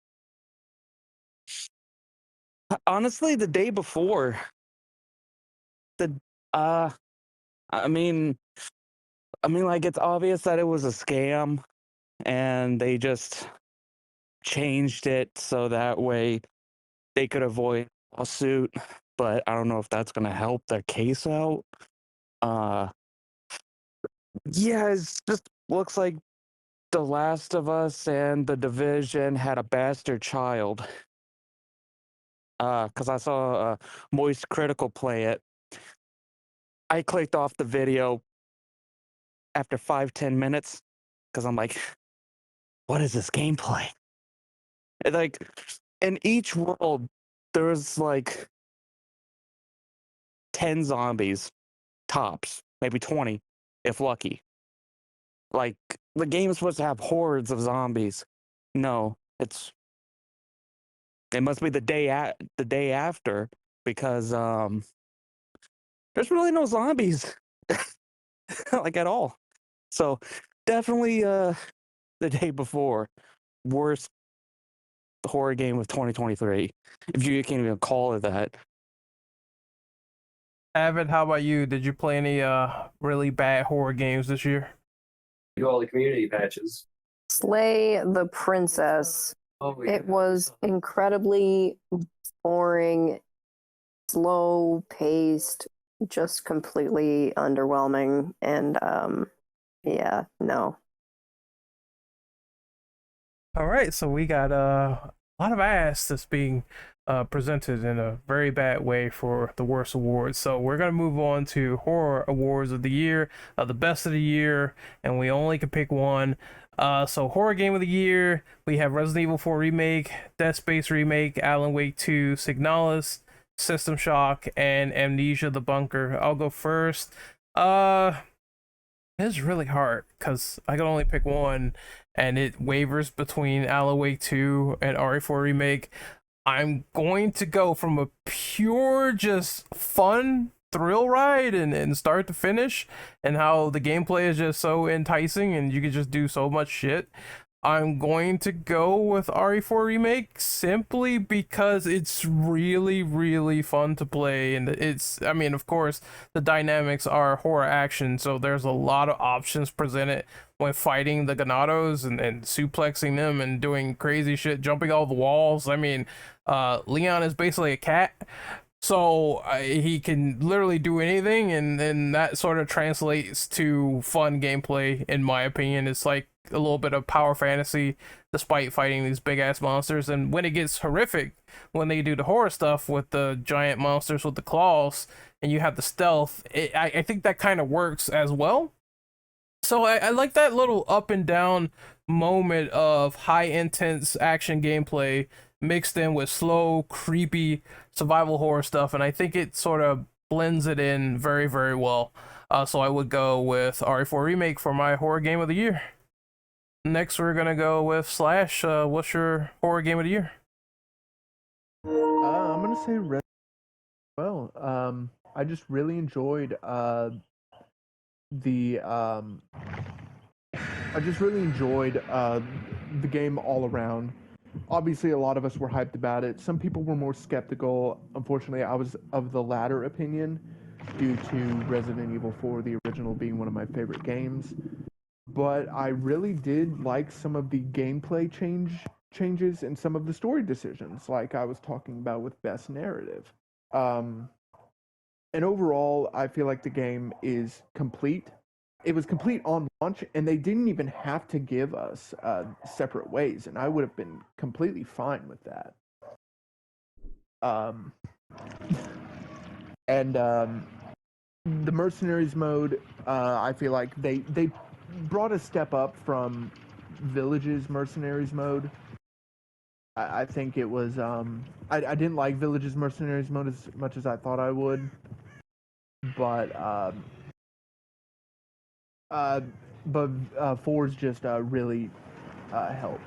Honestly, the day before, the uh I mean like it's obvious that it was a scam and they just changed it so that way they could avoid a lawsuit, but I don't know if that's gonna help their case out. Uh yeah, it just looks like The Last of Us and The Division had a bastard child. Cause I saw Moist Critical play it. I clicked off the video after 5-10 minutes because I'm like, what is this gameplay? And like in each world, there's like 10 zombies, tops, maybe 20, if lucky. Like the game is supposed to have hordes of zombies. No, it must be the day after because there's really no zombies like at all. So definitely the day before, worst horror game of 2023, if you can't even call it that. Avid, how about you? Did you play any really bad horror games this year? Do all the community patches. Slay the Princess. Oh, yeah. It was incredibly boring, slow paced, just completely underwhelming. And yeah, no. All right, so we got a lot of ass that's being presented in a very bad way for the worst awards. So we're gonna move on to horror awards of the year, the best of the year, and we only can pick one. So horror game of the year, we have Resident Evil 4 remake, Dead Space remake, Alan Wake 2, Signalis, System Shock, and Amnesia: The Bunker. I'll go first. It's really hard because I can only pick one, and it wavers between Alan Wake 2 and RE4 remake. I'm going to go from a pure just fun thrill ride and start to finish, and how the gameplay is just so enticing and you can just do so much shit. I'm going to go with RE4 remake simply because it's really, really fun to play, and I mean, of course, the dynamics are horror action, so there's a lot of options presented when fighting the Ganados and suplexing them and doing crazy shit, jumping all the walls. I mean, Leon is basically a cat, so he can literally do anything, and that sort of translates to fun gameplay, in my opinion. It's like a little bit of power fantasy despite fighting these big ass monsters. And when it gets horrific, when they do the horror stuff with the giant monsters with the claws and you have the stealth, I think that kind of works as well. So I like that little up and down moment of high intense action gameplay mixed in with slow, creepy survival horror stuff, and I think it sort of blends it in very, very well. So I would go with RE4 remake for my horror game of the year. Next, we're gonna go with Slash. What's your horror game of the year? I'm gonna say Red. Well, I just really enjoyed the the game all around. Obviously, a lot of us were hyped about it. Some people were more skeptical. Unfortunately, I was of the latter opinion. due to Resident Evil 4, the original, being one of my favorite games. But I really did like some of the gameplay changes and some of the story decisions, like I was talking about with best narrative. Um, and overall, I feel like the game is complete. It was complete on launch, and they didn't even have to give us separate ways, and I would have been completely fine with that. Um, and the mercenaries mode, I feel like they brought a step up from Village's mercenaries mode. I think it was I didn't like Village's mercenaries mode as much as I thought I would, but fours just really helped,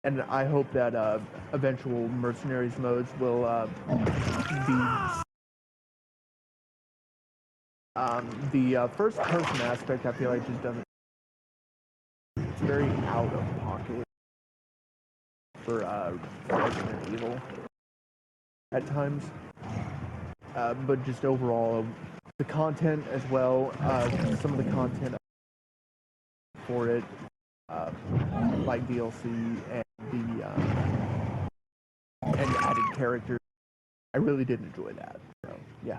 and I hope that eventual mercenaries modes will be. The first person aspect, I feel like, just doesn't. It's very out of pocket for Resident Evil at times, but just overall, the content as well. Some of the content for it, like DLC and the and added characters, I really did enjoy that. So yeah.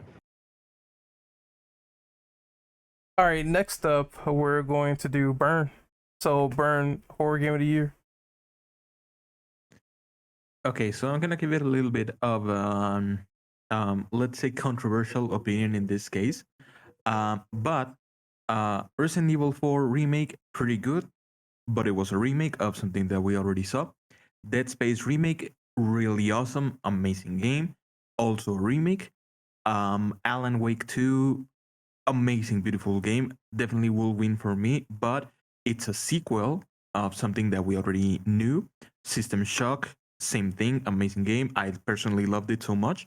All right, next up, we're going to do Burn. So, Burn, horror game of the year. Okay, so I'm gonna give it a little bit of let's say controversial opinion in this case. But Resident Evil 4 remake pretty good, but it was a remake of something that we already saw. Dead Space remake really awesome, amazing game. Also a remake. Alan Wake 2 amazing, beautiful game. Definitely will win for me, but it's a sequel of something that we already knew. System Shock, same thing, amazing game. I personally loved it so much.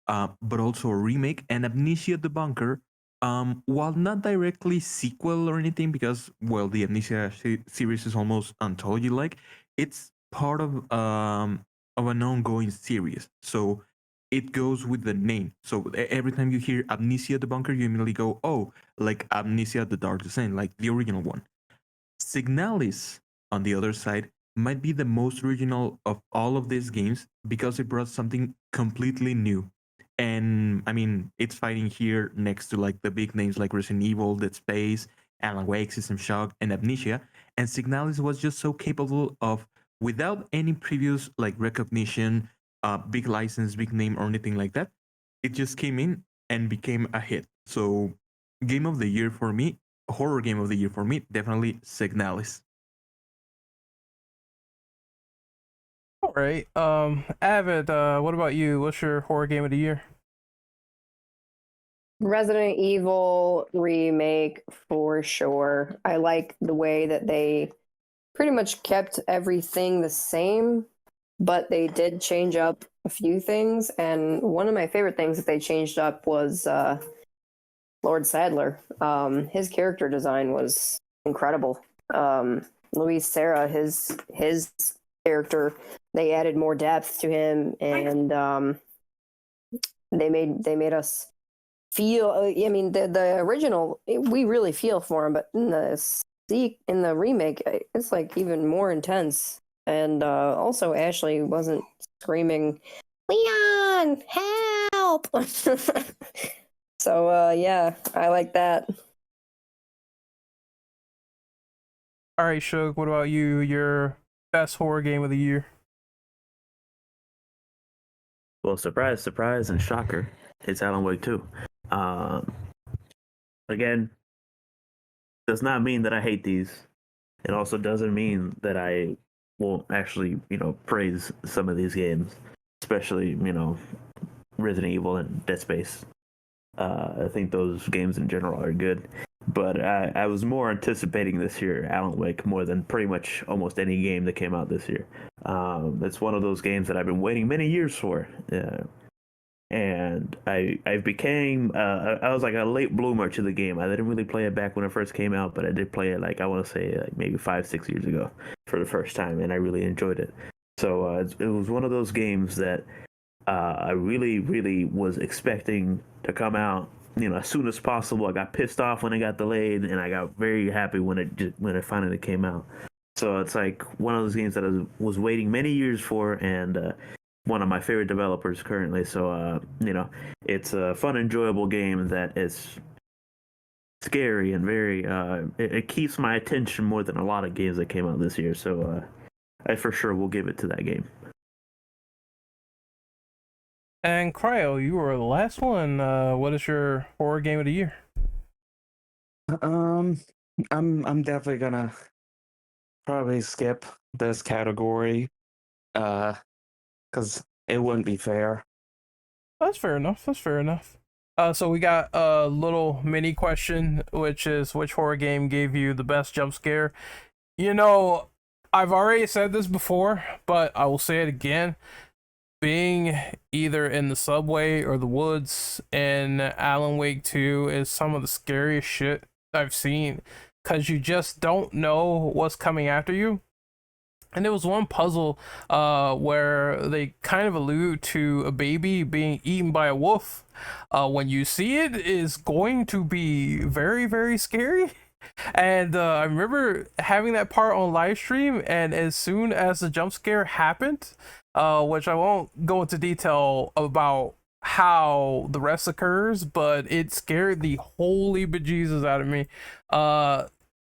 But also a remake. And Amnesia the Bunker, while not directly sequel or anything, because well, the Amnesia series is almost anthology like. It's part of an ongoing series. So it goes with the name. So every time you hear Amnesia the Bunker, you immediately go, oh, like Amnesia the Dark Descent, like the original one. Signalis, on the other side, might be the most original of all of these games because it brought something completely new. And I mean, it's fighting here next to like the big names like Resident Evil, Dead Space, Alan Wake, System Shock, and Amnesia. And Signalis was just so capable of, without any previous like recognition, big license, big name, or anything like that, it just came in and became a hit. So, game of the year for me, horror game of the year for me, definitely Signalis. All right. Avid, what about you? What's your horror game of the year? Resident Evil remake for sure. I like the way that they pretty much kept everything the same, but they did change up a few things. And one of my favorite things that they changed up was Lord Sadler. His character design was incredible. Luis Serra, his character, they added more depth to him, and they made us feel. I mean, the original, we really feel for him, but in the remake, it's like even more intense. And also, Ashley wasn't screaming, "Leon, help!" So yeah, I like that. All right, Shug, what about you? Your best horror game of the year? Well, surprise, surprise, and shocker, it's Alan Wake 2. Again, does not mean that I hate these. It also doesn't mean that I won't actually, praise some of these games, especially, Resident Evil and Dead Space. I think those games in general are good. But I was more anticipating this year Alan Wake more than pretty much almost any game that came out this year. It's one of those games that I've been waiting many years for. And I became I was like a late bloomer to the game. I didn't really play it back when it first came out, but I did play it like I want to say like maybe 5-6 years ago for the first time, and I really enjoyed it. So it was one of those games that I really was expecting to come out as soon as possible. I got pissed off when it got delayed, and I got very happy when it finally came out. So it's like one of those games that I was waiting many years for, and one of my favorite developers currently. So it's a fun, enjoyable game that is scary and very. It keeps my attention more than a lot of games that came out this year. So I for sure will give it to that game. And Cryo, you were the last one. What is your horror game of the year? I'm definitely gonna probably skip this category, because it wouldn't be fair. That's fair enough. That's fair enough. So we got a little mini question, which is which horror game gave you the best jump scare? I've already said this before, but I will say it again. Being either in the subway or the woods in Alan Wake 2 is some of the scariest shit I've seen, because you just don't know what's coming after you. And there was one puzzle where they kind of allude to a baby being eaten by a wolf. When you see it, is going to be very, very scary. And I remember having that part on live stream, and as soon as the jump scare happened, which I won't go into detail about how the rest occurs, but it scared the holy bejesus out of me.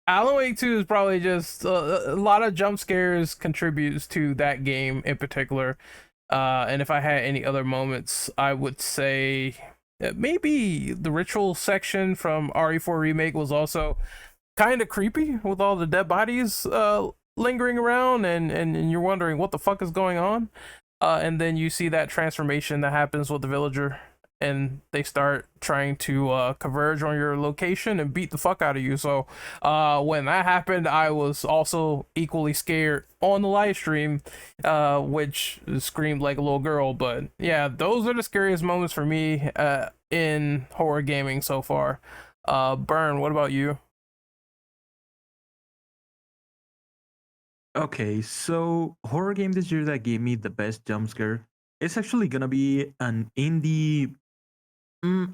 Alan Wake 2 is probably just a lot of jump scares contributes to that game in particular. And if I had any other moments, I would say maybe the ritual section from RE4 Remake was also kind of creepy with all the dead bodies lingering around, and you're wondering what the fuck is going on. And then you see that transformation that happens with the villager, and they start trying to converge on your location and beat the fuck out of you. So when that happened, I was also equally scared on the live stream, which screamed like a little girl. But yeah, those are the scariest moments for me in horror gaming so far. Burn, what about you? Okay, so horror game this year that gave me the best jump scare. It's actually gonna be an indie.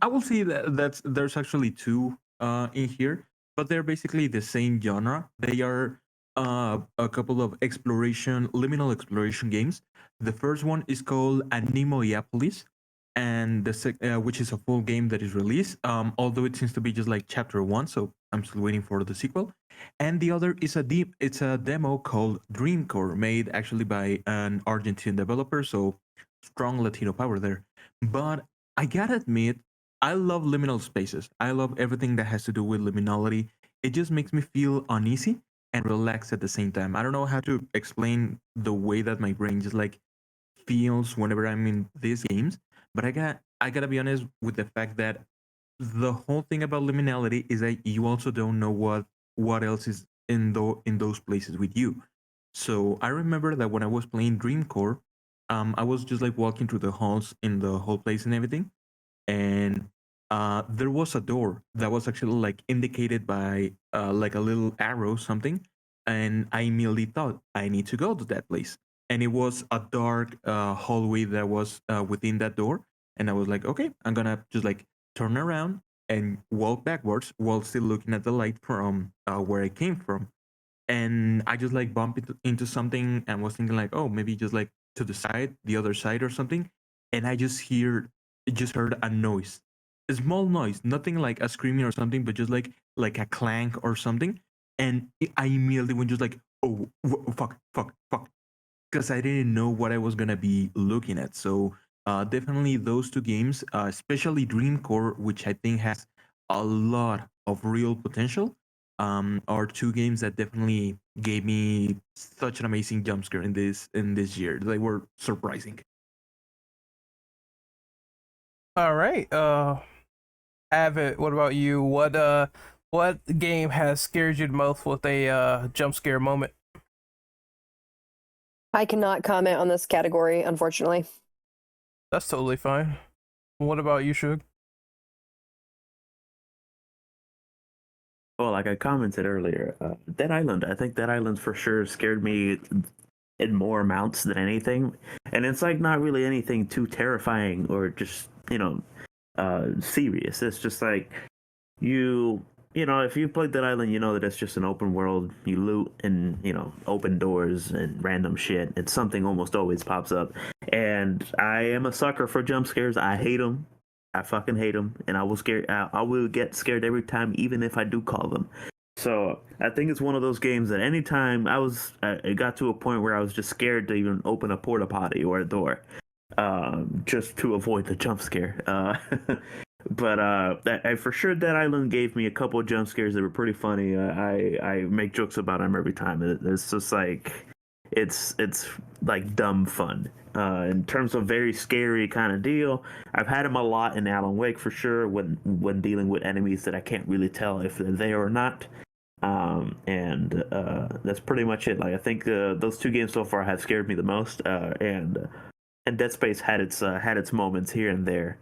I will say that there's actually two in here, but they're basically the same genre. They are a couple of liminal exploration games. The first one is called Animoiapolis, and which is a full game that is released. Although it seems to be just like chapter one, so I'm still waiting for the sequel. And the other is it's a demo called Dreamcore, made actually by an Argentine developer. So strong Latino power there. But I gotta admit, I love liminal spaces. I love everything that has to do with liminality. It just makes me feel uneasy and relaxed at the same time. I don't know how to explain the way that my brain just like feels whenever I'm in these games, but I gotta be honest with the fact that the whole thing about liminality is that you also don't know what else is in those places with you. So I remember that when I was playing Dreamcore, I was just like walking through the halls in the whole place and everything, and there was a door that was actually like indicated by like a little arrow something, and I immediately thought I need to go to that place, and it was a dark hallway that was within that door, and I was like, okay, I'm gonna just like turn around and walk backwards while still looking at the light from where I came from, and I just like bumped into something and was thinking like, oh, maybe just like to the side, the other side or something, and I just heard a noise, a small noise, nothing like a screaming or something, but just like a clank or something, and I immediately went just like, oh, fuck, fuck, fuck, because I didn't know what I was gonna be looking at. So definitely those two games, especially Dreamcore, which I think has a lot of real potential, are two games that definitely gave me such an amazing jump scare in this year. They were surprising. All right. Avid, what about you? What game has scared you the most with a jump scare moment? I cannot comment on this category, unfortunately. That's totally fine. What about you, Shug? Well, like I commented earlier, Dead Island. I think Dead Island for sure scared me in more amounts than anything, and it's like not really anything too terrifying or just serious. It's just like you know, if you played Dead Island, you know that it's just an open world. You loot and, you know, open doors and random shit. And something almost always pops up. And I am a sucker for jump scares. I hate them. I fucking hate them. And I will get scared every time, even if I do call them. So I think it's one of those games that anytime it got to a point where I was just scared to even open a porta potty or a door, just to avoid the jump scare. But for sure, Dead Island gave me a couple of jump scares that were pretty funny. I make jokes about them every time. It's just like it's like dumb fun. In terms of very scary kind of deal, I've had them a lot in Alan Wake for sure. When dealing with enemies that I can't really tell if they're there or not. And that's pretty much it. Like I think those two games so far have scared me the most. And Dead Space had its moments here and there.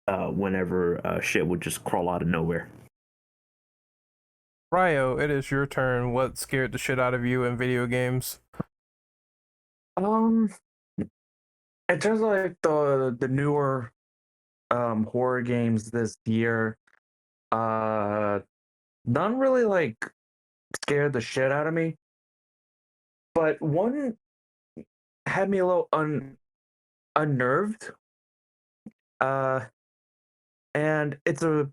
Whenever shit would just crawl out of nowhere. Ryo, it is your turn. What scared the shit out of you in video games? In terms of like the newer horror games this year, none really like scared the shit out of me. But one had me a little unnerved. And it's a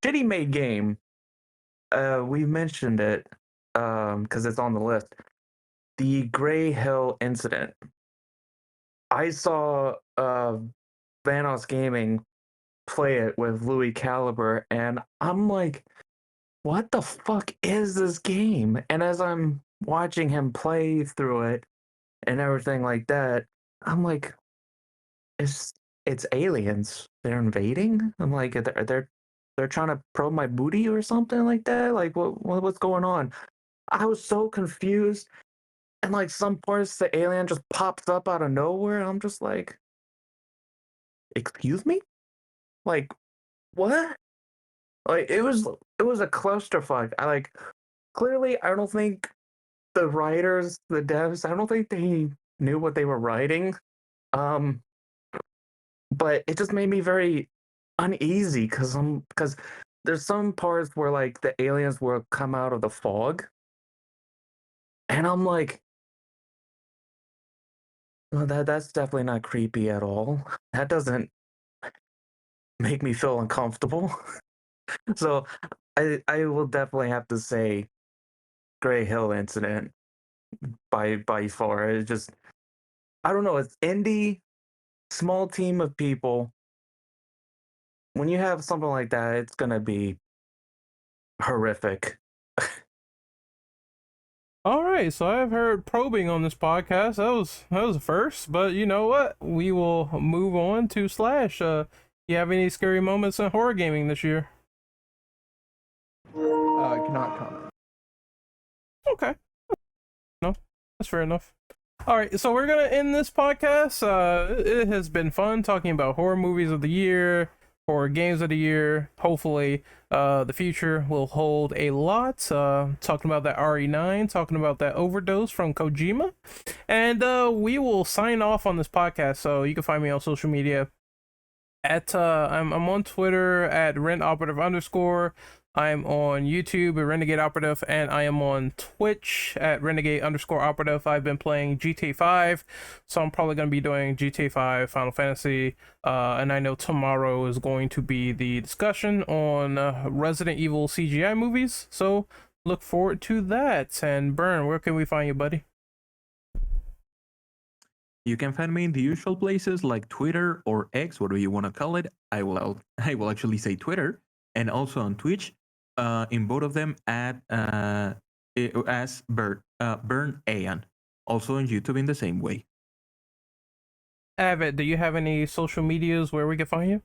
shitty made game. We mentioned it because it's on the list. The Gray Hill incident. I saw Vanos Gaming play it with Louis Caliber, and I'm like, what the fuck is this game? And as I'm watching him play through it and everything like that, I'm like, it's aliens. They're invading. I'm like, they're trying to probe my booty or something like that. Like, what's going on? I was so confused, and like some parts, the alien just pops up out of nowhere. I'm just like, excuse me, like what? Like it was a clusterfuck. I like clearly I don't think the writers, the devs, I don't think they knew what they were writing. Um, but it just made me very uneasy because there's some parts where like the aliens will come out of the fog, and I'm like, well, that's definitely not creepy at all. That doesn't make me feel uncomfortable. So I will definitely have to say Gray Hill incident by far. It just I don't know. It's indie, small team of people. When you have something like that, it's gonna be horrific. All right, so I've heard probing on this podcast. That was a first, but you know what? We will move on to Slash. You have any scary moments in horror gaming this year? Cannot comment. Okay, no, that's fair enough. All right, so we're gonna end this podcast. It has been fun talking about horror movies of the year, horror games of the year. Hopefully, the future will hold a lot. Talking about that RE9, talking about that overdose from Kojima, and we will sign off on this podcast. So you can find me on social media at I'm on Twitter at rentoperative_. I'm on YouTube at Renegade Operative, and I am on Twitch at Renegade_Operative. I've been playing GTA 5, so I'm probably going to be doing GTA 5, Final Fantasy, and I know tomorrow is going to be the discussion on Resident Evil CGI movies, so look forward to that. And Burn, where can we find you, buddy? You can find me in the usual places like Twitter or X, whatever you want to call it. I will actually say Twitter, and also on Twitch. In both of them at as Burn Ayan. Also on YouTube in the same way. Avid, do you have any social medias where we can find you?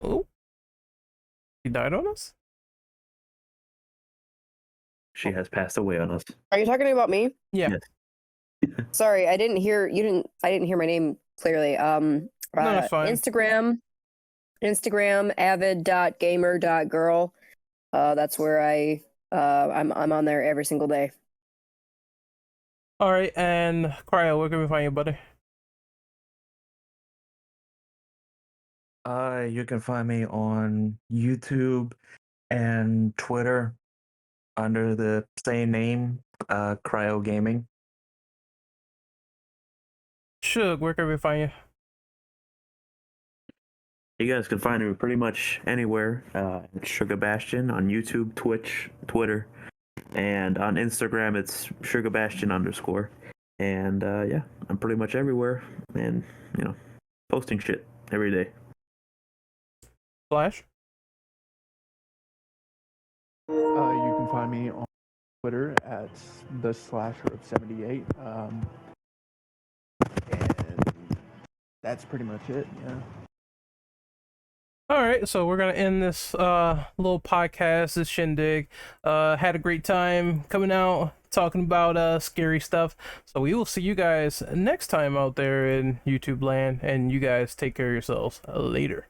Oh, he died on us? She has passed away on us. Are you talking about me? Yeah. Yes. Sorry, I didn't hear my name clearly. No, it's fine. Instagram avid.gamer.girl. That's where I'm on there every single day. All right, and Cryo, where can we find you, buddy? You can find me on YouTube and Twitter under the same name, Cryo Gaming. Shug, where can we find you? You guys can find me pretty much anywhere. Sugar Bastion on YouTube, Twitch, Twitter, and on Instagram it's Sugar Bastion _. And yeah, I'm pretty much everywhere, and posting shit every day. Flash? You can find me on Twitter at @the_slasher of 78. And that's pretty much it. Yeah. All right, so we're gonna end this little podcast, this shindig. Had a great time coming out talking about scary stuff. So we will see you guys next time out there in YouTube land, and you guys take care of yourselves later.